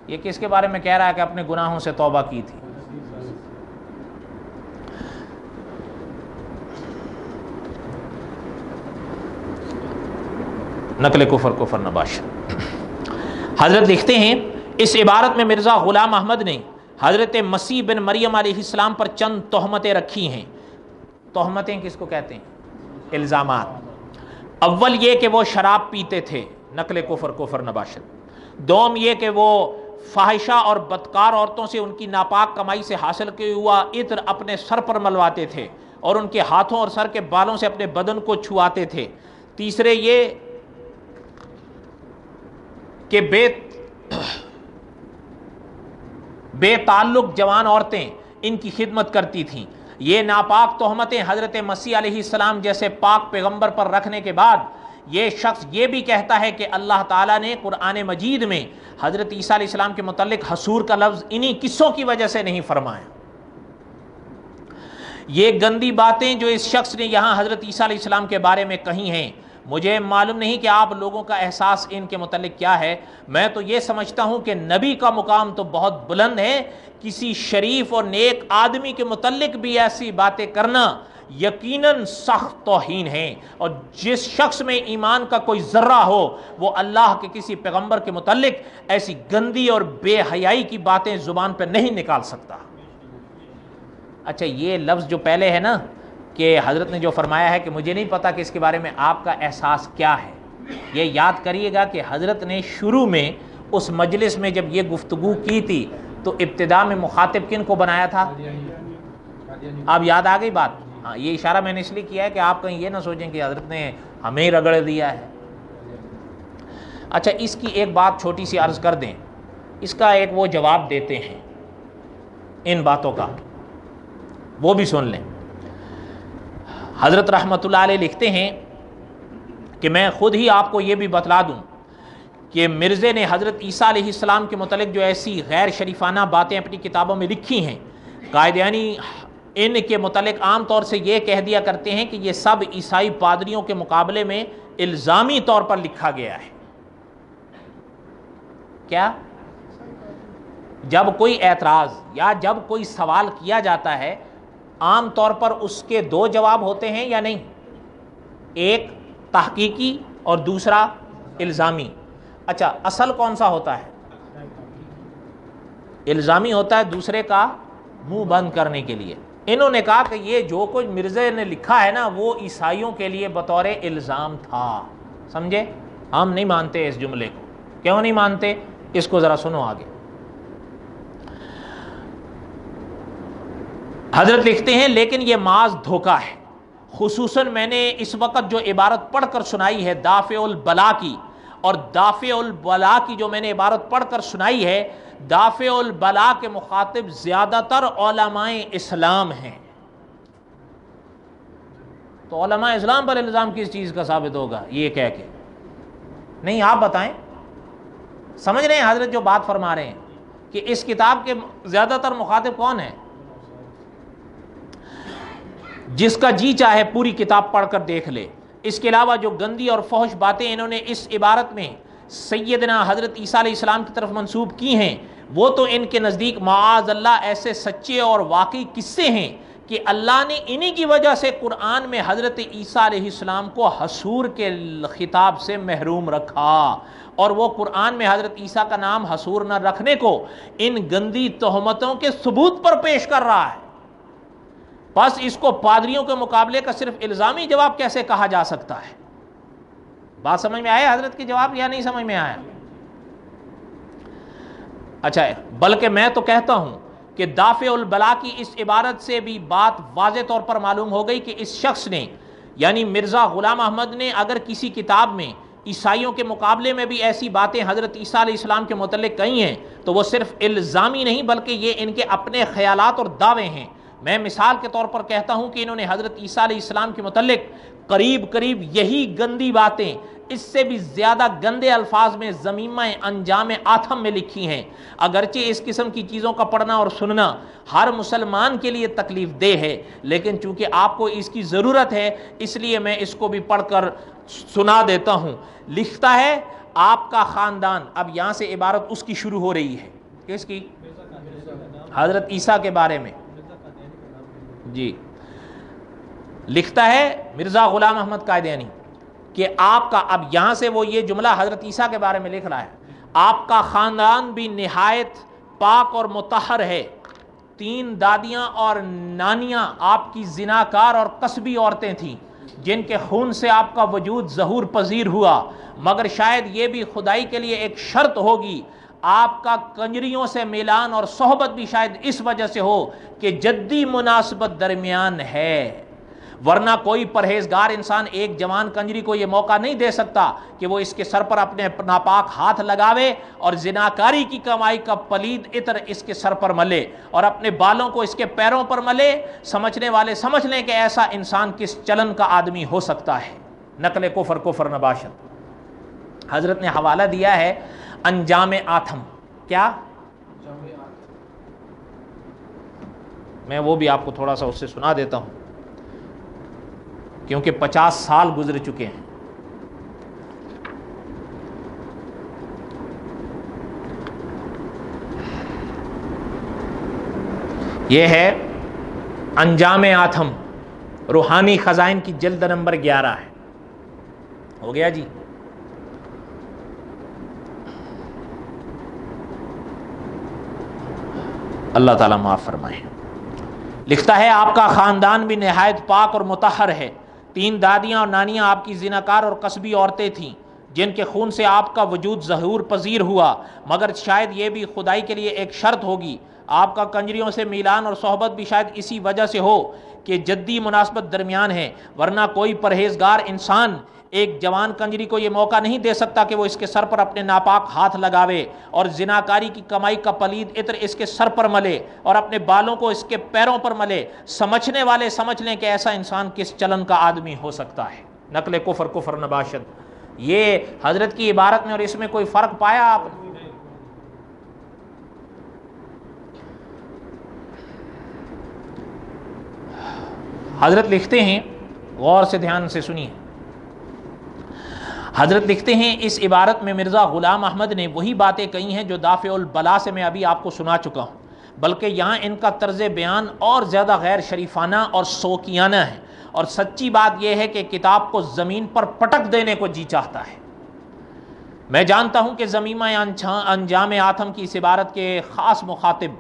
S1: یہ کس کے بارے میں کہہ رہا ہے کہ اپنے گناہوں سے توبہ کی تھی؟ نقل کفر نباش۔ حضرت لکھتے ہیں اس عبارت میں مرزا غلام احمد نے حضرت مسیح بن مریم علیہ السلام پر چند تہمتیں رکھی ہیں۔ تہمتیں کس کو کہتے ہیں؟ الزامات۔ اول یہ کہ وہ شراب پیتے تھے، نقل کفر نباشت۔ دوم یہ کہ وہ فاحشہ اور بدکار عورتوں سے ان کی ناپاک کمائی سے حاصل کیا ہوا عطر اپنے سر پر ملواتے تھے اور ان کے ہاتھوں اور سر کے بالوں سے اپنے بدن کو چھواتے تھے۔ تیسرے یہ کہ بے تعلق جوان عورتیں ان کی خدمت کرتی تھیں۔ یہ ناپاک تہمتیں حضرت مسیح علیہ السلام جیسے پاک پیغمبر پر رکھنے کے بعد یہ شخص یہ بھی کہتا ہے کہ اللہ تعالیٰ نے قرآن مجید میں حضرت عیسیٰ علیہ السلام کے متعلق حصور کا لفظ انہی قصوں کی وجہ سے نہیں فرمایا۔ یہ گندی باتیں جو اس شخص نے یہاں حضرت عیسیٰ علیہ السلام کے بارے میں کہی ہیں، مجھے معلوم نہیں کہ آپ لوگوں کا احساس ان کے متعلق کیا ہے۔ میں تو یہ سمجھتا ہوں کہ نبی کا مقام تو بہت بلند ہے، کسی شریف اور نیک آدمی کے متعلق بھی ایسی باتیں کرنا یقیناً سخت توہین ہے، اور جس شخص میں ایمان کا کوئی ذرہ ہو وہ اللہ کے کسی پیغمبر کے متعلق ایسی گندی اور بے حیائی کی باتیں زبان پہ نہیں نکال سکتا۔ اچھا یہ لفظ جو پہلے ہے نا کہ حضرت نے جو فرمایا ہے کہ مجھے نہیں پتا کہ اس کے بارے میں آپ کا احساس کیا ہے، یہ یاد کریے گا کہ حضرت نے شروع میں اس مجلس میں جب یہ گفتگو کی تھی تو ابتدا میں مخاطب کن کو بنایا تھا؟ آپ یاد آ گئی بات؟ ہاں، یہ اشارہ میں نے اس لیے کیا ہے کہ آپ کہیں یہ نہ سوچیں کہ حضرت نے ہمیں ہی رگڑ دیا ہے۔ اچھا اس کی ایک بات چھوٹی سی عرض کر دیں، اس کا ایک وہ جواب دیتے ہیں ان باتوں کا، وہ بھی سن لیں۔ حضرت رحمۃ اللہ علیہ لکھتے ہیں کہ میں خود ہی آپ کو یہ بھی بتلا دوں کہ مرزے نے حضرت عیسیٰ علیہ السلام کے متعلق جو ایسی غیر شریفانہ باتیں اپنی کتابوں میں لکھی ہیں، قائدیانی ان کے متعلق عام طور سے یہ کہہ دیا کرتے ہیں کہ یہ سب عیسائی پادریوں کے مقابلے میں الزامی طور پر لکھا گیا ہے۔ کیا؟ جب کوئی اعتراض یا جب کوئی سوال کیا جاتا ہے عام طور پر اس کے دو جواب ہوتے ہیں یا نہیں؟ ایک تحقیقی اور دوسرا الزامی۔ اچھا اصل کون سا ہوتا ہے؟ الزامی ہوتا ہے، دوسرے کا منہ بند کرنے کے لیے۔ انہوں نے کہا کہ یہ جو کچھ مرزا نے لکھا ہے نا وہ عیسائیوں کے لیے بطور الزام تھا، سمجھے؟ ہم نہیں مانتے اس جملے کو۔ کیوں نہیں مانتے؟ اس کو ذرا سنو آگے۔ حضرت لکھتے ہیں لیکن یہ محض دھوکہ ہے، خصوصاً میں نے اس وقت جو عبارت پڑھ کر سنائی ہے دافع البلا کی، اور دافع البلا کی جو میں نے عبارت پڑھ کر سنائی ہے، دافع البلا کے مخاطب زیادہ تر علماء اسلام ہیں۔ تو علماء اسلام پر الزام کس چیز کا ثابت ہوگا یہ کہہ کے؟ نہیں آپ بتائیں، سمجھ رہے ہیں حضرت جو بات فرما رہے ہیں کہ اس کتاب کے زیادہ تر مخاطب کون ہیں؟ جس کا جی چاہے پوری کتاب پڑھ کر دیکھ لے۔ اس کے علاوہ جو گندی اور فحش باتیں انہوں نے اس عبارت میں سیدنا حضرت عیسیٰ علیہ السلام کی طرف منسوب کی ہیں، وہ تو ان کے نزدیک معاذ اللہ ایسے سچے اور واقعی قصے ہیں کہ اللہ نے انہی کی وجہ سے قرآن میں حضرت عیسیٰ علیہ السلام کو حصور کے خطاب سے محروم رکھا، اور وہ قرآن میں حضرت عیسیٰ کا نام حصور نہ رکھنے کو ان گندی تہمتوں کے ثبوت پر پیش کر رہا ہے۔ بس اس کو پادریوں کے مقابلے کا صرف الزامی جواب کیسے کہا جا سکتا ہے؟ بات سمجھ میں آیا حضرت کے جواب یا نہیں سمجھ میں آیا؟ اچھا ہے، بلکہ میں تو کہتا ہوں کہ دافع البلا کی اس عبارت سے بھی بات واضح طور پر معلوم ہو گئی کہ اس شخص نے یعنی مرزا غلام احمد نے اگر کسی کتاب میں عیسائیوں کے مقابلے میں بھی ایسی باتیں حضرت عیسیٰ علیہ السلام کے متعلق کہی ہیں تو وہ صرف الزامی نہیں بلکہ یہ ان کے اپنے خیالات اور دعوے ہیں۔ میں مثال کے طور پر کہتا ہوں کہ انہوں نے حضرت عیسیٰ علیہ السلام کے متعلق قریب یہی گندی باتیں اس سے بھی زیادہ گندے الفاظ میں ضمیمہ انجام آتھم میں لکھی ہیں۔ اگرچہ اس قسم کی چیزوں کا پڑھنا اور سننا ہر مسلمان کے لیے تکلیف دہ ہے، لیکن چونکہ آپ کو اس کی ضرورت ہے اس لیے میں اس کو بھی پڑھ کر سنا دیتا ہوں۔ لکھتا ہے آپ کا خاندان، اب یہاں سے عبارت اس کی شروع ہو رہی ہے، کس کی؟ حضرت عیسیٰ کے بارے میں جی۔ لکھتا ہے مرزا غلام احمد قادیانی کہ آپ کا، اب یہاں سے وہ یہ جملہ حضرت عیسیٰ کے بارے میں لکھ رہا ہے، آپ کا خاندان بھی نہایت پاک اور مطہر ہے، 3 دادیاں اور نانیاں آپ کی زناکار اور قصبی عورتیں تھیں جن کے خون سے آپ کا وجود ظہور پذیر ہوا، مگر شاید یہ بھی خدائی کے لیے ایک شرط ہوگی، آپ کا کنجریوں سے میلان اور صحبت بھی شاید اس وجہ سے ہو کہ جدی مناسبت درمیان ہے، ورنہ کوئی پرہیزگار انسان ایک جوان کنجری کو یہ موقع نہیں دے سکتا کہ وہ اس کے سر پر اپنے ناپاک ہاتھ لگاوے اور زناکاری کی کمائی کا پلید عطر اس کے سر پر ملے اور اپنے بالوں کو اس کے پیروں پر ملے۔ سمجھنے والے سمجھ لیں کہ ایسا انسان کس چلن کا آدمی ہو سکتا ہے۔ نقل کفر نباشت۔ حضرت نے حوالہ دیا ہے انجام آتھم، کیا؟ میں وہ بھی آپ کو تھوڑا سا اس سے سنا دیتا ہوں کیونکہ 50 سال گزر چکے ہیں۔ یہ ہے انجام آتھم، روحانی خزائن کی جلد نمبر 11 ہے۔ ہو گیا جی؟ اللہ تعالیٰ معاف فرمائے۔ لکھتا ہے آپ کا خاندان بھی نہایت پاک اور مطہر ہے، 3 دادیاں اور نانیاں آپ کی زناکار اور قصبی عورتیں تھیں جن کے خون سے آپ کا وجود ظہور پذیر ہوا، مگر شاید یہ بھی خدائی کے لیے ایک شرط ہوگی، آپ کا کنجریوں سے میلان اور صحبت بھی شاید اسی وجہ سے ہو کہ جدی مناسبت درمیان ہے، ورنہ کوئی پرہیزگار انسان ایک جوان کنجری کو یہ موقع نہیں دے سکتا کہ وہ اس کے سر پر اپنے ناپاک ہاتھ لگاوے اور زناکاری کی کمائی کا پلید عطر اس کے سر پر ملے اور اپنے بالوں کو اس کے پیروں پر ملے۔ سمجھنے والے سمجھ لیں کہ ایسا انسان کس چلن کا آدمی ہو سکتا ہے۔ نقل کفر نباشت۔ یہ حضرت کی عبارت میں اور اس میں کوئی فرق پایا آپ نے؟ حضرت لکھتے ہیں، غور سے دھیان سے سنیے، حضرت لکھتے ہیں اس عبارت میں مرزا غلام احمد نے وہی باتیں کہی ہیں جو دافع البلا سے میں ابھی آپ کو سنا چکا ہوں، بلکہ یہاں ان کا طرز بیان اور زیادہ غیر شریفانہ اور سوکیانہ ہے، اور سچی بات یہ ہے کہ کتاب کو زمین پر پٹک دینے کو جی چاہتا ہے۔ میں جانتا ہوں کہ ضمیمہ انجام آتھم کی اس عبارت کے خاص مخاطب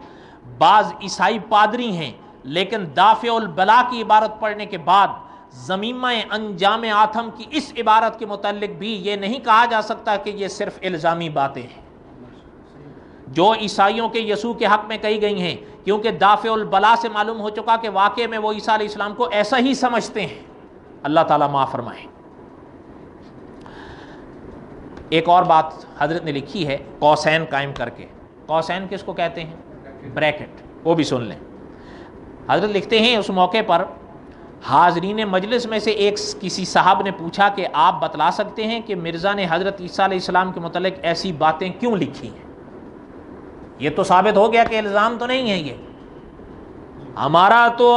S1: بعض عیسائی پادری ہیں، لیکن دافع البلا کی عبارت پڑھنے کے بعد ضمیمہ انجام آتھم کی اس عبارت کے متعلق بھی یہ نہیں کہا جا سکتا کہ یہ صرف الزامی باتیں ہیں جو عیسائیوں کے یسوع کے حق میں کہی گئی ہیں، کیونکہ دافع البلا سے معلوم ہو چکا کہ واقعے میں وہ عیسیٰ علیہ السلام کو ایسا ہی سمجھتے ہیں۔ اللہ تعالیٰ معاف فرمائے۔ ایک اور بات حضرت نے لکھی ہے قوسین قائم کر کے۔ قوسین کس کو کہتے ہیں؟ بریکٹ، وہ بھی سن لیں۔ حضرت لکھتے ہیں اس موقع پر حاضرین مجلس میں سے ایک کسی صاحب نے پوچھا کہ آپ بتلا سکتے ہیں کہ مرزا نے حضرت عیسیٰ علیہ السلام کے متعلق ایسی باتیں کیوں لکھی ہیں؟ یہ تو ثابت ہو گیا کہ الزام تو نہیں ہے، یہ ہمارا تو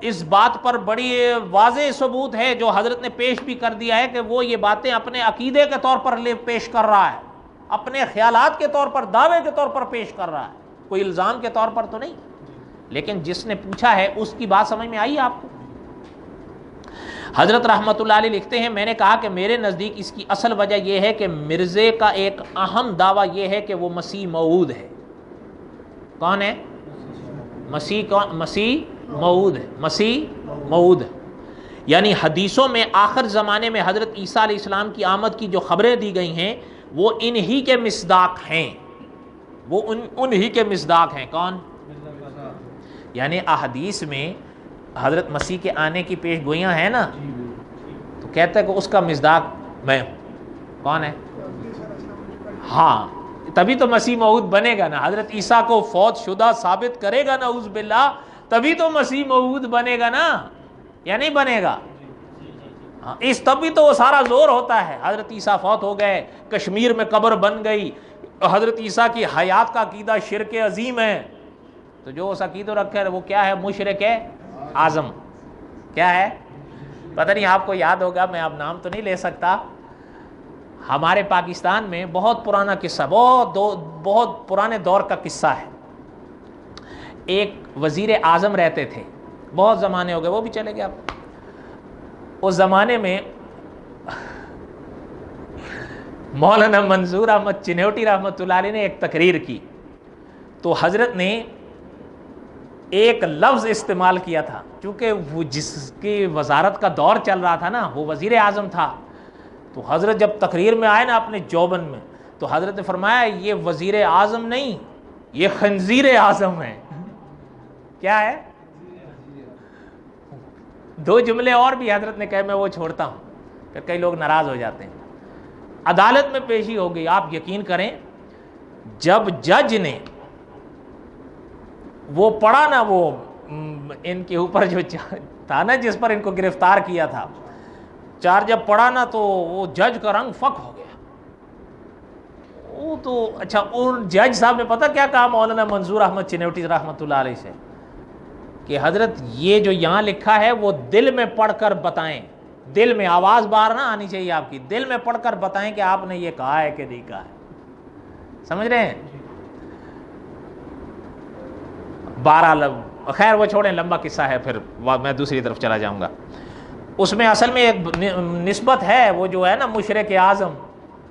S1: اس بات پر بڑی واضح ثبوت ہے جو حضرت نے پیش بھی کر دیا ہے کہ وہ یہ باتیں اپنے عقیدے کے طور پر پیش کر رہا ہے، اپنے خیالات کے طور پر، دعوے کے طور پر پیش کر رہا ہے، کوئی الزام کے طور پر تو نہیں۔ لیکن جس نے پوچھا ہے اس کی بات سمجھ میں آئی آپ کو؟ حضرت رحمت اللہ علیہ لکھتے ہیں، میں نے کہا کہ میرے نزدیک اس کی اصل وجہ یہ ہے کہ مرزے کا ایک اہم دعویٰ یہ ہے کہ وہ مسیح موعود ہے۔ کون ہے؟ مسیح موعود ہے، مسیح موعود ہے۔ یعنی حدیثوں میں آخر زمانے میں حضرت عیسیٰ علیہ السلام کی آمد کی جو خبریں دی گئی ہیں وہ انہی کے مصداق ہیں، وہ انہی کے مصداق ہیں۔ کون؟ یعنی احادیث میں حضرت مسیح کے آنے کی پیش گوئیاں ہیں نا، تو کہتا ہے کہ اس کا مصداق میں ہوں۔ کون ہے؟ ہاں، تبھی تو مسیح موعود بنے گا نا، حضرت عیسیٰ کو فوت شدہ ثابت کرے گا نعوذ باللہ، تبھی تو مسیح موعود بنے گا نا، یا نہیں بنے گا؟ اس تبھی تو وہ سارا زور ہوتا ہے۔ حضرت عیسیٰ فوت ہو گئے، کشمیر میں قبر بن گئی، حضرت عیسیٰ کی حیات کا عقیدہ شرک عظیم ہے، تو جو اس عقیدہ رکھے وہ کیا ہے؟ مشرک اعظم۔ کیا ہے؟ پتہ نہیں آپ کو یاد ہوگا، میں اب نام تو نہیں لے سکتا۔ ہمارے پاکستان میں بہت پرانا قصہ، بہت پرانے دور کا قصہ ہے۔ ایک وزیر اعظم رہتے تھے، بہت زمانے ہو گئے، وہ بھی چلے گئے اب۔ اس زمانے میں مولانا منظور احمد چنوٹی رحمۃ اللہ علیہ نے ایک تقریر کی، تو حضرت نے ایک لفظ استعمال کیا تھا، چونکہ وہ جس کی وزارت کا دور چل رہا تھا نا، وہ وزیر اعظم تھا، تو حضرت جب تقریر میں آئے نا اپنے جوبن میں، تو حضرت نے فرمایا یہ وزیر اعظم نہیں، یہ خنزیر اعظم ہے۔ کیا ہے؟ دو جملے اور بھی حضرت نے کہے، میں وہ چھوڑتا ہوں، پھر کئی لوگ ناراض ہو جاتے ہیں۔ عدالت میں پیشی ہو گئی، آپ یقین کریں، جب جج نے وہ پڑھا نا، وہ ان کے اوپر جو تھا نا جس پر ان کو گرفتار کیا تھا، چارج جب پڑھا نا تو وہ جج کا رنگ فک ہو گیا۔ وہ تو اچھا، ان جج صاحب نے پتہ کیا کہا مولانا منظور احمد چنوٹی رحمۃ اللہ علیہ سے، کہ حضرت یہ جو یہاں لکھا ہے وہ دل میں پڑھ کر بتائیں، دل میں، آواز باہر نہ آنی چاہیے آپ کی، دل میں پڑھ کر بتائیں کہ آپ نے یہ کہا ہے کہ نہیں کہا ہے۔ سمجھ رہے ہیں؟ بہرحال خیر وہ چھوڑیں، لمبا قصہ ہے، پھر میں دوسری طرف چلا جاؤں گا۔ اس میں اصل میں ایک نسبت ہے، وہ جو ہے نا مشرک اعظم،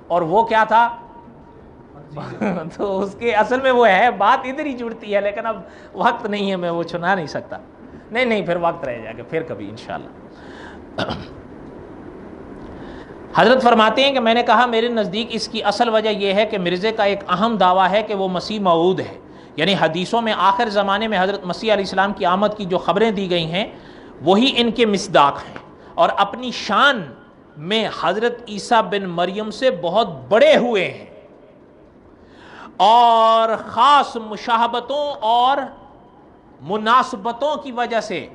S1: اور وہ کیا تھا تو اس کے اصل میں وہ ہے، بات ادھر ہی جڑتی ہے، لیکن اب وقت نہیں ہے، میں وہ چھنا نہیں سکتا، نہیں پھر وقت رہ جائے گا، پھر کبھی انشاءاللہ۔ حضرت فرماتے ہیں کہ میں نے کہا میرے نزدیک اس کی اصل وجہ یہ ہے کہ مرزے کا ایک اہم دعویٰ ہے کہ وہ مسیح موعود ہے، یعنی حدیثوں میں آخر زمانے میں حضرت مسیح علیہ السلام کی آمد کی جو خبریں دی گئی ہیں وہی ان کے مصداق ہیں، اور اپنی شان میں حضرت عیسیٰ بن مریم سے بہت بڑے ہوئے ہیں، اور خاص مشابہتوں اور مناسبتوں کی وجہ سے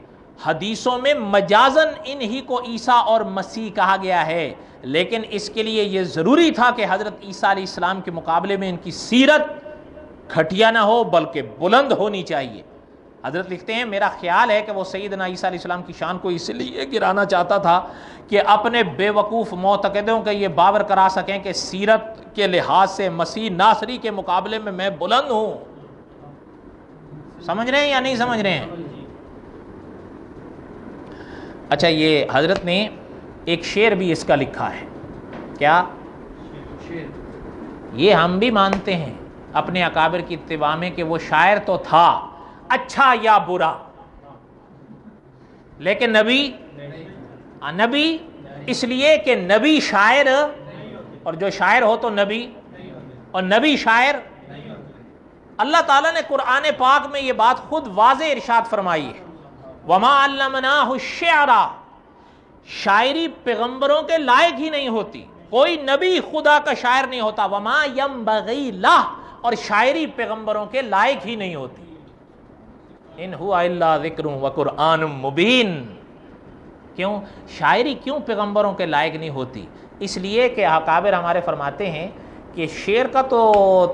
S1: حدیثوں میں مجازن انہی کو عیسیٰ اور مسیح کہا گیا ہے، لیکن اس کے لیے یہ ضروری تھا کہ حضرت عیسیٰ علیہ السلام کے مقابلے میں ان کی سیرت گھٹیا نہ ہو بلکہ بلند ہونی چاہیے۔ حضرت لکھتے ہیں میرا خیال ہے کہ وہ سیدنا عیسیٰ علیہ السلام کی شان کو اس لیے گرانا چاہتا تھا کہ اپنے بے وقوف معتقدوں کے یہ باور کرا سکیں کہ سیرت کے لحاظ سے مسیح ناصری کے مقابلے میں بلند ہوں۔ سمجھ رہے ہیں یا نہیں سمجھ رہے ہیں؟ اچھا، یہ حضرت نے ایک شعر بھی اس کا لکھا ہے۔ کیا؟ یہ ہم بھی مانتے ہیں اپنے اکابر کی اتباع میں کہ وہ شاعر تو تھا، اچھا یا برا، لیکن نبی اس لیے کہ نبی شاعر، اور جو شاعر ہو تو نبی، اور نبی شاعر۔ اللہ تعالیٰ نے قرآن پاک میں یہ بات خود واضح ارشاد فرمائی ہے، وَمَا عَلَّمْنَاهُ الشِّعْرَ، شاعری پیغمبروں کے لائق ہی نہیں ہوتی، کوئی نبی خدا کا شاعر نہیں ہوتا، وَمَا يَنبَغِي لَهُ، اور شاعری پیغمبروں کے لائق ہی نہیں ہوتی، ان هو الا ذکر وقرآن مبین۔ کیوں شاعری کیوں پیغمبروں کے لائق نہیں ہوتی؟ اس لیے کہ اکابر ہمارے فرماتے ہیں کہ شعر کا تو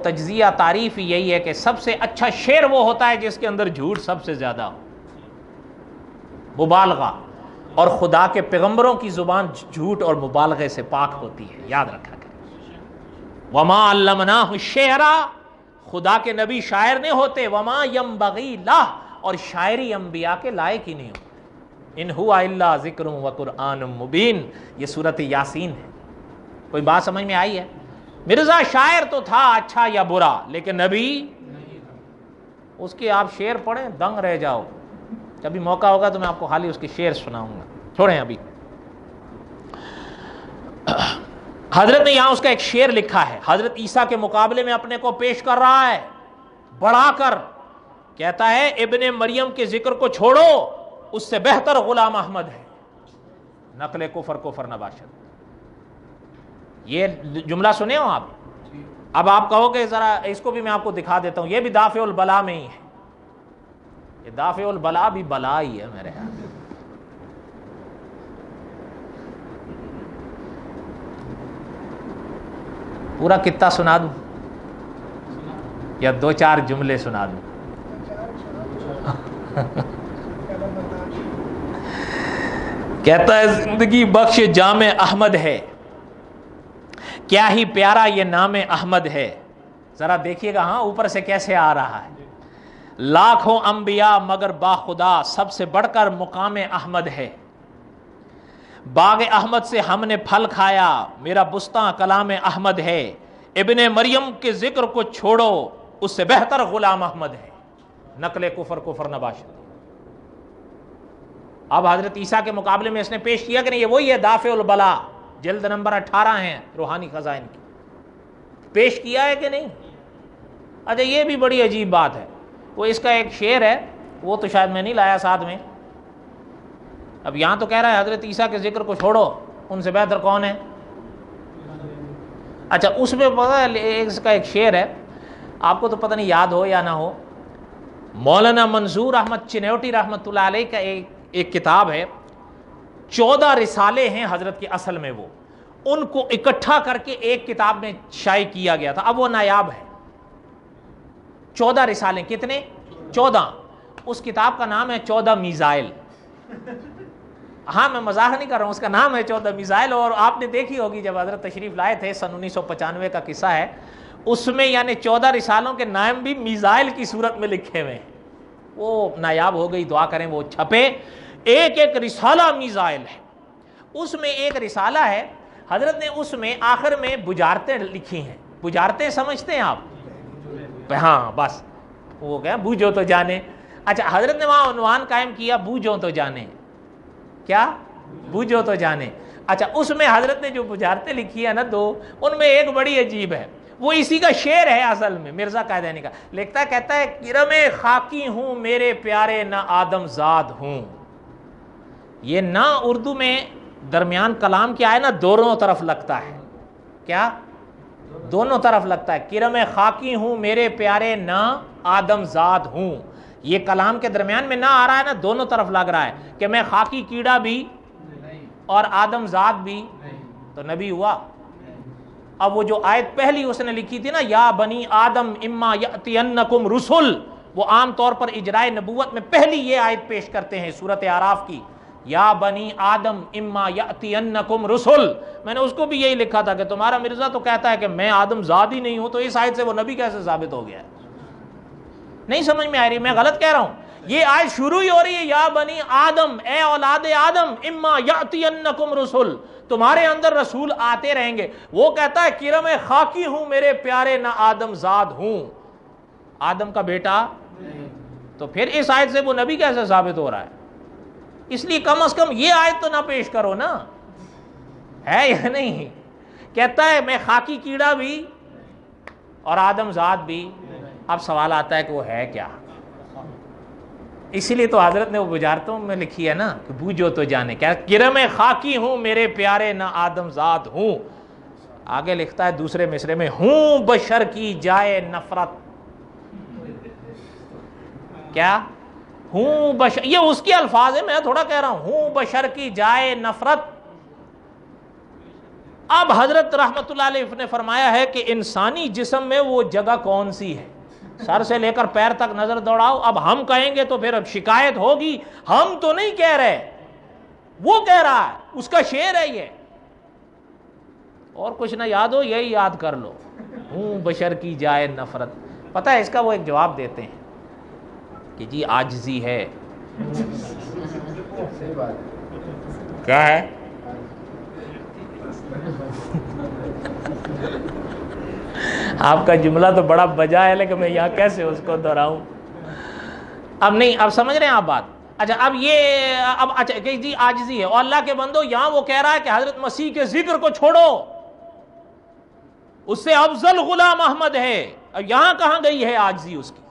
S1: تجزیہ تعریف ہی یہی ہے کہ سب سے اچھا شعر وہ ہوتا ہے جس کے اندر جھوٹ سب سے زیادہ ہو۔ مبالغہ، اور خدا کے پیغمبروں کی زبان جھوٹ اور مبالغے سے پاک ہوتی ہے، یاد رکھا کریں۔ وما علمناہ الشعر، خدا کے نبی شاعر نہیں ہوتے، وما ینبغی لہ، اور شاعری انبیاء کے لائق ہی نہیں ہوتی۔ ان ہوا الا ذکر و قرآن مبین، یہ سورۃ یاسین ہے۔ کوئی بات سمجھ میں آئی ہے؟ مرزا شاعر تو تھا اچھا یا برا، لیکن نبی اس کے آپ شعر پڑھیں دنگ رہ جاؤ۔ کبھی موقع ہوگا تو میں آپ کو خالی اس کے شعر سناؤں گا، چھوڑیں ابھی۔ حضرت نے یہاں اس کا ایک شعر لکھا ہے، حضرت عیسیٰ کے مقابلے میں اپنے کو پیش کر رہا ہے بڑھا کر، کہتا ہے ابن مریم کے ذکر کو چھوڑو، اس سے بہتر غلام احمد ہے، نقل کفر کفر نباشد۔ یہ جملہ سنے ہو آپ؟ اب آپ کہو کہ ذرا اس کو بھی میں آپ کو دکھا دیتا ہوں، یہ بھی دافع البلا میں ہی ہے، یہ دافع البلا بھی بلا ہی ہے میرے یہاں۔ پورا کتنا سنا دوں یا دو چار جملے سنا دوں؟ کہتا ہے زندگی بخش جام احمد ہے، کیا ہی پیارا یہ نام احمد ہے۔ ذرا دیکھیے گا ہاں اوپر سے کیسے آ رہا ہے۔ لاکھوں انبیاء مگر با خدا سب سے بڑھ کر مقام احمد ہے۔ باغ احمد سے ہم نے پھل کھایا، میرا بستاں کلام احمد ہے۔ ابن مریم کے ذکر کو چھوڑو، اس سے بہتر غلام احمد ہے، نقل کفر کفر نباشد۔ اب حضرت عیسیٰ کے مقابلے میں اس نے پیش کیا کہ نہیں، یہ وہی ہے دافع البلا، جلد نمبر 18 ہیں روحانی خزائن کی، پیش کیا ہے کہ نہیں؟ اچھا یہ بھی بڑی عجیب بات ہے، وہ اس کا ایک شعر ہے، وہ تو شاید میں نہیں لایا ساتھ میں۔ اب یہاں تو کہہ رہا ہے حضرت عیسیٰ کے ذکر کو چھوڑو، ان سے بہتر کون ہے؟ اچھا اس میں پتہ ہے اس کا ایک شعر ہے، آپ کو تو پتہ نہیں یاد ہو یا نہ ہو، مولانا منظور احمد چنیوٹی رحمۃ اللہ علیہ کا ایک کتاب ہے، 14 رسالے ہیں حضرت کے اصل میں، وہ ان کو اکٹھا کر کے ایک کتاب میں شائع کیا گیا تھا، اب وہ نایاب ہے۔ 14 رسالے، کتنے؟ 14۔ اس کتاب کا نام ہے 14 میزائل۔ ہاں میں مزاح نہیں کر رہا ہوں، اس کا نام ہے 14 میزائل۔ اور آپ نے دیکھی ہوگی جب حضرت تشریف لائے تھے سن 1995 کا قصہ ہے، اس میں یعنی 14 رسالوں کے نام بھی میزائل کی صورت میں لکھے ہوئے ہیں۔ وہ نایاب ہو گئی، دعا کریں وہ چھپے۔ ایک ایک رسالہ میزائل ہے۔ اس میں ایک رسالہ ہے، حضرت نے اس میں آخر میں بجارتیں لکھی ہیں۔ بجارتیں سمجھتے ہیں آپ؟ ہاں بس وہ کیا بوجھو تو جانے۔ اچھا حضرت نے وہاں عنوان قائم کیا بوجھو تو جانے، کیا؟ بوجھو تو جانے۔ اچھا اس میں حضرت نے جو بجارتیں لکھی ہے نا دو، ان میں ایک بڑی عجیب ہے، وہ اسی کا شعر ہے اصل میں، مرزا قائدینی کا لکھتا ہے، کہتا ہے کرم خاکی ہوں میرے پیارے نہ آدم زاد ہوں۔ یہ نہ اردو میں درمیان کلام کیا ہے نا، دونوں طرف لگتا ہے، کیا؟ دونوں طرف لگتا ہے، کرم خاکی ہوں میرے پیارے نہ آدم زاد ہوں۔ یہ کلام کے درمیان میں نہ آ رہا ہے نا، دونوں طرف لگ رہا ہے کہ میں خاکی کیڑا بھی اور آدم ذات بھی، تو نبی ہوا۔ اب وہ جو آیت پہلی اس نے لکھی تھی نا، یا بنی آدم اما یأتینکم رسل، وہ عام طور پر اجرائے نبوت میں پہلی یہ آیت پیش کرتے ہیں سورۃ اعراف کی، یا بنی آدم اما یأتینکم رسل۔ میں نے اس کو بھی یہی لکھا تھا کہ تمہارا مرزا تو کہتا ہے کہ میں آدم ذات ہی نہیں ہوں، تو اس آیت سے وہ نبی کیسے ثابت ہو گیا ہے؟ نہیں سمجھ میں آ رہی، میں غلط کہہ رہا ہوں؟ یہ آیت شروع ہی ہو رہی ہے یا بنی آدم، اے اولاد آدم، اما یأتینکم رسل، تمہارے اندر رسول آتے رہیں گے۔ وہ کہتا ہے کرم خاکی ہوں میرے پیارے نہ آدم زاد ہوں، آدم کا بیٹا، تو پھر اس آیت سے وہ نبی کیسے ثابت ہو رہا ہے؟ اس لیے کم از کم یہ آیت تو نہ پیش کرو نا، ہے یا نہیں؟ کہتا ہے میں خاکی کیڑا بھی اور آدم ذات بھی۔ اب سوال آتا ہے کہ وہ ہے کیا؟ اسی لیے تو حضرت نے وہ بجارتوں میں لکھی ہے نا کہ بوجھو تو جانے، کیا کرم خاکی ہوں میرے پیارے نہ آدم ذات ہوں۔ آگے لکھتا ہے دوسرے مصرے میں، ہوں بشر کی جائے نفرت، کیا؟ ہوں بشر، یہ اس کے الفاظ ہیں، میں تھوڑا کہہ رہا ہوں بشر کی جائے نفرت۔ اب حضرت رحمت اللہ علیہ نے فرمایا ہے کہ انسانی جسم میں وہ جگہ کون سی ہے؟ سر سے لے کر پیر تک نظر دوڑاؤ. اب ہم کہیں گے تو پھر اب شکایت ہوگی. ہم تو نہیں کہہ رہے, وہ کہہ رہا ہے, اس کا شعر ہے یہ. اور کچھ نہ یاد ہو یہی یاد کر لو, ہوں بشر کی جائے نفرت. پتہ ہے اس کا وہ ایک جواب دیتے ہیں کہ جی عاجزی ہے. کیا ہے؟ آپ کا جملہ تو بڑا بجا ہے لیکن میں یہاں کیسے اس کو دہراؤں. اب نہیں, اب سمجھ رہے ہیں آپ بات. اچھا اب یہ اچھا کہ جی عاجزی ہے. اور اللہ کے بندو یہاں وہ کہہ رہا ہے کہ حضرت مسیح کے ذکر کو چھوڑو, اس سے افضل غلام احمد ہے. اب یہاں کہاں گئی ہے عاجزی اس کی؟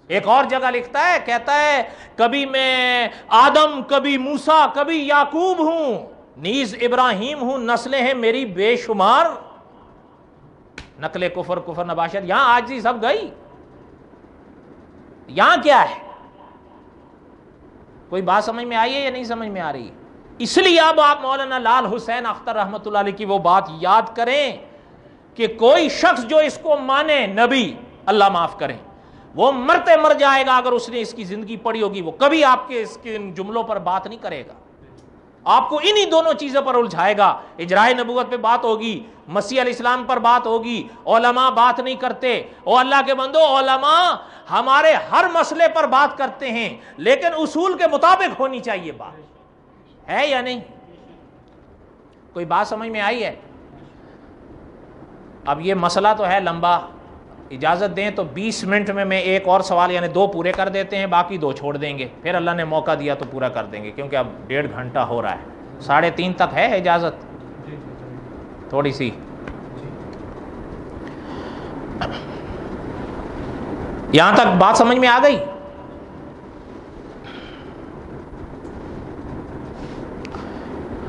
S1: ایک اور جگہ لکھتا ہے, کہتا ہے کبھی میں آدم, کبھی موسیٰ, کبھی یعقوب ہوں, نیز ابراہیم ہوں, نسلیں ہیں میری بے شمار. نقل کفر, کفر نباشت. یہاں عاجزی سب گئی. یہاں کیا ہے؟ کوئی بات سمجھ میں آئی ہے یا نہیں سمجھ میں آ رہی ہے؟ اس لیے اب آپ مولانا لال حسین اختر رحمۃ اللہ علیہ کی وہ بات یاد کریں کہ کوئی شخص جو اس کو مانے نبی, اللہ معاف کریں, وہ مرتے مر جائے گا اگر اس نے اس کی زندگی پڑھی ہوگی. وہ کبھی آپ کے اس کے ان جملوں پر بات نہیں کرے گا, آپ کو انہی دونوں چیزوں پر الجھائے گا. اجراء نبوت پہ بات ہوگی, مسیح علیہ السلام پر بات ہوگی. علماء بات نہیں کرتے. او اللہ کے بندو, علماء ہمارے ہر مسئلے پر بات کرتے ہیں لیکن اصول کے مطابق ہونی چاہیے بات, ہے یا نہیں؟ کوئی بات سمجھ میں آئی ہے؟ اب یہ مسئلہ تو ہے لمبا, اجازت دیں تو 20 منٹ میں ایک اور سوال یعنی 2 پورے کر دیتے ہیں, باقی 2 چھوڑ دیں گے. پھر اللہ نے موقع دیا تو پورا کر دیں گے کیونکہ اب 1.5 گھنٹہ ہو رہا ہے. 3:30 تک ہے اجازت تھوڑی سی. یہاں تک بات سمجھ میں آ گئی؟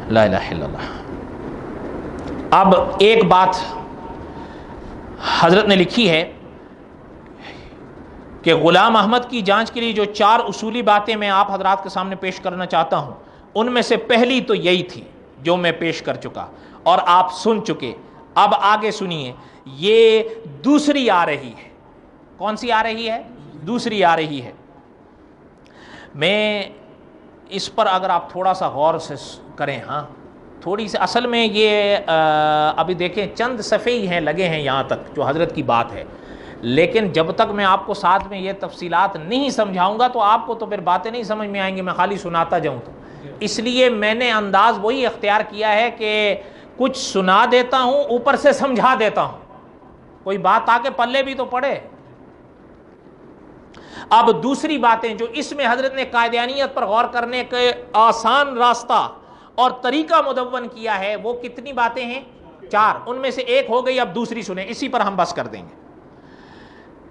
S1: لا الہ الا اللہ. اب ایک بات حضرت نے لکھی ہے کہ غلام احمد کی جانچ کے لیے جو 4 اصولی باتیں میں آپ حضرات کے سامنے پیش کرنا چاہتا ہوں, ان میں سے پہلی تو یہی تھی جو میں پیش کر چکا اور آپ سن چکے. اب آگے سنیے, یہ دوسری آ رہی ہے. کون سی آ رہی ہے؟ دوسری آ رہی ہے. میں اس پر اگر آپ تھوڑا سا غور سے کریں, ہاں تھوڑی سی, اصل میں یہ ابھی دیکھیں چند صفحے ہی ہیں لگے ہیں یہاں تک جو حضرت کی بات ہے, لیکن جب تک میں آپ کو ساتھ میں یہ تفصیلات نہیں سمجھاؤں گا تو آپ کو تو پھر باتیں نہیں سمجھ میں آئیں گی, میں خالی سناتا جاؤں تو. اس لیے میں نے انداز وہی اختیار کیا ہے کہ کچھ سنا دیتا ہوں, اوپر سے سمجھا دیتا ہوں, کوئی بات آ کے پلے بھی تو پڑے. اب دوسری باتیں جو اس میں حضرت نے قادیانیت پر غور کرنے کے آسان راستہ اور طریقہ مدون کیا ہے, وہ کتنی باتیں ہیں؟ 4. ان میں سے ایک ہو گئی, اب دوسری سنیں, اسی پر ہم بس کر دیں گے.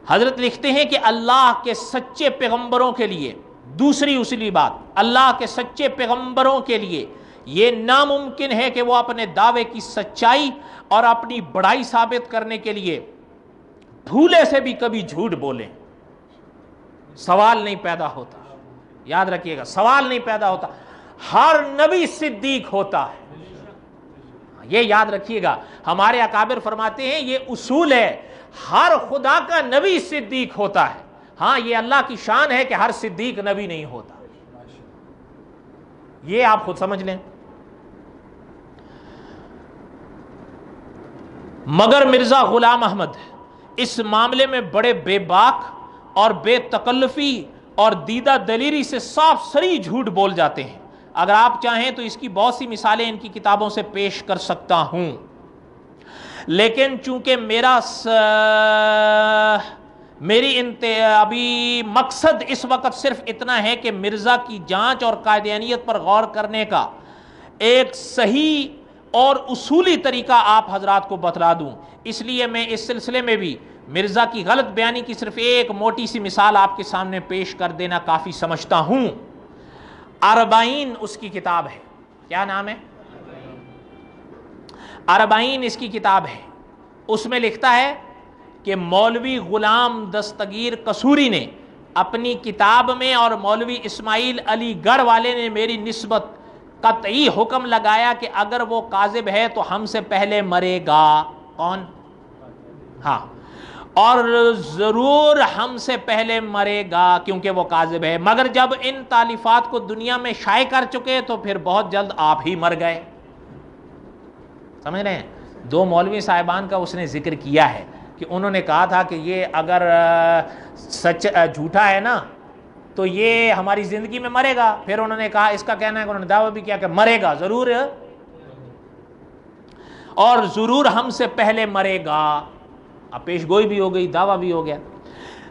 S1: حضرت لکھتے ہیں کہ اللہ کے سچے پیغمبروں کے لیے, دوسری اصلی بات, اللہ کے سچے پیغمبروں کے لیے یہ ناممکن ہے کہ وہ اپنے دعوے کی سچائی اور اپنی بڑائی ثابت کرنے کے لیے بھولے سے بھی کبھی جھوٹ بولیں. سوال نہیں پیدا ہوتا, یاد رکھیے گا, سوال نہیں پیدا ہوتا. ہر نبی صدیق ہوتا ہے, یہ یاد رکھیے گا. ہمارے اکابر فرماتے ہیں یہ اصول ہے, ہر خدا کا نبی صدیق ہوتا ہے. ہاں یہ اللہ کی شان ہے کہ ہر صدیق نبی نہیں ہوتا, یہ آپ خود سمجھ لیں. مگر مرزا غلام احمد اس معاملے میں بڑے بے باک اور بے تکلفی اور دیدہ دلیری سے صاف صریح جھوٹ بول جاتے ہیں. اگر آپ چاہیں تو اس کی بہت سی مثالیں ان کی کتابوں سے پیش کر سکتا ہوں, لیکن چونکہ ابھی مقصد اس وقت صرف اتنا ہے کہ مرزا کی جانچ اور قادیانیت پر غور کرنے کا ایک صحیح اور اصولی طریقہ آپ حضرات کو بتلا دوں, اس لیے میں اس سلسلے میں بھی مرزا کی غلط بیانی کی صرف ایک موٹی سی مثال آپ کے سامنے پیش کر دینا کافی سمجھتا ہوں. اربعین اس کی کتاب ہے, کیا نام ہے؟ اربعین اس کی کتاب ہے. اس میں لکھتا ہے کہ مولوی غلام دستگیر قصوری نے اپنی کتاب میں اور مولوی اسماعیل علی گڑھ والے نے میری نسبت قطعی حکم لگایا کہ اگر وہ کاذب ہے تو ہم سے پہلے مرے گا. کون؟ ہاں, اور ضرور ہم سے پہلے مرے گا کیونکہ وہ کاذب ہے، مگر جب ان تالیفات کو دنیا میں شائع کر چکے تو پھر بہت جلد آپ ہی مر گئے۔ سمجھ رہے ہیں؟ دو مولوی صاحبان کا اس نے ذکر کیا ہے کہ انہوں نے کہا تھا کہ یہ اگر سچ جھوٹا ہے نا تو یہ ہماری زندگی میں مرے گا، پھر انہوں نے کہا اس کا کہنا ہے کہ انہوں نے دعویٰ بھی کیا کہ مرے گا ضرور، اور ضرور ہم سے پہلے مرے گا۔ اب پیش گوئی بھی ہو گئی، دعویٰ بھی ہو گیا۔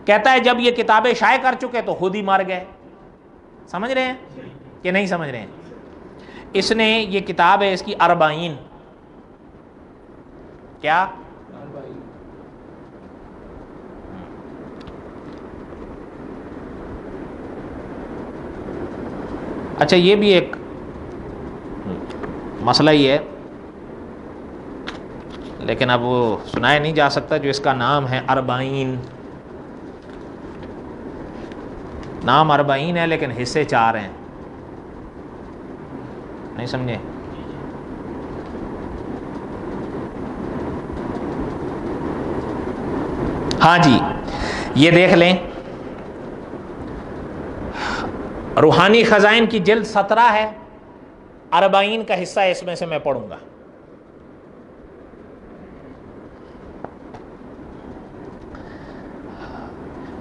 S1: کہتا ہے جب یہ کتابیں شائع کر چکے تو خود ہی مر گئے۔ سمجھ رہے ہیں کہ نہیں سمجھ رہے ہیں؟ اس نے یہ کتاب ہے اس کی 40، کیا؟ اچھا یہ بھی ایک مسئلہ ہی ہے، لیکن اب وہ سنایا نہیں جا سکتا، جو اس کا نام ہے 40، نام 40 ہے لیکن حصے 4 ہیں، نہیں سمجھے؟ ہاں جی یہ دیکھ لیں، روحانی خزائن کی جلد 17 ہے، 40 کا حصہ اس میں سے میں پڑھوں گا۔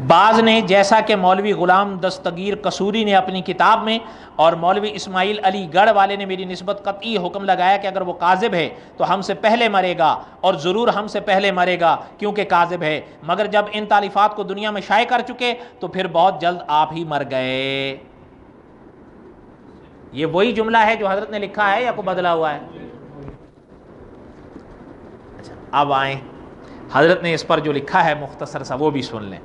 S1: بعض نے جیسا کہ مولوی غلام دستگیر قصوری نے اپنی کتاب میں اور مولوی اسماعیل علی گڑھ والے نے میری نسبت قطعی حکم لگایا کہ اگر وہ کاذب ہے تو ہم سے پہلے مرے گا، اور ضرور ہم سے پہلے مرے گا کیونکہ کاذب ہے، مگر جب ان تالیفات کو دنیا میں شائع کر چکے تو پھر بہت جلد آپ ہی مر گئے۔ یہ وہی جملہ ہے جو حضرت نے لکھا ہے یا کوئی بدلا ہوا ہے؟ اچھا اب آئیں حضرت نے اس پر جو لکھا ہے مختصر سا وہ بھی سن لیں۔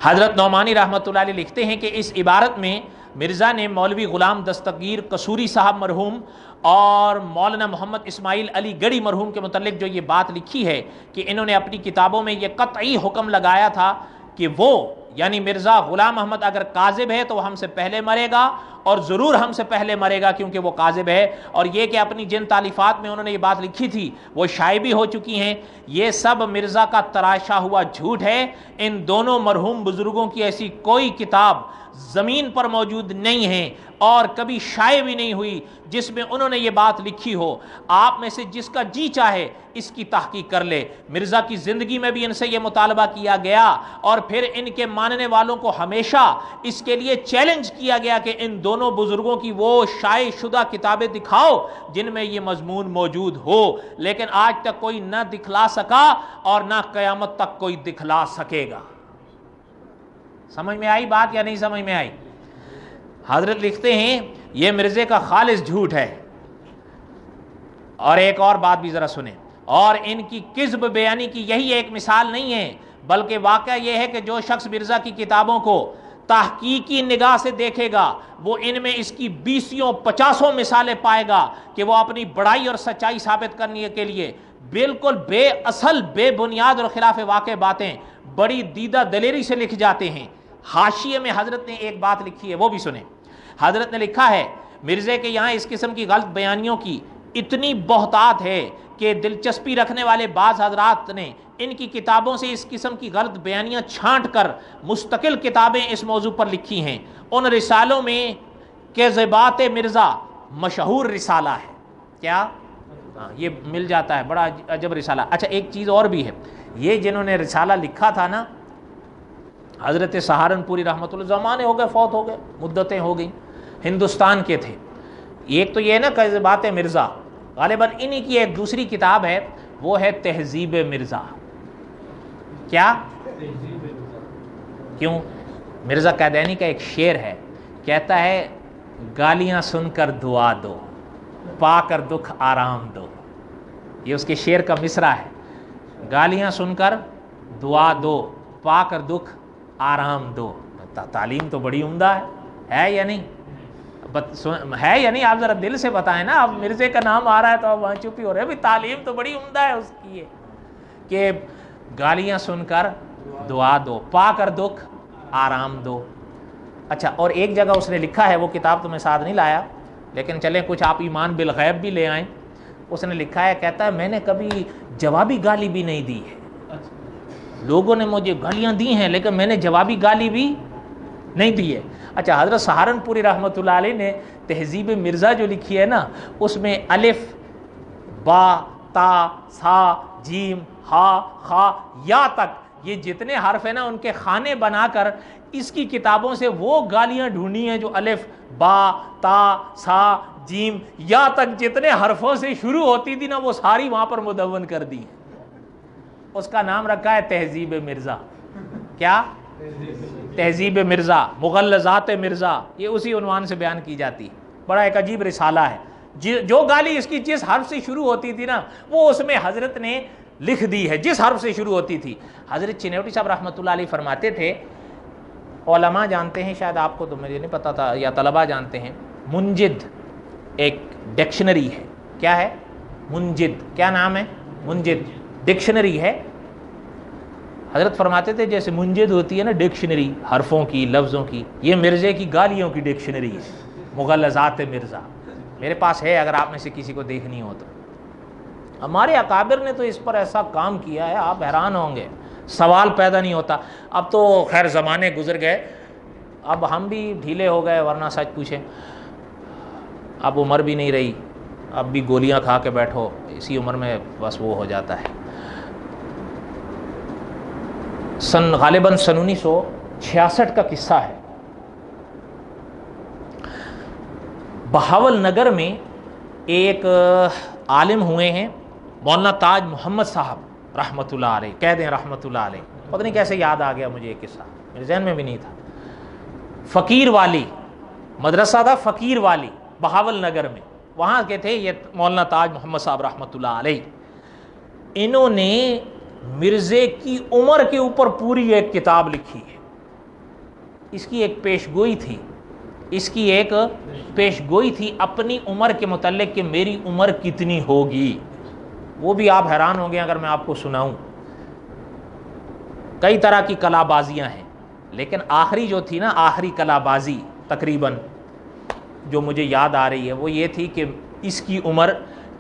S1: حضرت نعمانی رحمۃ اللہ علیہ لکھتے ہیں کہ اس عبارت میں مرزا نے مولوی غلام دستگیر قصوری صاحب مرحوم اور مولانا محمد اسماعیل علی گڑھی مرحوم کے متعلق جو یہ بات لکھی ہے کہ انہوں نے اپنی کتابوں میں یہ قطعی حکم لگایا تھا کہ وہ یعنی مرزا غلام احمد اگر کاذب ہے تو وہ ہم سے پہلے مرے گا، اور ضرور ہم سے پہلے مرے گا کیونکہ وہ کاذب ہے، اور یہ کہ اپنی جن تالیفات میں انہوں نے یہ بات لکھی تھی وہ شائع بھی ہو چکی ہیں، یہ سب مرزا کا تراشا ہوا جھوٹ ہے۔ ان دونوں مرحوم بزرگوں کی ایسی کوئی کتاب زمین پر موجود نہیں ہے اور کبھی شائع بھی نہیں ہوئی جس میں انہوں نے یہ بات لکھی ہو۔ آپ میں سے جس کا جی چاہے اس کی تحقیق کر لے۔ مرزا کی زندگی میں بھی ان سے یہ مطالبہ کیا گیا اور پھر ان کے ماننے والوں کو ہمیشہ اس کے لیے چیلنج کیا گیا کہ ان دونوں بزرگوں کی وہ شائع شدہ کتابیں دکھاؤ جن میں یہ مضمون موجود ہو، لیکن آج تک کوئی نہ دکھلا سکا اور نہ قیامت تک کوئی دکھلا سکے گا۔ سمجھ میں آئی بات یا نہیں سمجھ میں آئی؟ حضرت لکھتے ہیں یہ مرزے کا خالص جھوٹ ہے۔ اور ایک اور بات بھی ذرا سنیں، اور ان کی کذب بیانی کی یہی ایک مثال نہیں ہے، بلکہ واقعہ یہ ہے کہ جو شخص مرزا کی کتابوں کو تحقیقی نگاہ سے دیکھے گا وہ ان میں اس کی 20-50 مثالیں پائے گا کہ وہ اپنی بڑائی اور سچائی ثابت کرنے کے لیے بالکل بے اصل، بے بنیاد اور خلاف واقع باتیں بڑی دیدہ دلیری سے لکھ جاتے ہیں۔ حاشیے میں حضرت نے ایک بات لکھی ہے وہ بھی سنیں۔ حضرت نے لکھا ہے مرزے کے یہاں اس قسم کی غلط بیانیوں کی اتنی بہتات ہے کہ دلچسپی رکھنے والے بعض حضرات نے ان کی کتابوں سے اس قسم کی غلط بیانیاں چھانٹ کر مستقل کتابیں اس موضوع پر لکھی ہیں۔ ان رسالوں میں کذبات مرزا مشہور رسالہ ہے۔ کیا؟ یہ مل جاتا ہے، بڑا عجب رسالہ۔ اچھا ایک چیز اور بھی ہے، یہ جنہوں نے رسالہ لکھا تھا نا حضرت سہارنپوری رحمۃ اللہ، زمانے ہو گئے، فوت ہو گئے، مدتیں ہو گئیں، ہندوستان کے تھے۔ ایک تو یہ ہے نا کذبات مرزا، غالباً انہی کی ایک دوسری کتاب ہے وہ ہے تہذیب مرزا۔ کیا؟ کیوں؟ مرزا قیدینی کا ایک شعر ہے، کہتا ہے گالیاں سن کر دعا دو، پا کر دکھ آرام دو۔ یہ اس کے شعر کا مصرع ہے، گالیاں سن کر دعا دو، پا کر دکھ آرام دو۔ تعلیم تو بڑی عمدہ ہے یا نہیں؟ ہے یا نہیں؟ آپ ذرا دل سے بتائیں نا، آپ مرزے کا نام آ رہا ہے تو آپ وہاں چپ ہی ہو رہے ہیں۔ تعلیم تو بڑی عمدہ ہے اس کی، یہ کہ گالیاں سن کر دعا دو، پا کر دکھ آرام دو۔ اچھا اور ایک جگہ اس نے لکھا ہے، وہ کتاب تو میں ساتھ نہیں لایا لیکن چلیں کچھ آپ ایمان بالغیب بھی لے آئیں۔ اس نے لکھا ہے، کہتا ہے میں نے کبھی جوابی گالی بھی نہیں دی ہے۔ لوگوں نے مجھے گالیاں دی ہیں لیکن میں نے جوابی گالی بھی نہیں دی ہے۔ اچھا، حضرت سہارنپوری رحمۃ اللہ علیہ نے تہذیب مرزا جو لکھی ہے نا، اس میں الف با تا سا جیم ہا خا یا تک یہ جتنے حرف ہیں نا، ان کے خانے بنا کر اس کی کتابوں سے وہ گالیاں ڈھونڈی ہیں جو الف با تا سا جیم یا تک جتنے حرفوں سے شروع ہوتی تھی نا، وہ ساری وہاں پر مدون کر دی۔ اس کا نام رکھا ہے تہذیب مرزا۔ کیا؟ تہذیب مرزا، مغلظات مرزا، یہ اسی عنوان سے بیان کی جاتی ہے۔ بڑا ایک عجیب رسالہ ہے، جو گالی اس کی جس حرف سے شروع ہوتی تھی نا، وہ اس میں حضرت نے لکھ دی ہے، جس حرف سے شروع ہوتی تھی۔ حضرت چنیوٹی صاحب رحمۃ اللہ علیہ فرماتے تھے، علماء جانتے ہیں، شاید آپ کو تو مجھے نہیں پتا تھا، یا طلباء جانتے ہیں، منجد ایک ڈکشنری ہے۔ کیا ہے؟ منجد۔ کیا نام ہے؟ منجد ڈکشنری ہے۔ حضرت فرماتے تھے جیسے منجد ہوتی ہے نا ڈکشنری حرفوں کی، لفظوں کی، یہ مرزے کی گالیوں کی ڈکشنری ہے، مغلظات مرزا۔ میرے پاس ہے، اگر آپ میں سے کسی کو دیکھنی ہو تو۔ ہمارے اکابر نے تو اس پر ایسا کام کیا ہے، آپ حیران ہوں گے، سوال پیدا نہیں ہوتا۔ اب تو خیر زمانے گزر گئے، اب ہم بھی ڈھیلے ہو گئے، ورنہ سچ پوچھیں اب عمر بھی نہیں رہی، اب بھی گولیاں کھا کے بیٹھو، اسی عمر میں بس وہ ہو جاتا ہے۔ غالباً سن 1966 کا قصہ ہے۔ بہاول نگر میں ایک عالم ہوئے ہیں، مولانا تاج محمد صاحب رحمۃ اللہ علیہ، کہہ دیں رحمۃ اللہ علیہ، پتہ نہیں کیسے یاد آ گیا مجھے یہ قصہ، میرے ذہن میں بھی نہیں تھا۔ فقیر والی مدرسہ تھا، فقیر والی بہاول نگر میں، وہاں کے تھے یہ مولانا تاج محمد صاحب رحمۃ اللہ علیہ۔ انہوں نے مرزے کی عمر کے اوپر پوری ایک کتاب لکھی ہے۔ اس کی ایک پیشگوئی تھی، اپنی عمر کے متعلق کہ میری عمر کتنی ہوگی، وہ بھی آپ حیران ہوں گے اگر میں آپ کو سناؤں۔ کئی طرح کی کلا بازیاں ہیں، لیکن آخری جو تھی نا، آخری کلا بازی تقریباً جو مجھے یاد آ رہی ہے وہ یہ تھی کہ اس کی عمر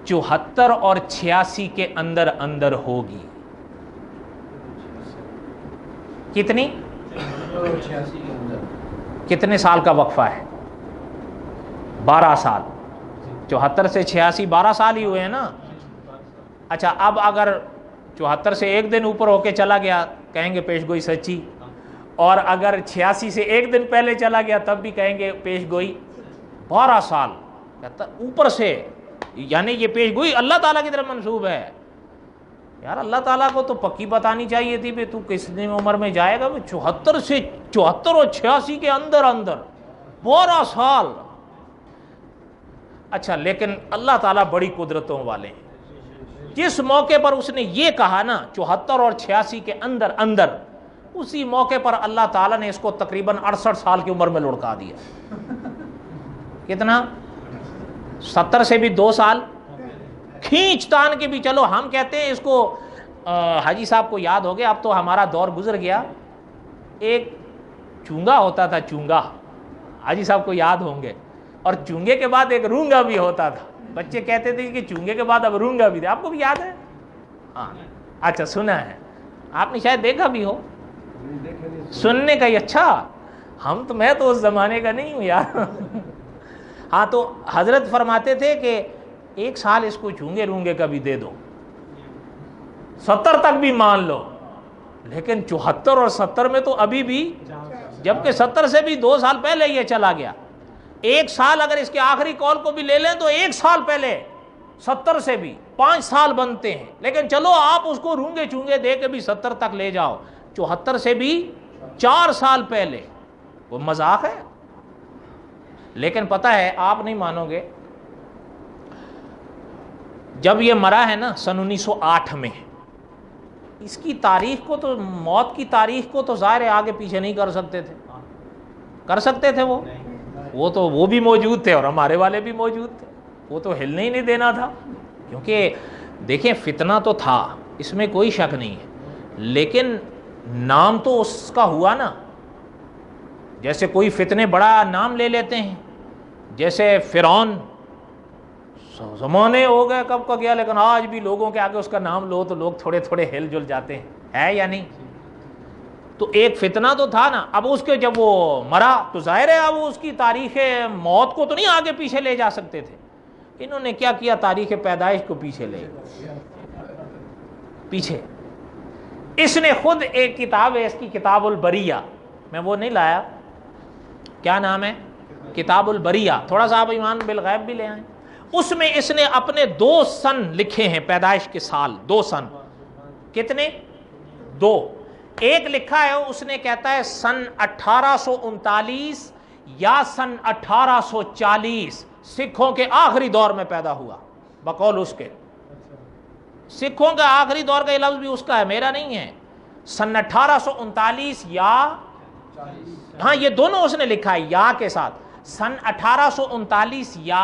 S1: 74 اور 86 کے اندر اندر ہوگی۔ کتنی؟
S2: 86 کے اندر۔
S1: کتنے سال کا وقفہ ہے؟ 12 سال۔ 74 سے 86 12 سال ہی ہوئے ہیں نا۔ اچھا، اب اگر 74 سے ایک دن اوپر ہو کے چلا گیا کہیں گے پیش گوئی سچی، اور اگر 86 سے ایک دن پہلے چلا گیا تب بھی کہیں گے پیش گوئی 12 سال اوپر سے، یعنی یہ پیش گوئی اللہ تعالیٰ کی طرف منسوب ہے۔ یار اللہ تعالیٰ کو تو پکی بتانی چاہیے تھی کہ تو کس عمر میں جائے گا، 74 اور 86 کے اندر اندر 12 سال۔ اچھا، لیکن اللہ تعالیٰ بڑی قدرتوں والے ہیں، جس موقع پر اس نے یہ کہا نا 74 اور 86 کے اندر اندر، اسی موقع پر اللہ تعالیٰ نے اس کو تقریباً 68 سال کی عمر میں لڑکا دیا۔ کتنا؟ 70 سے بھی 2 سال کھینچ تان کے بھی۔ چلو ہم کہتے ہیں اس کو، حاجی صاحب کو یاد ہو گیا، اب تو ہمارا دور گزر گیا، ایک چونگا ہوتا تھا، چونگا، حاجی صاحب کو یاد ہوں گے، اور چونگے کے بعد ایک رونگا بھی ہوتا تھا۔ بچے کہتے تھے کہ چونگے کے بعد اب رونگا بھی تھے، آپ کو بھی یاد ہے؟ ہاں، اچھا سنا ہے آپ نے، شاید دیکھا بھی ہو، سننے کا ہی۔ اچھا، میں تو اس زمانے کا نہیں ہوں یار۔ ہاں، تو حضرت فرماتے تھے کہ 1 سال اس کو چونگے رونگے کا بھی دے دو، 70 تک بھی مان لو، لیکن 74 اور 70 میں تو ابھی بھی، جبکہ 70 سے بھی 2 سال پہلے یہ چلا گیا۔ 1 سال اگر اس کے آخری قول کو بھی لے لیں تو 1 سال پہلے 70 سے بھی 5 سال بنتے ہیں، لیکن چلو آپ اس کو رونگے چونگے دے کے بھی 70 تک لے جاؤ، 74 سے بھی 4 سال پہلے، وہ مذاق ہے؟ لیکن پتہ ہے آپ نہیں مانو گے، جب یہ مرا ہے نا سن 1908 میں، اس کی تاریخ کو تو، موت کی تاریخ کو تو ظاہر آگے پیچھے نہیں کر سکتے تھے، کر سکتے تھے وہ بھی موجود تھے اور ہمارے والے بھی موجود تھے، وہ تو ہلنے ہی نہیں دینا تھا، کیونکہ دیکھیں فتنہ تو تھا، اس میں کوئی شک نہیں ہے، لیکن نام تو اس کا ہوا نا، جیسے کوئی فتنے بڑا نام لے لیتے ہیں، جیسے فرعون، زمانے ہو گئے کب کا گیا، لیکن آج بھی لوگوں کے آگے اس کا نام لو تو لوگ تھوڑے تھوڑے ہل جل جاتے ہیں، ہے یا نہیں؟ تو ایک فتنہ تو تھا نا. اب اس کے جب وہ مرا تو ظاہر ہے اب اس کی تاریخ موت کو تو نہیں آگے پیچھے لے جا سکتے تھے. انہوں نے کیا کیا, تاریخ پیدائش کو پیچھے لے پیچھے. اس نے خود ایک کتاب ہے اس کی, کتاب البریہ, میں وہ نہیں لایا, کیا نام ہے, کتاب البریہ. تھوڑا سا آپ ایمان بالغیب بھی لے آئیں. اس میں اس نے اپنے 2 سن لکھے ہیں, پیدائش کے سال 2 سن. کتنے؟ 2. ایک لکھا ہے اس نے, کہتا ہے سن 1839 یا سن 1840 سکھوں کے آخری دور میں پیدا ہوا, بقول اس کے. سکھوں کا آخری دور کا یہ لفظ بھی اس کا ہے, میرا نہیں ہے. سن 1839 یا, ہاں یہ دونوں اس نے لکھا ہے یا کے ساتھ, سن 1839 یا,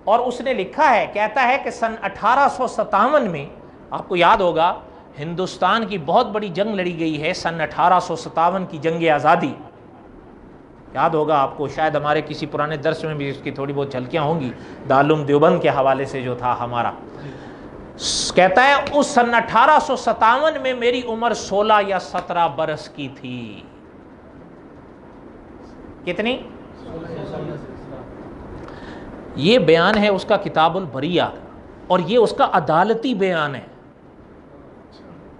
S1: اور اس نے لکھا ہے, کہتا ہے کہ سن 1857 میں, آپ کو یاد ہوگا ہندوستان کی بہت بڑی جنگ لڑی گئی ہے سن 1857 کی, جنگ آزادی, یاد ہوگا آپ کو, شاید ہمارے کسی پرانے درس میں بھی اس کی تھوڑی بہت جھلکیاں ہوں گی, دارالعلوم دیوبند کے حوالے سے جو تھا ہمارا. کہتا ہے اس سن 1857 میں میری عمر 16 یا 17 برس کی تھی. کتنی؟ یہ بیان ہے اس کا کتاب البریہ, اور یہ اس کا عدالتی بیان ہے.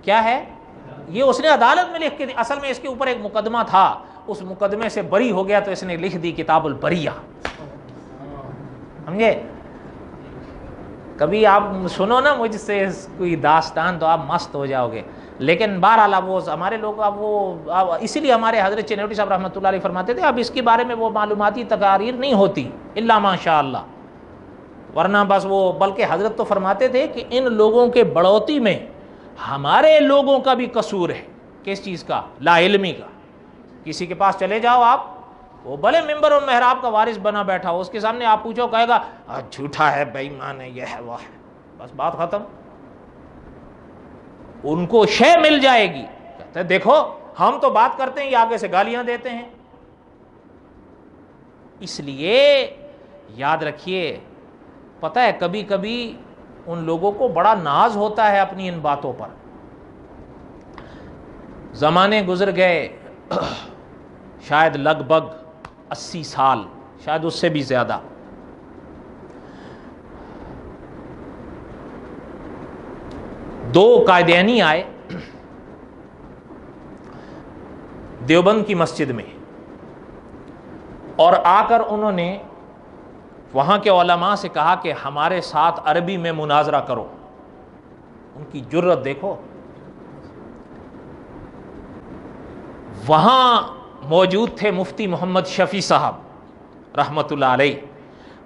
S1: کیا ہے یہ؟ اس نے عدالت میں لکھ کے دی. اصل میں اس کے اوپر ایک مقدمہ تھا, اس مقدمے سے بری ہو گیا تو اس نے لکھ دی کتاب البریہ. سمجھے؟ کبھی آپ سنو نا مجھ سے کوئی داستان تو آپ مست ہو جاؤ گے. لیکن بہرحال اب وہ ہمارے لوگ, اب وہ اسی لیے ہمارے حضرت چنوٹی صاحب رحمۃ اللہ علیہ فرماتے تھے اب اس کے بارے میں وہ معلوماتی تقاریر نہیں ہوتی الا ماشاء اللہ, ورنہ بس وہ, بلکہ حضرت تو فرماتے تھے کہ ان لوگوں کے بڑھوتی میں ہمارے لوگوں کا بھی قصور ہے. کس چیز کا؟ لا علمی کا. کسی کے پاس چلے جاؤ آپ, وہ بھلے ممبر اور محراب کا وارث بنا بیٹھا ہو, اس کے سامنے آپ پوچھو, کہے گا جھوٹا ہے, بے ایمان ہے, یہ ہے وہ ہے, بس بات ختم. ان کو شے مل جائے گی, کہتے ہیں دیکھو ہم تو بات کرتے ہیں, یہ آگے سے گالیاں دیتے ہیں. اس لیے یاد رکھیے, پتہ ہے کبھی کبھی ان لوگوں کو بڑا ناز ہوتا ہے اپنی ان باتوں پر. زمانے گزر گئے شاید لگ بھگ 80 سال, شاید اس سے بھی زیادہ. دو قائدینی آئے دیوبند کی مسجد میں, اور آ کر انہوں نے وہاں کے علماء سے کہا کہ ہمارے ساتھ عربی میں مناظرہ کرو. ان کی جرت دیکھو. وہاں موجود تھے مفتی محمد شفیع صاحب رحمۃ اللہ علیہ,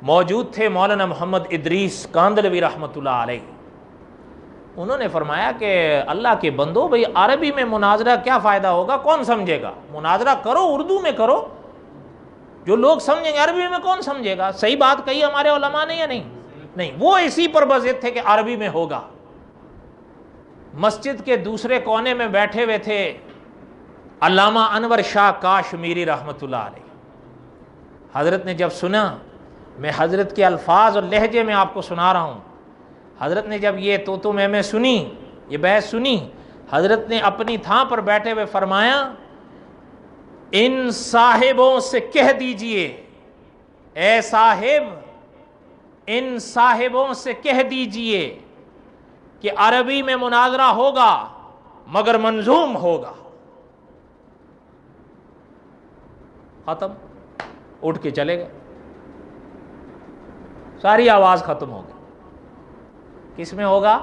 S1: موجود تھے مولانا محمد ادریس کاندلوی رحمۃ اللہ علیہ. انہوں نے فرمایا کہ اللہ کے بندو, بھئی عربی میں مناظرہ کیا فائدہ ہوگا, کون سمجھے گا؟ مناظرہ کرو اردو میں کرو, جو لوگ سمجھیں گے. عربی میں کون سمجھے گا؟ صحیح بات کہی ہمارے علماء نے یا نہیں؟ نہیں, وہ اسی پر بضد تھے کہ عربی میں ہوگا. مسجد کے دوسرے کونے میں بیٹھے ہوئے تھے علامہ انور شاہ کاشمیری رحمۃ اللہ علیہ. حضرت نے جب سنا, میں حضرت کے الفاظ اور لہجے میں آپ کو سنا رہا ہوں, حضرت نے جب یہ تو میں سنی, یہ بحث سنی, حضرت نے اپنی تھان پر بیٹھے ہوئے فرمایا, ان صاحبوں سے کہہ دیجئے, اے صاحب ان صاحبوں سے کہہ دیجئے کہ عربی میں مناظرہ ہوگا مگر منظوم ہوگا. ختم. اٹھ کے چلے گئے, ساری آواز ختم ہو گئی. کس میں ہوگا؟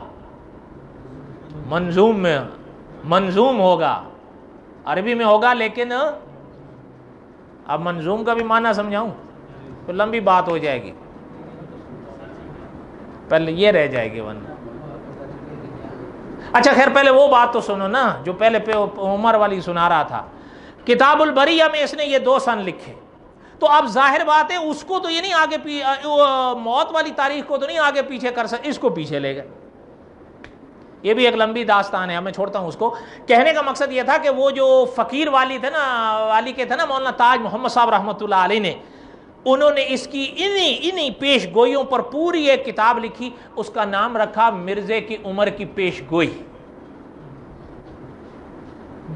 S1: منظوم میں. منظوم ہوگا, عربی میں ہوگا, لیکن اب منظوم کا بھی معنی سمجھاؤں تو لمبی بات ہو جائے گی, پہلے یہ رہ جائے گی ورنہ. اچھا خیر, پہلے وہ بات تو سنو نا جو پہلے عمر والی سنا رہا تھا. کتاب البریہ میں اس نے یہ 2 سن لکھے. تو اب ظاہر بات ہے اس کو تو یہ نہیں آگے موت والی تاریخ کو تو نہیں آگے پیچھے کر سکتے, اس کو پیچھے لے گئے. یہ بھی ایک لمبی داستان ہے, میں چھوڑتا ہوں اس کو. کہنے کا مقصد یہ تھا کہ وہ جو فقیر والی تھے نا, والی کے تھے نا مولانا تاج محمد صاحب رحمۃ اللہ علیہ نے, انہوں نے اس کی انہی پیش گوئیوں پر پوری ایک کتاب لکھی. اس کا نام رکھا مرزے کی عمر کی پیش گوئی.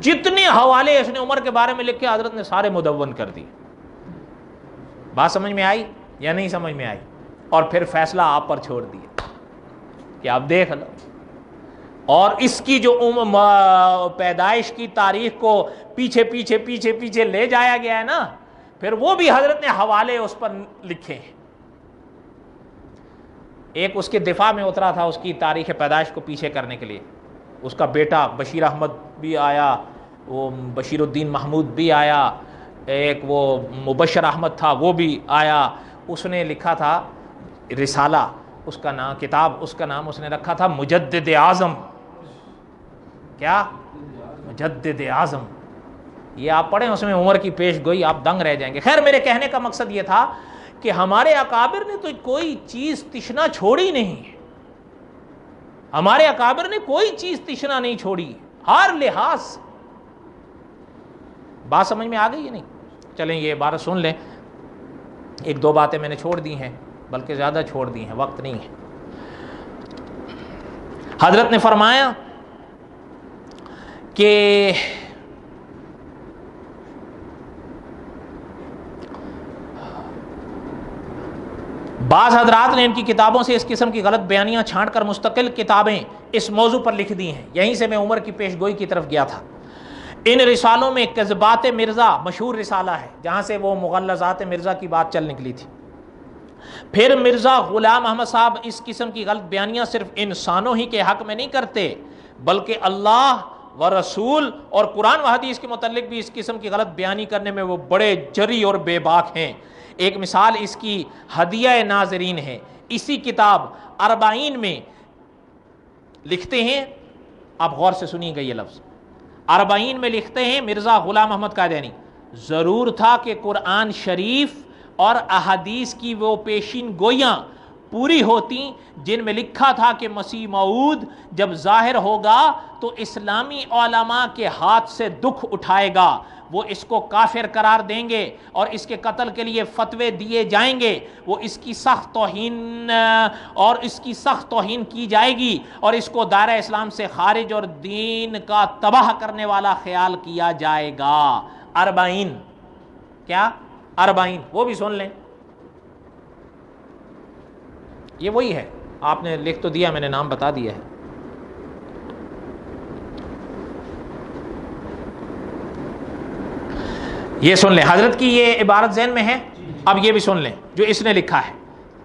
S1: جتنے حوالے اس نے عمر کے بارے میں لکھے حضرت نے سارے مدون کر دیے. بات سمجھ میں آئی یا نہیں سمجھ میں آئی؟ اور پھر فیصلہ آپ پر چھوڑ دیا کہ آپ دیکھ لو. اور اس کی جو پیدائش کی تاریخ کو پیچھے پیچھے پیچھے پیچھے لے جایا گیا ہے نا، پھر وہ بھی حضرت نے حوالے اس پر لکھے ہیں. ایک اس کے دفاع میں اترا تھا اس کی تاریخ پیدائش کو پیچھے کرنے کے لیے، اس کا بیٹا بشیر احمد بھی آیا، وہ بشیر الدین محمود بھی آیا، ایک وہ مبشر احمد تھا وہ بھی آیا. اس نے لکھا تھا رسالہ، اس کا نام کتاب، اس کا نام اس نے رکھا تھا مجدد اعظم. کیا؟ مجدد اعظم. یہ آپ پڑھیں، اس میں عمر کی پیش گوئی، آپ دنگ رہ جائیں گے. خیر، میرے کہنے کا مقصد یہ تھا کہ ہمارے اکابر نے تو کوئی چیز تشنا چھوڑی نہیں، ہمارے اکابر نے کوئی چیز تشنا نہیں چھوڑی ہر لحاظ سے. بات سمجھ میں آ گئی ہے نہیں؟ چلیں یہ عبارت سن لیں. ایک دو باتیں میں نے چھوڑ دی ہیں، بلکہ زیادہ چھوڑ دی ہیں، وقت نہیں ہے. حضرت نے فرمایا کہ بعض حضرات نے ان کی کتابوں سے اس قسم کی غلط بیانیاں چھانٹ کر مستقل کتابیں اس موضوع پر لکھ دی ہیں. یہیں سے میں عمر کی پیش گوئی کی طرف گیا تھا. ان رسالوں میں کذبات مرزا مشہور رسالہ ہے، جہاں سے وہ مغلظات مرزا کی بات چل نکلی تھی. پھر مرزا غلام احمد صاحب اس قسم کی غلط بیانیاں صرف انسانوں ہی کے حق میں نہیں کرتے، بلکہ اللہ و رسول اور قرآن و حدیث کے متعلق بھی اس قسم کی غلط بیانی کرنے میں وہ بڑے جری اور بے باک ہیں. ایک مثال اس کی ہدیہ ناظرین ہے. اسی کتاب اربعین میں لکھتے ہیں، آپ غور سے سنیے گا یہ لفظ، اربعین میں لکھتے ہیں مرزا غلام احمد قادیانی، ضرور تھا کہ قرآن شریف اور احادیث کی وہ پیشین گویاں پوری ہوتی جن میں لکھا تھا کہ مسیح موعود جب ظاہر ہوگا تو اسلامی علماء کے ہاتھ سے دکھ اٹھائے گا، وہ اس کو کافر قرار دیں گے اور اس کے قتل کے لیے فتوے دیے جائیں گے، وہ اس کی سخت توہین کی جائے گی اور اس کو دائرہ اسلام سے خارج اور دین کا تباہ کرنے والا خیال کیا جائے گا. اربعین، کیا؟ اربعین، وہ بھی سن لیں. یہ وہی ہے، آپ نے لکھ تو دیا، میں نے نام بتا دیا ہے. یہ سن لیں، حضرت کی یہ عبارت ذہن میں ہے. اب یہ بھی سن لیں جو اس نے لکھا ہے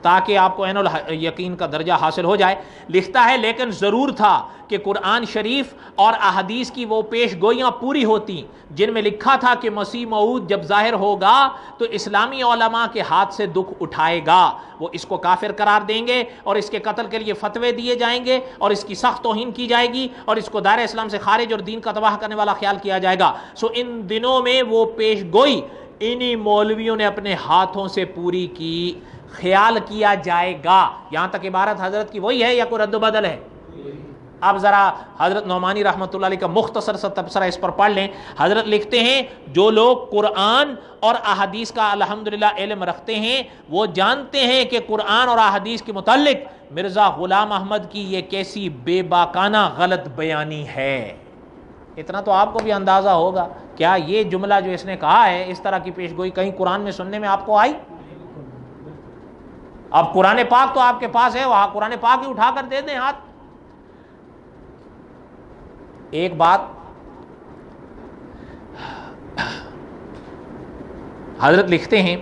S1: تاکہ آپ کو عین الیقین کا درجہ حاصل ہو جائے. لکھتا ہے لیکن ضرور تھا کہ قرآن شریف اور احادیث کی وہ پیش گوئیاں پوری ہوتی جن میں لکھا تھا کہ مسیح موعود جب ظاہر ہوگا تو اسلامی علماء کے ہاتھ سے دکھ اٹھائے گا، وہ اس کو کافر قرار دیں گے اور اس کے قتل کے لیے فتوے دیے جائیں گے اور اس کی سخت توہین کی جائے گی اور اس کو دائرہ اسلام سے خارج اور دین کا تباہ کرنے والا خیال کیا جائے گا. سو ان دنوں میں وہ پیش گوئی انہی مولویوں نے اپنے ہاتھوں سے پوری کی، خیال کیا جائے گا. یہاں تک عبارت حضرت کی وہی ہے یا کوئی رد و بدل ہے؟ اب ذرا حضرت نعمانی رحمۃ اللہ علیہ کا مختصر سا تبصرہ اس پر پڑھ لیں. حضرت لکھتے ہیں جو لوگ قرآن اور احادیث کا الحمدللہ علم رکھتے ہیں وہ جانتے ہیں کہ قرآن اور احادیث کے متعلق مرزا غلام احمد کی یہ کیسی بے باکانہ غلط بیانی ہے. اتنا تو آپ کو بھی اندازہ ہوگا. کیا یہ جملہ جو اس نے کہا ہے، اس طرح کی پیش گوئی کہیں قرآن میں سننے میں آپ کو آئی؟ اب قرآن پاک تو آپ کے پاس ہے، وہاں قرآن پاک ہی اٹھا کر دے دیں ہاتھ. ایک بات حضرت لکھتے ہیں،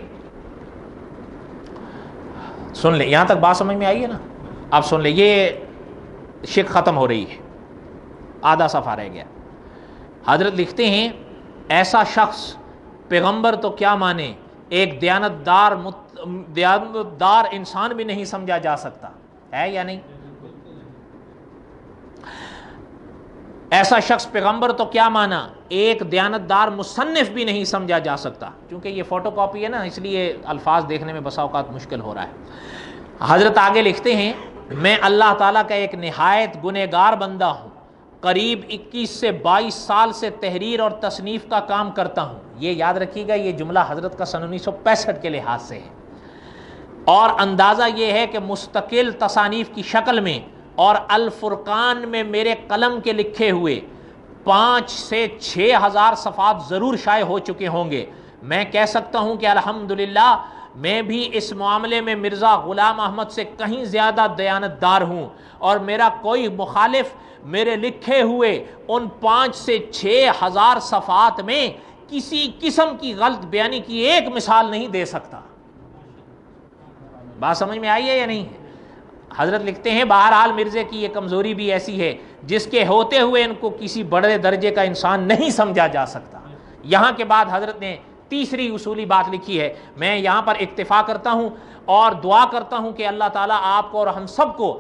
S1: سن لیں، یہاں تک بات سمجھ میں آئی ہے نا؟ آپ سن لیں، یہ شک ختم ہو رہی ہے، آدھا صفحہ رہ گیا. حضرت لکھتے ہیں ایسا شخص پیغمبر تو کیا مانے، ایک دیانتدار انسان بھی نہیں سمجھا جا سکتا ہے یا نہیں؟ ایسا شخص پیغمبر تو کیا مانا، ایک دیانتدار مصنف بھی نہیں سمجھا جا سکتا. چونکہ یہ فوٹو کاپی ہے نا، اس لیے الفاظ دیکھنے میں بسا اوقات مشکل ہو رہا ہے. حضرت آگے لکھتے ہیں میں اللہ تعالیٰ کا ایک نہایت گنہگار بندہ ہوں، قریب 21 سے 22 سال سے تحریر اور تصنیف کا کام کرتا ہوں. یہ یاد رکھیے گا، یہ جملہ حضرت کا سن 1965 کے لحاظ سے ہے، اور اندازہ یہ ہے کہ مستقل تصانیف کی شکل میں اور الفرقان میں میرے قلم کے لکھے ہوئے 5 سے 6,000 صفحات ضرور شائع ہو چکے ہوں گے۔ میں کہہ سکتا ہوں کہ الحمدللہ میں بھی اس معاملے میں مرزا غلام احمد سے کہیں زیادہ دیانتدار ہوں، اور میرا کوئی مخالف میرے لکھے ہوئے ان 5 سے 6,000 صفحات میں کسی قسم کی غلط بیانی کی ایک مثال نہیں دے سکتا۔ بات سمجھ میں آئی ہے یا نہیں؟ حضرت لکھتے ہیں بہرحال مرزے کی یہ کمزوری بھی ایسی ہے جس کے ہوتے ہوئے ان کو کسی بڑے درجے کا انسان نہیں سمجھا جا سکتا۔ یہاں کے بعد حضرت نے تیسری اصولی بات لکھی ہے، میں یہاں پر اکتفا کرتا ہوں اور دعا کرتا ہوں کہ اللہ تعالیٰ آپ کو اور ہم سب کو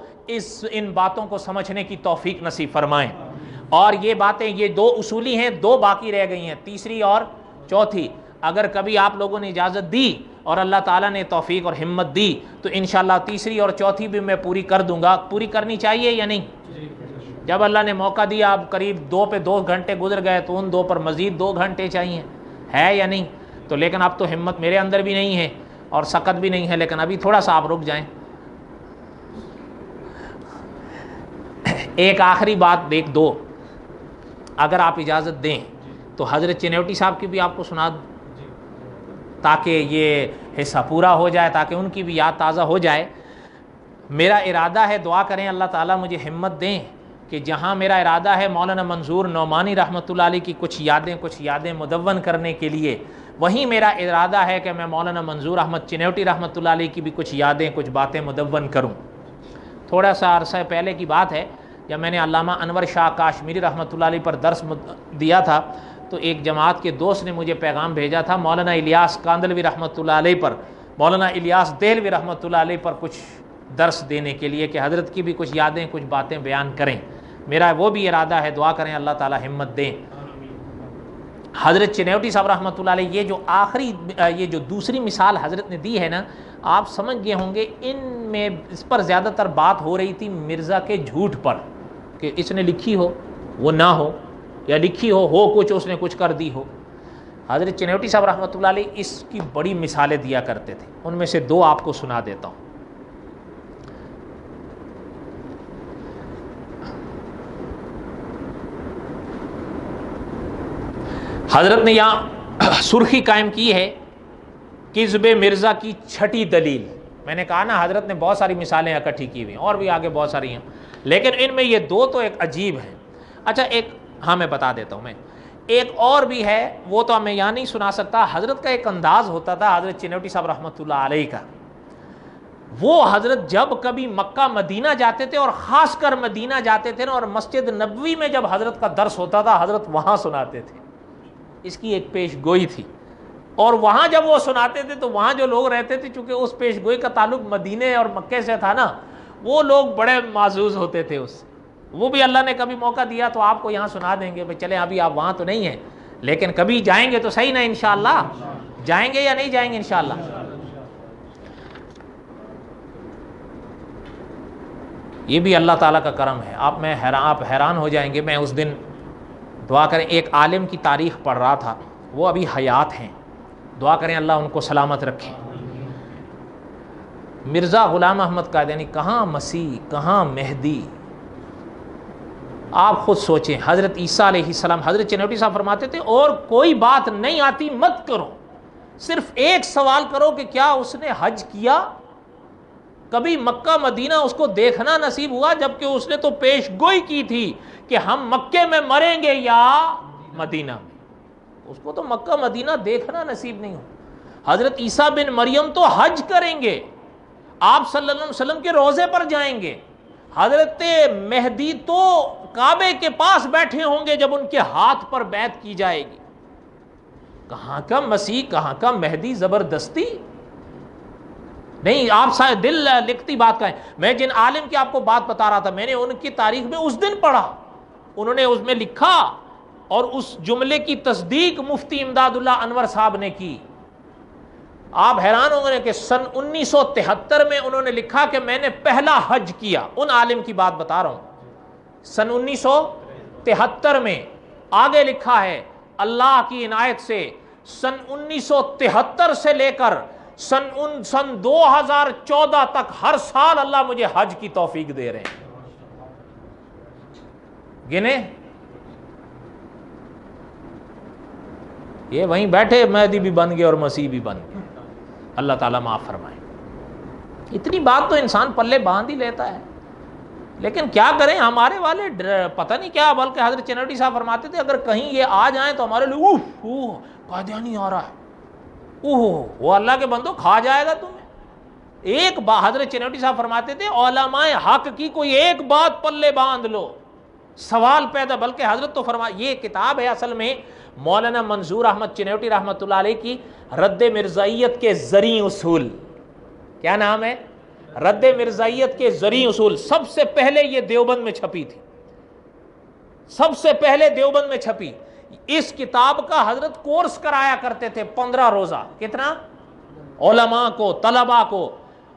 S1: ان باتوں کو سمجھنے کی توفیق نصیب فرمائیں۔ اور یہ باتیں، یہ 2 اصولی ہیں، 2 باقی رہ گئی ہیں، تیسری اور چوتھی۔ اگر کبھی آپ لوگوں نے اجازت دی اور اللہ تعالیٰ نے توفیق اور ہمت دی تو انشاءاللہ تیسری اور چوتھی بھی میں پوری کر دوں گا۔ پوری کرنی چاہیے یا نہیں؟ جب اللہ نے موقع دیا، اب قریب 2 پہ 2 گھنٹے گزر گئے تو ان 2 پر مزید 2 گھنٹے چاہیے، ہے یا نہیں؟ تو لیکن اب تو ہمت میرے اندر بھی نہیں ہے اور سخت بھی نہیں ہے، لیکن ابھی تھوڑا سا آپ رک جائیں۔ ایک آخری بات، 2 اگر آپ اجازت دیں تو حضرت چنیوٹی صاحب کی بھی آپ کو سنا دوں تاکہ یہ حصہ پورا ہو جائے، تاکہ ان کی بھی یاد تازہ ہو جائے۔ میرا ارادہ ہے، دعا کریں اللہ تعالیٰ مجھے ہمت دیں کہ جہاں میرا ارادہ ہے مولانا منظور نعمانی رحمۃ اللہ علیہ کی کچھ یادیں مدون کرنے کے لیے، وہیں میرا ارادہ ہے کہ میں مولانا منظور احمد چنیوٹی رحمۃ اللہ علیہ کی بھی کچھ یادیں، کچھ باتیں مدون کروں۔ تھوڑا سا عرصہ پہلے کی بات ہے، جب میں نے علامہ انور شاہ کاشمیری رحمۃ اللہ علیہ پر درس دیا تھا تو ایک جماعت کے دوست نے مجھے پیغام بھیجا تھا مولانا الیاس کاندلوی رحمۃ اللہ علیہ پر، مولانا الیاس دہلوی رحمۃ اللہ علیہ پر کچھ درس دینے کے لیے کہ حضرت کی بھی کچھ یادیں، کچھ باتیں بیان کریں۔ میرا وہ بھی ارادہ ہے، دعا کریں اللہ تعالیٰ ہمت دیں۔ حضرت چنیوٹی صاحب رحمۃ اللہ علیہ، یہ جو دوسری مثال حضرت نے دی ہے نا، آپ سمجھ گئے ہوں گے، ان میں اس پر زیادہ تر بات ہو رہی تھی مرزا کے جھوٹ پر، کہ اس نے لکھی ہو وہ نہ ہو، یا لکھی ہو کچھ اس نے کچھ کر دی ہو۔ حضرت چنیوٹی صاحب رحمۃ اللہ علیہ اس کی بڑی مثالیں دیا کرتے تھے، ان میں سے 2 آپ کو سنا دیتا ہوں۔ حضرت نے یہاں سرخی قائم کی ہے کذب مرزا کی 6ٹھی دلیل۔ میں نے کہا نا حضرت نے بہت ساری مثالیں اکٹھی کی ہوئی ہیں، اور بھی آگے بہت ساری ہیں، لیکن ان میں یہ 2 تو ایک عجیب ہیں۔ اچھا میں بتا دیتا ہوں، ایک اور بھی ہے، وہ تو میں یہاں نہیں سنا سکتا۔ حضرت کا ایک انداز ہوتا تھا، حضرت چنیوٹی صاحب رحمۃ اللہ علیہ کا، وہ حضرت جب کبھی مکہ مدینہ جاتے تھے، اور خاص کر مدینہ جاتے تھے نا، اور مسجد نبوی میں جب حضرت کا درس ہوتا تھا حضرت وہاں سناتے تھے۔ اس کی ایک پیش گوئی تھی، اور وہاں جب وہ سناتے تھے تو وہاں جو لوگ رہتے تھے، چونکہ اس پیش گوئی کا تعلق مدینے اور مکے سے تھا نا، وہ لوگ بڑے معزوز ہوتے تھے اس سے۔ وہ بھی اللہ نے کبھی موقع دیا تو آپ کو یہاں سنا دیں گے۔ بھئی چلیں، ابھی آپ وہاں تو نہیں ہیں، لیکن کبھی جائیں گے تو صحیح نا انشاءاللہ؟ جائیں گے یا نہیں جائیں گے انشاءاللہ؟ یہ بھی اللہ تعالیٰ کا کرم ہے۔ آپ حیران ہو جائیں گے۔ میں اس دن دعا کریں، ایک عالم کی تاریخ پڑھ رہا تھا، وہ ابھی حیات ہیں، دعا کریں اللہ ان کو سلامت رکھے۔ مرزا غلام احمد قادیانی، کہاں مسیح، کہاں مہدی؟ آپ خود سوچیں۔ حضرت عیسیٰ علیہ السلام، حضرت چنیوٹی صاحب فرماتے تھے اور کوئی بات نہیں آتی مت کرو، صرف ایک سوال کرو کہ کیا اس نے حج کیا؟ کبھی مکہ مدینہ اس کو دیکھنا نصیب ہوا؟ جبکہ اس نے تو پیش گوئی کی تھی کہ ہم مکے میں مریں گے یا مدینہ میں۔ اس کو تو مکہ مدینہ دیکھنا نصیب نہیں ہو۔ حضرت عیسیٰ بن مریم تو حج کریں گے، آپ صلی اللہ علیہ وسلم کے روضے پر جائیں گے۔ حضرت مہدی تو کعبے کے پاس بیٹھے ہوں گے جب ان کے ہاتھ پر بیعت کی جائے گی۔ کہاں کا مسیح، کہاں کا مہدی، زبردستی نہیں۔ آپ شاید دل لکھتی بات کہیں۔ میں جن عالم کی آپ کو بات بتا رہا تھا، میں نے ان کی تاریخ میں اس دن پڑھا، انہوں نے اس میں لکھا، اور اس جملے کی تصدیق مفتی امداد اللہ انور صاحب نے کی۔ آپ حیران ہوں گے کہ سن 1973 میں انہوں نے لکھا کہ میں نے پہلا حج کیا۔ ان عالم کی بات بتا رہا ہوں، سن 1973 میں۔ آگے لکھا ہے اللہ کی عنایت سے سن 1973 سے لے کر سن 2014 تک ہر سال اللہ مجھے حج کی توفیق دے رہے ہیں۔ گنے یہ وہیں بیٹھے مہدی بھی بن گئے اور مسیح بھی بن گئے. اللہ تعالیٰ معاف فرمائے. اتنی بات تو انسان پلے باندھ ہی لیتا ہے، لیکن کیا کریں ہمارے والے پتہ نہیں کیا. بلکہ حضرت چنوٹی صاحب فرماتے تھے اگر کہیں یہ آ جائیں تو ہمارے لیے اوہ قادیانی آ رہا ہے، اوہ وہ اللہ کے بندو کھا جائے گا تمہیں. ایک بات حضرت چنوٹی صاحب فرماتے تھے علماء حق کی کوئی ایک بات پلے باندھ لو سوال پیدا. بلکہ حضرت تو فرما، یہ کتاب ہے اصل میں مولانا منظور احمد چنوٹی رحمۃ اللہ علیہ کی رد مرزائیت کے زرعی اصول. کیا نام ہے؟ رد مرزائیت کے زرعی اصول. سب سے پہلے یہ دیوبند میں چھپی تھی، سب سے پہلے دیوبند میں چھپی. اس کتاب کا حضرت کورس کرایا کرتے تھے 15 روزہ. کتنا؟ علماء کو، طلباء کو.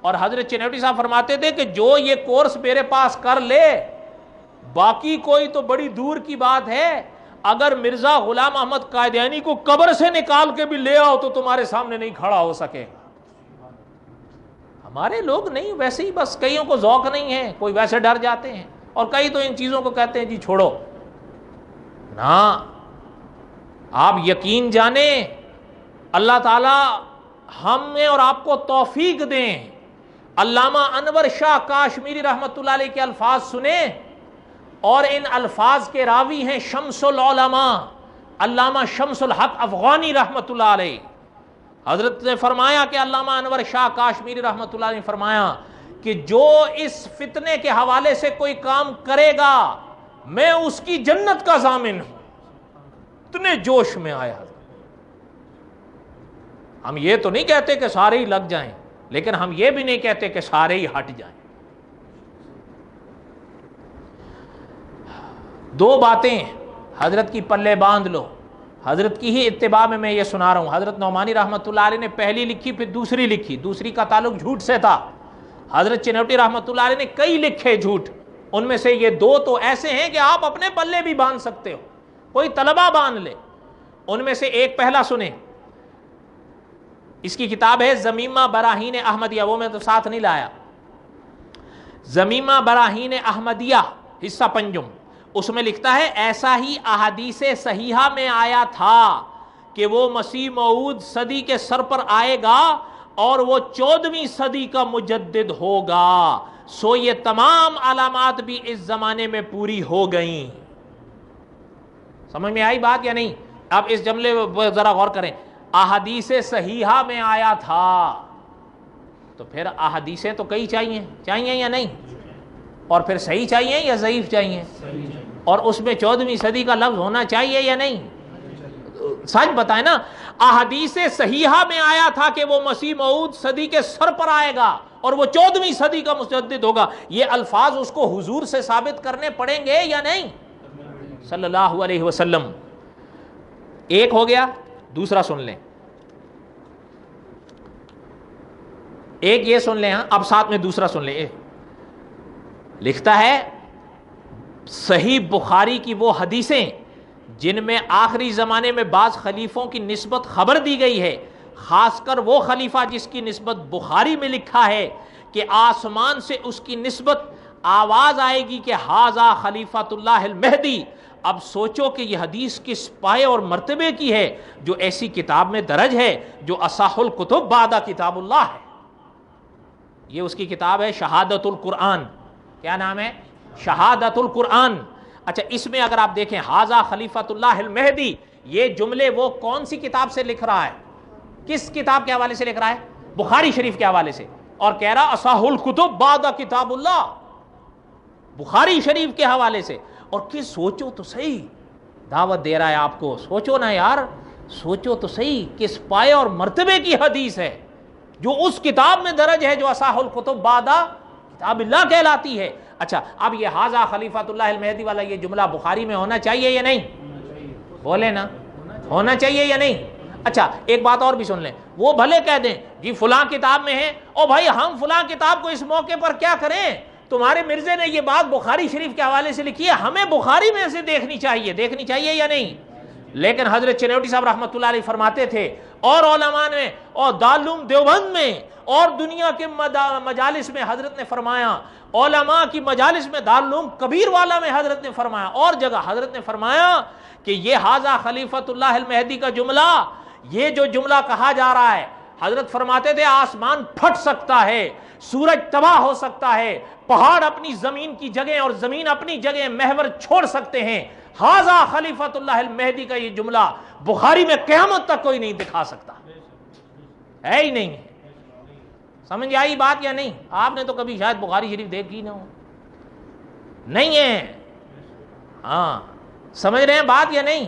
S1: اور حضرت چنوٹی صاحب فرماتے تھے کہ جو یہ کورس میرے پاس کر لے، باقی کوئی تو بڑی دور کی بات ہے، اگر مرزا غلام احمد قادیانی کو قبر سے نکال کے بھی لے آؤ تو تمہارے سامنے نہیں کھڑا ہو سکے. ہمارے لوگ نہیں ویسے ہی، بس کئیوں کو ذوق نہیں ہے، کوئی ویسے ڈر جاتے ہیں، اور کئی تو ان چیزوں کو کہتے ہیں جی چھوڑو نا. آپ یقین جانیں اللہ تعالی ہمیں اور آپ کو توفیق دیں. علامہ انور شاہ کاشمیری رحمۃ اللہ علیہ کے الفاظ سنیں، اور ان الفاظ کے راوی ہیں شمس العلماء علامہ شمس الحق افغانی رحمۃ اللہ علیہ. حضرت نے فرمایا کہ علامہ انور شاہ کاشمیری رحمۃ اللہ علیہ نے فرمایا کہ جو اس فتنے کے حوالے سے کوئی کام کرے گا میں اس کی جنت کا ضامن ہوں. اتنے جوش میں آیا. ہم یہ تو نہیں کہتے کہ سارے ہی لگ جائیں، لیکن ہم یہ بھی نہیں کہتے کہ سارے ہی ہٹ جائیں. دو باتیں حضرت کی پلے باندھ لو. حضرت کی ہی اتباع میں یہ سنا رہا ہوں. حضرت نعمانی رحمۃ اللہ علیہ نے پہلی لکھی، پھر دوسری لکھی. دوسری کا تعلق جھوٹ سے تھا. حضرت چنوٹی رحمۃ اللہ علیہ نے کئی لکھے جھوٹ، ان میں سے یہ دو تو ایسے ہیں کہ آپ اپنے پلے بھی باندھ سکتے ہو، کوئی طلبہ باندھ لے. ان میں سے ایک پہلا سنیں. اس کی کتاب ہے زمیمہ براہین احمدیہ، وہ میں تو ساتھ نہیں لایا. زمیمہ براہین احمدیہ حصہ پنجم. اس میں لکھتا ہے ایسا ہی احادیث صحیحہ میں آیا تھا کہ وہ مسیح موعود صدی کے سر پر آئے گا اور وہ 14ویں صدی کا مجدد ہوگا. سو یہ تمام علامات بھی اس زمانے میں پوری ہو گئیں. سمجھ میں آئی بات یا نہیں؟ اب اس جملے میں ذرا غور کریں. احادیث صحیحہ میں آیا تھا، تو پھر احادیثیں تو کئی چاہیے یا نہیں؟ اور پھر صحیح چاہیے یا ضعیف چاہیے؟ اور اس میں 14ویں صدی کا لفظ ہونا چاہیے یا نہیں؟ سچ بتائیں نا. احادیث صحیحہ میں آیا تھا کہ وہ مسیح موعود صدی کے سر پر آئے گا اور وہ 14ویں صدی کا مجدد ہوگا. یہ الفاظ اس کو حضور سے ثابت کرنے پڑیں گے یا نہیں صلی اللہ علیہ وسلم؟ ایک ہو گیا. دوسرا سن لیں. ایک یہ سن لیں، ہاں اب ساتھ میں دوسرا سن لیں. لکھتا ہے صحیح بخاری کی وہ حدیثیں جن میں آخری زمانے میں بعض خلیفوں کی نسبت خبر دی گئی ہے، خاص کر وہ خلیفہ جس کی نسبت بخاری میں لکھا ہے کہ آسمان سے اس کی نسبت آواز آئے گی کہ ھذا خلیفۃ اللہ المہدی. اب سوچو کہ یہ حدیث کس پائے اور مرتبے کی ہے جو ایسی کتاب میں درج ہے جو اصح الکتب بعد کتاب اللہ ہے. یہ اس کی کتاب ہے شہادت القرآن. کیا نام ہے؟ شہادت القرآن. اچھا اس میں اگر آپ دیکھیں ھذا خلیفۃ اللہ المہدی، یہ جملے وہ کون سی کتاب سے لکھ رہا ہے؟ کس کتاب کے حوالے سے لکھ رہا ہے؟ بخاری شریف کے حوالے سے. اور کہہ رہا اصح الکتب بعد کتاب اللہ، بخاری شریف کے حوالے سے. اور کس سوچو تو صحیح، دعوت دے رہا ہے آپ کو. سوچو نا یار، سوچو تو صحیح کس پائے اور مرتبے کی حدیث ہے جو اس کتاب میں درج ہے جو اصح الکتب بعد کتاب اللہ کہلاتی ہے. اچھا اب یہ ھذا خلیفۃ اللہ المہدی والا یہ جملہ بخاری میں ہونا چاہیے یا نہیں؟ بولے نا، ہونا چاہیے یا نہیں؟ اچھا ایک بات اور بھی سن لیں. وہ بھلے کہہ دیں جی فلاں کتاب میں ہے، او بھائی ہم فلاں کتاب کو اس موقع پر کیا کریں، تمہارے مرزے نے یہ بات بخاری شریف کے حوالے سے لکھی ہے، ہمیں بخاری میں سے دیکھنی چاہیے یا نہیں؟ لیکن حضرت چنوٹی صاحب رحمۃ اللہ علیہ فرماتے تھے اور علماء نے اور دارالعلوم دیوبند میں اور دنیا کے مجالس میں حضرت نے فرمایا، علماء کی مجالس میں دارالعلوم کبیر والا میں حضرت نے فرمایا، اور جگہ حضرت نے فرمایا کہ یہ ھذا خلیفۃ اللہ المہدی کا جملہ، یہ جو جملہ کہا جا رہا ہے، حضرت فرماتے تھے آسمان پھٹ سکتا ہے، سورج تباہ ہو سکتا ہے، پہاڑ اپنی زمین کی جگہ اور زمین اپنی جگہ محور چھوڑ سکتے ہیں، ھذا خلیفۃ اللہ المہدی کا یہ جملہ بخاری میں قیامت تک کوئی نہیں دکھا سکتا، ہے ہی نہیں۔ سمجھ آئی بات یا نہیں؟ آپ نے تو کبھی شاید بخاری شریف دیکھی نہ ہو، نہیں ہے، ہاں سمجھ رہے ہیں بات یا نہیں؟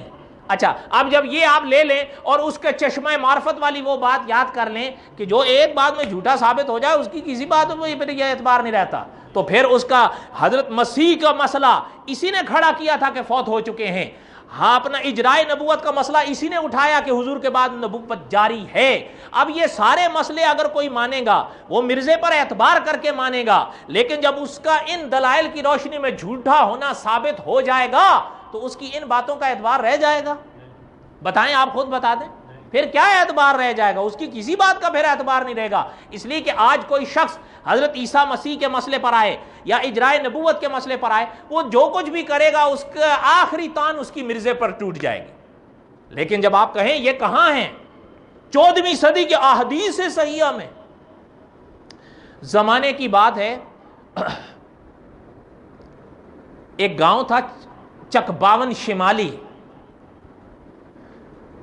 S1: اچھا، اب جب یہ آپ لے لیں اور اس کے چشمہ معرفت والی وہ بات یاد کر لیں کہ جو ایک بات میں جھوٹا ثابت ہو جائے اس کی کسی بات میں پھر یہ اعتبار نہیں رہتا، تو پھر اس کا حضرت مسیح کا مسئلہ اسی نے کھڑا کیا تھا کہ فوت ہو چکے ہیں، ہاں اپنا اجرائے نبوت کا مسئلہ اسی نے اٹھایا کہ حضور کے بعد نبوت جاری ہے۔ اب یہ سارے مسئلے اگر کوئی مانے گا وہ مرزے پر اعتبار کر کے مانے گا، لیکن جب اس کا ان دلائل کی روشنی میں جھوٹا ہونا ثابت ہو جائے گا تو اس کی ان باتوں کا اعتبار رہ جائے گا؟ بتائیں، آپ خود بتا دیں، پھر کیا اعتبار رہ جائے گا؟ اس کی کسی بات کا پھر اعتبار نہیں رہے گا۔ اس لیے کہ آج کوئی شخص حضرت عیسیٰ مسیح کے مسئلے پر آئے یا اجرائے نبوت کے مسئلے پر آئے، وہ جو کچھ بھی کرے گا اس کا آخری تان اس کی مرزے پر ٹوٹ جائے گی۔ لیکن جب آپ کہیں یہ کہاں ہیں 14ویں صدی کے احادیث صحیحہ میں، زمانے کی بات ہے، ایک گاؤں تھا چکباون شمالی،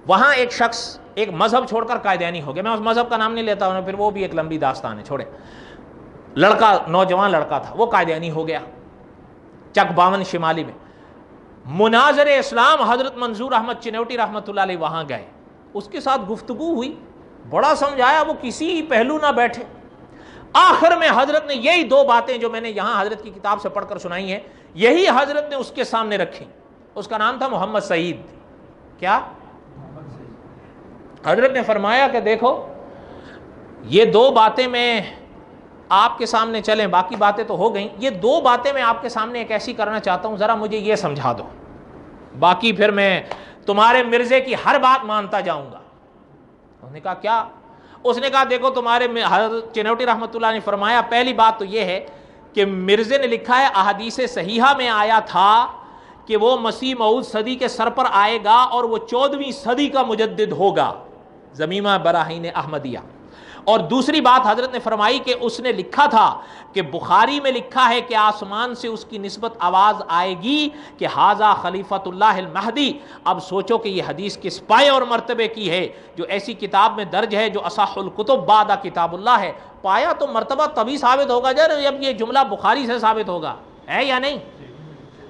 S1: وہاں ایک شخص ایک مذہب چھوڑ کر قائدیانی ہو گیا، میں اس مذہب کا نام نہیں لیتا ہوں، پھر وہ بھی ایک لمبی داستان ہے، چھوڑے۔ لڑکا، نوجوان لڑکا تھا، وہ قائدیانی ہو گیا چکباون شمالی میں۔ مناظر اسلام حضرت منظور احمد چنوٹی رحمۃ اللہ علیہ وہاں گئے، اس کے ساتھ گفتگو ہوئی، بڑا سمجھایا، وہ کسی پہلو نہ بیٹھے۔ آخر میں حضرت نے یہی دو باتیں جو میں نے یہاں حضرت کی کتاب سے پڑھ کر سنائی ہیں، یہی حضرت نے اس کے سامنے رکھی۔ اس کا نام تھا محمد سعید۔ کیا؟ حضرت نے فرمایا کہ دیکھو یہ دو باتیں میں آپ کے سامنے چلیں، باقی باتیں تو ہو گئیں، یہ دو باتیں میں آپ کے سامنے ایک ایسی کرنا چاہتا ہوں، ذرا مجھے یہ سمجھا دو، باقی پھر میں تمہارے مرزے کی ہر بات مانتا جاؤں گا۔ انہوں نے کہا کیا؟ اس نے کہا دیکھو تمہارے حضرت چنوٹی رحمۃ اللہ نے فرمایا پہلی بات تو یہ ہے کہ مرزے نے لکھا ہے احادیث صحیحہ میں آیا تھا کہ وہ مسیح موعود صدی کے سر پر آئے گا اور وہ 14ویں صدی کا مجدد ہوگا، زمیمہ براہین احمدیہ۔ اور دوسری بات حضرت نے فرمائی کہ اس نے لکھا تھا کہ بخاری میں لکھا ہے کہ آسمان سے اس کی نسبت آواز آئے گی کہ ھذا خلیفۃ اللہ المہدی۔ اب سوچو کہ یہ حدیث کس پائے اور مرتبے کی ہے، جو ایسی کتاب میں درج ہے جو اصح الکتب بعد کتاب اللہ ہے۔ پایا تو مرتبہ تبھی ثابت ہوگا جب یہ جملہ بخاری سے ثابت ہوگا، ہے یا نہیں؟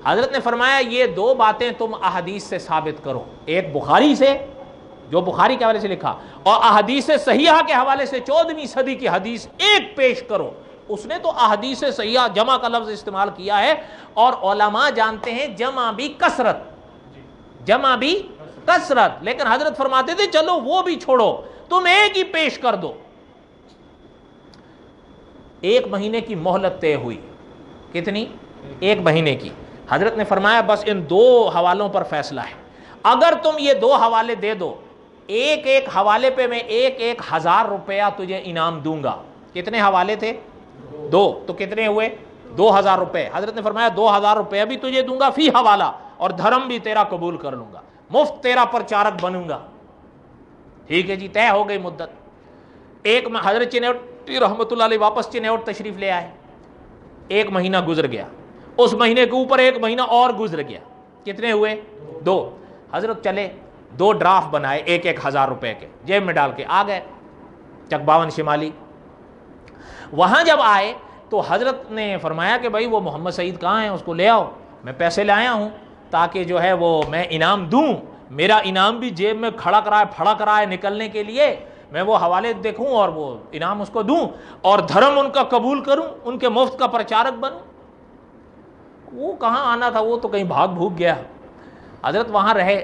S1: حضرت نے فرمایا یہ دو باتیں تم احادیث سے ثابت کرو، ایک بخاری سے جو بخاری کے حوالے سے لکھا، اور احادیث صحیحہ کے حوالے سے 14ویں صدی کی حدیث ایک پیش کرو۔ اس نے تو احادیث صحیحہ جمع کا لفظ استعمال کیا ہے، اور علماء جانتے ہیں جمع بھی کثرت، جمع بھی کثرت، لیکن حضرت فرماتے تھے چلو وہ بھی چھوڑو، تم ایک ہی پیش کر دو۔ 1 مہینے کی مہلت طے ہوئی، کتنی؟ 1 مہینے کی۔ حضرت نے فرمایا بس ان 2 حوالوں پر فیصلہ ہے، اگر تم یہ 2 حوالے دے دو، ایک ایک حوالے پہ میں 1,000 روپیہ تجھے انعام دوں گا۔ کتنے حوالے تھے؟ 2، تو کتنے ہوئے؟ 2,000 روپے۔ حضرت نے فرمایا 2,000 روپیہ بھی تجھے دوں گا فی حوالہ، اور دھرم بھی تیرا قبول کر لوں گا، مفت تیرا پرچارک بنوں گا۔ ٹھیک ہے جی، طے ہو گئی مدت۔ حضرت چنوٹی رحمۃ اللہ علیہ واپس چنوٹ تشریف لے آئے، 1 مہینہ گزر گیا، اس مہینے کے اوپر 1 مہینہ اور گزر گیا، کتنے ہوئے؟ 2۔ حضرت چلے 2 ڈرافٹ بنائے 1,000 روپے کے، جیب میں ڈال کے آ گئے چکباون شمالی۔ وہاں جب آئے تو حضرت نے فرمایا کہ بھائی وہ محمد سعید کہاں ہیں، اس کو لے آؤ، میں پیسے لایا ہوں تاکہ جو ہے وہ میں انعام دوں، میرا انعام بھی جیب میں کھڑک رہا ہے نکلنے کے لیے، میں وہ حوالے دیکھوں اور وہ انعام اس کو دوں، اور دھرم ان کا قبول کروں، ان کے مفت کا پرچارک بنوں۔ وہ کہاں آنا تھا، وہ تو کہیں بھاگ بھوگ گیا۔ حضرت وہاں رہے،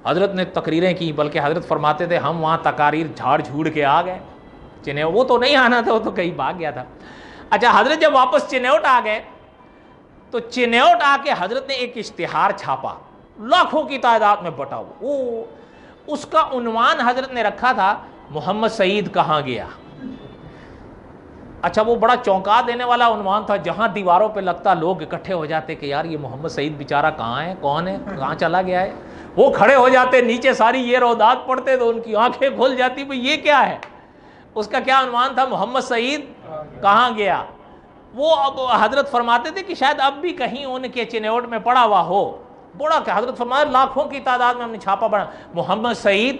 S1: حضرت نے تقریریں کی، بلکہ حضرت فرماتے تھے ہم وہاں تقاریر جھاڑ جھوڑ کے آ گئے چنوٹ، وہ تو نہیں آنا تھا، وہ تو کہیں بھاگ گیا تھا۔ اچھا، حضرت جب واپس چنوٹ آ گئے تو چنوٹ آ کے حضرت نے ایک اشتہار چھاپا، لاکھوں کی تعداد میں بٹا ہوا. وہ اس کا عنوان حضرت نے رکھا تھا محمد سعید کہاں گیا. اچھا وہ بڑا چونکا دینے والا عنوان تھا, جہاں دیواروں پہ لگتا لوگ اکٹھے ہو جاتے کہ یار یہ محمد سعید بیچارہ کہاں ہے, کون ہے, کہاں چلا گیا ہے. وہ کھڑے ہو جاتے, نیچے ساری یہ رودات پڑھتے تو ان کی آنکھیں کھل جاتی, بھئی یہ کیا ہے. اس کا کیا عنوان تھا, محمد سعید کہاں گیا. وہ اب حضرت فرماتے تھے کہ شاید اب بھی کہیں ان کے چنوٹ میں پڑا ہوا ہو. بڑا کہ حضرت فرماتے لاکھوں کی تعداد میں ہم نے چھاپا پڑا, محمد سعید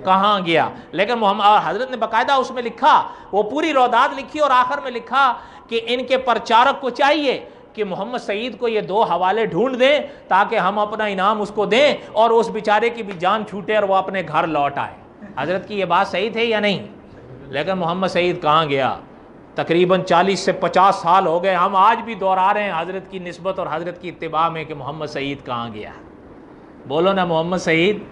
S1: کہاں گیا. لیکن حضرت نے باقاعدہ اس میں لکھا, وہ پوری رودات لکھی اور آخر میں لکھا کہ ان کے پرچارک کو چاہیے کہ محمد سعید کو یہ 2 حوالے ڈھونڈ دیں تاکہ ہم اپنا انعام اس کو دیں اور اس بیچارے کی بھی جان چھوٹے اور وہ اپنے گھر لوٹ آئے. حضرت کی یہ بات صحیح تھی یا نہیں؟ لیکن محمد سعید کہاں گیا. تقریباً 40 سے 50 سال ہو گئے, ہم آج بھی دہرا رہے ہیں حضرت کی نسبت اور حضرت کی اتباع میں کہ محمد سعید کہاں گیا. بولو نا, محمد سعید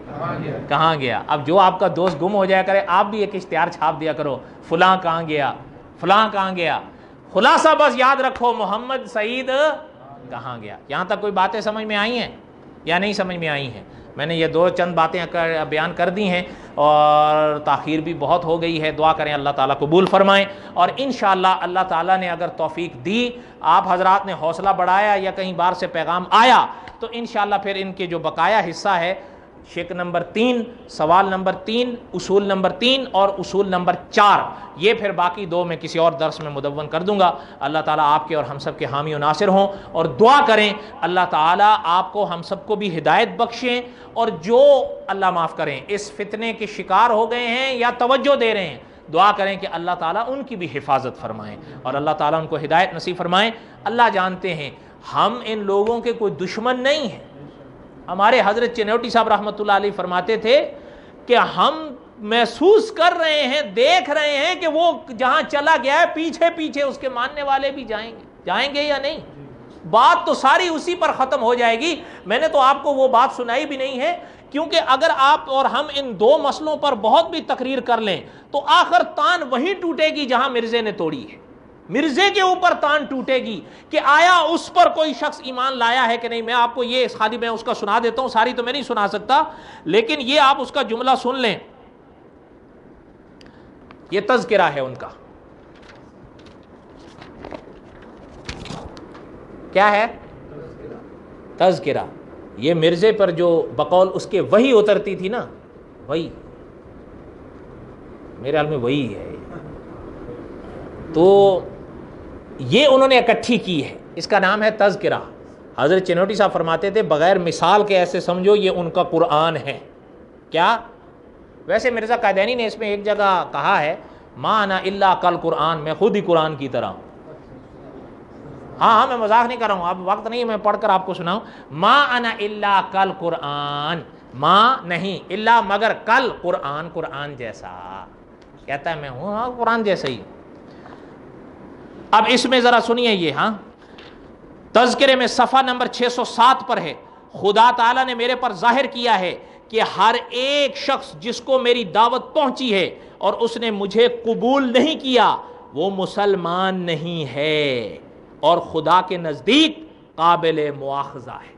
S1: کہاں گیا. اب جو آپ کا دوست گم ہو جایا کرے, آپ بھی ایک اشتہار چھاپ دیا کرو, فلاں کہاں گیا, فلاں کہاں گیا. خلاصہ بس یاد رکھو, محمد سعید کہاں گیا. یہاں تک کوئی باتیں سمجھ میں آئی ہیں یا نہیں سمجھ میں آئی ہیں؟ میں نے یہ 2 چند باتیں بیان کر دی ہیں اور تاخیر بھی بہت ہو گئی ہے. دعا کریں اللہ تعالیٰ قبول فرمائیں, اور انشاءاللہ اللہ تعالیٰ نے اگر توفیق دی, آپ حضرات نے حوصلہ بڑھایا یا کہیں باہر سے پیغام آیا, تو انشاءاللہ پھر ان کے جو بقایا حصہ ہے, شق نمبر 3, سوال نمبر 3, اصول نمبر 3 اور اصول نمبر 4, یہ پھر باقی 2 میں کسی اور درس میں مدون کر دوں گا. اللہ تعالیٰ آپ کے اور ہم سب کے حامی و ناصر ہوں, اور دعا کریں اللہ تعالیٰ آپ کو ہم سب کو بھی ہدایت بخشیں, اور جو اللہ معاف کریں اس فتنے کے شکار ہو گئے ہیں یا توجہ دے رہے ہیں, دعا کریں کہ اللہ تعالیٰ ان کی بھی حفاظت فرمائیں اور اللہ تعالیٰ ان کو ہدایت نصیب فرمائیں. اللہ جانتے ہیں ہم ان لوگوں کے کوئی دشمن نہیں ہیں. ہمارے حضرت چنوٹی صاحب رحمۃ اللہ علیہ فرماتے تھے کہ ہم محسوس کر رہے ہیں, دیکھ رہے ہیں کہ وہ جہاں چلا گیا ہے پیچھے پیچھے اس کے ماننے والے بھی جائیں گے یا نہیں. بات تو ساری اسی پر ختم ہو جائے گی. میں نے تو آپ کو وہ بات سنائی بھی نہیں ہے, کیونکہ اگر آپ اور ہم ان 2 مسئلوں پر بہت بھی تقریر کر لیں تو آخر تان وہیں ٹوٹے گی جہاں مرزے نے توڑی ہے. مرزے کے اوپر تان ٹوٹے گی کہ آیا اس پر کوئی شخص ایمان لایا ہے کہ نہیں. میں آپ کو یہ خالی میں اس کا سنا دیتا ہوں, ساری تو میں نہیں سنا سکتا, لیکن یہ آپ اس کا جملہ سن لیں. یہ تذکرہ ہے ان کا. کیا ہے تذکرہ؟ یہ مرزے پر جو بقول اس کے وہی اترتی تھی نا, وہی میرے حال میں وہی ہے, تو یہ انہوں نے اکٹھی کی ہے, اس کا نام ہے تذکرہ. حضرت چنوٹی صاحب فرماتے تھے بغیر مثال کے ایسے سمجھو یہ ان کا قرآن ہے. کیا؟ ویسے مرزا قادیانی نے اس میں ایک جگہ کہا ہے ما انا الا کل قرآن, میں خود ہی قرآن کی طرح ہوں. ہاں میں مذاق نہیں کر رہا ہوں, اب وقت نہیں میں پڑھ کر آپ کو سناؤں. ما انا الا کل قرآن, ما نہیں الا مگر کل قرآن, قرآن جیسا. کہتا ہے میں ہوں ہاں قرآن جیسا ہی. اب اس میں ذرا سنیے یہ, ہاں تذکرے میں صفحہ نمبر 607 پر ہے. خدا تعالیٰ نے میرے پر ظاہر کیا ہے کہ ہر ایک شخص جس کو میری دعوت پہنچی ہے اور اس نے مجھے قبول نہیں کیا وہ مسلمان نہیں ہے اور خدا کے نزدیک قابل مواخذہ ہے.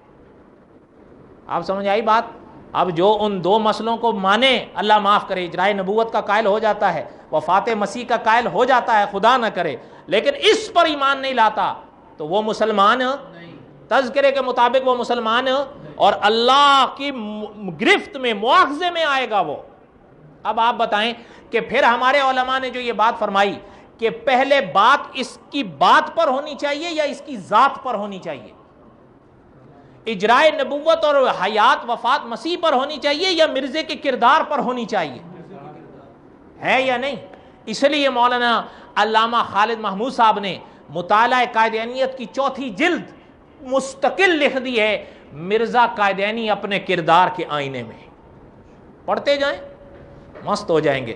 S1: آپ سمجھ آئی بات؟ اب جو ان 2 مسئلوں کو مانے, اللہ معاف کرے, اجرائے نبوت کا قائل ہو جاتا ہے, وفات مسیح کا قائل ہو جاتا ہے, خدا نہ کرے, لیکن اس پر ایمان نہیں لاتا تو وہ مسلمان تذکرے کے مطابق وہ مسلمان اور اللہ کی گرفت میں مواخذے میں آئے گا وہ. اب آپ بتائیں کہ پھر ہمارے علماء نے جو یہ بات فرمائی کہ پہلے بات اس کی بات پر ہونی چاہیے یا اس کی ذات پر ہونی چاہیے, اجرائے نبوت اور حیات وفات مسیح پر ہونی چاہیے یا مرزے کے کردار پر ہونی چاہیے, ہے یا نہیں؟ اس لیے مولانا علامہ خالد محمود صاحب نے مطالعہ قادیانیت کی 4تھی جلد مستقل لکھ دی ہے, مرزا قادیانی اپنے کردار کے آئینے میں. پڑھتے جائیں مست ہو جائیں گے.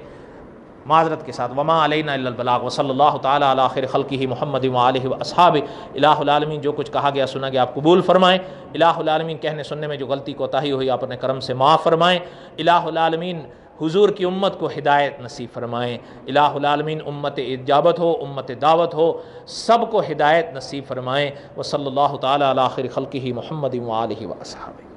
S1: معذرت کے ساتھ وما علینا الا البلاغ وصلی اللہ تعالی علی خیر خلقہ محمد وآلہ واصحابہ. الہ العالمین جو کچھ کہا گیا سنا گیا آپ قبول فرمائیں. الہ العالمین کہنے سننے میں جو غلطی کوتاہی ہوئی آپ اپنے کرم سے معاف فرمائیں. الہ العالمین حضور کی امت کو ہدایت نصیب فرمائیں. الہ العالمین امت اجابت ہو, امت دعوت ہو, سب کو ہدایت نصیب فرمائیں. وصلی اللہ تعالی علی خیر خلقہ محمد وآلہ واصحابہ.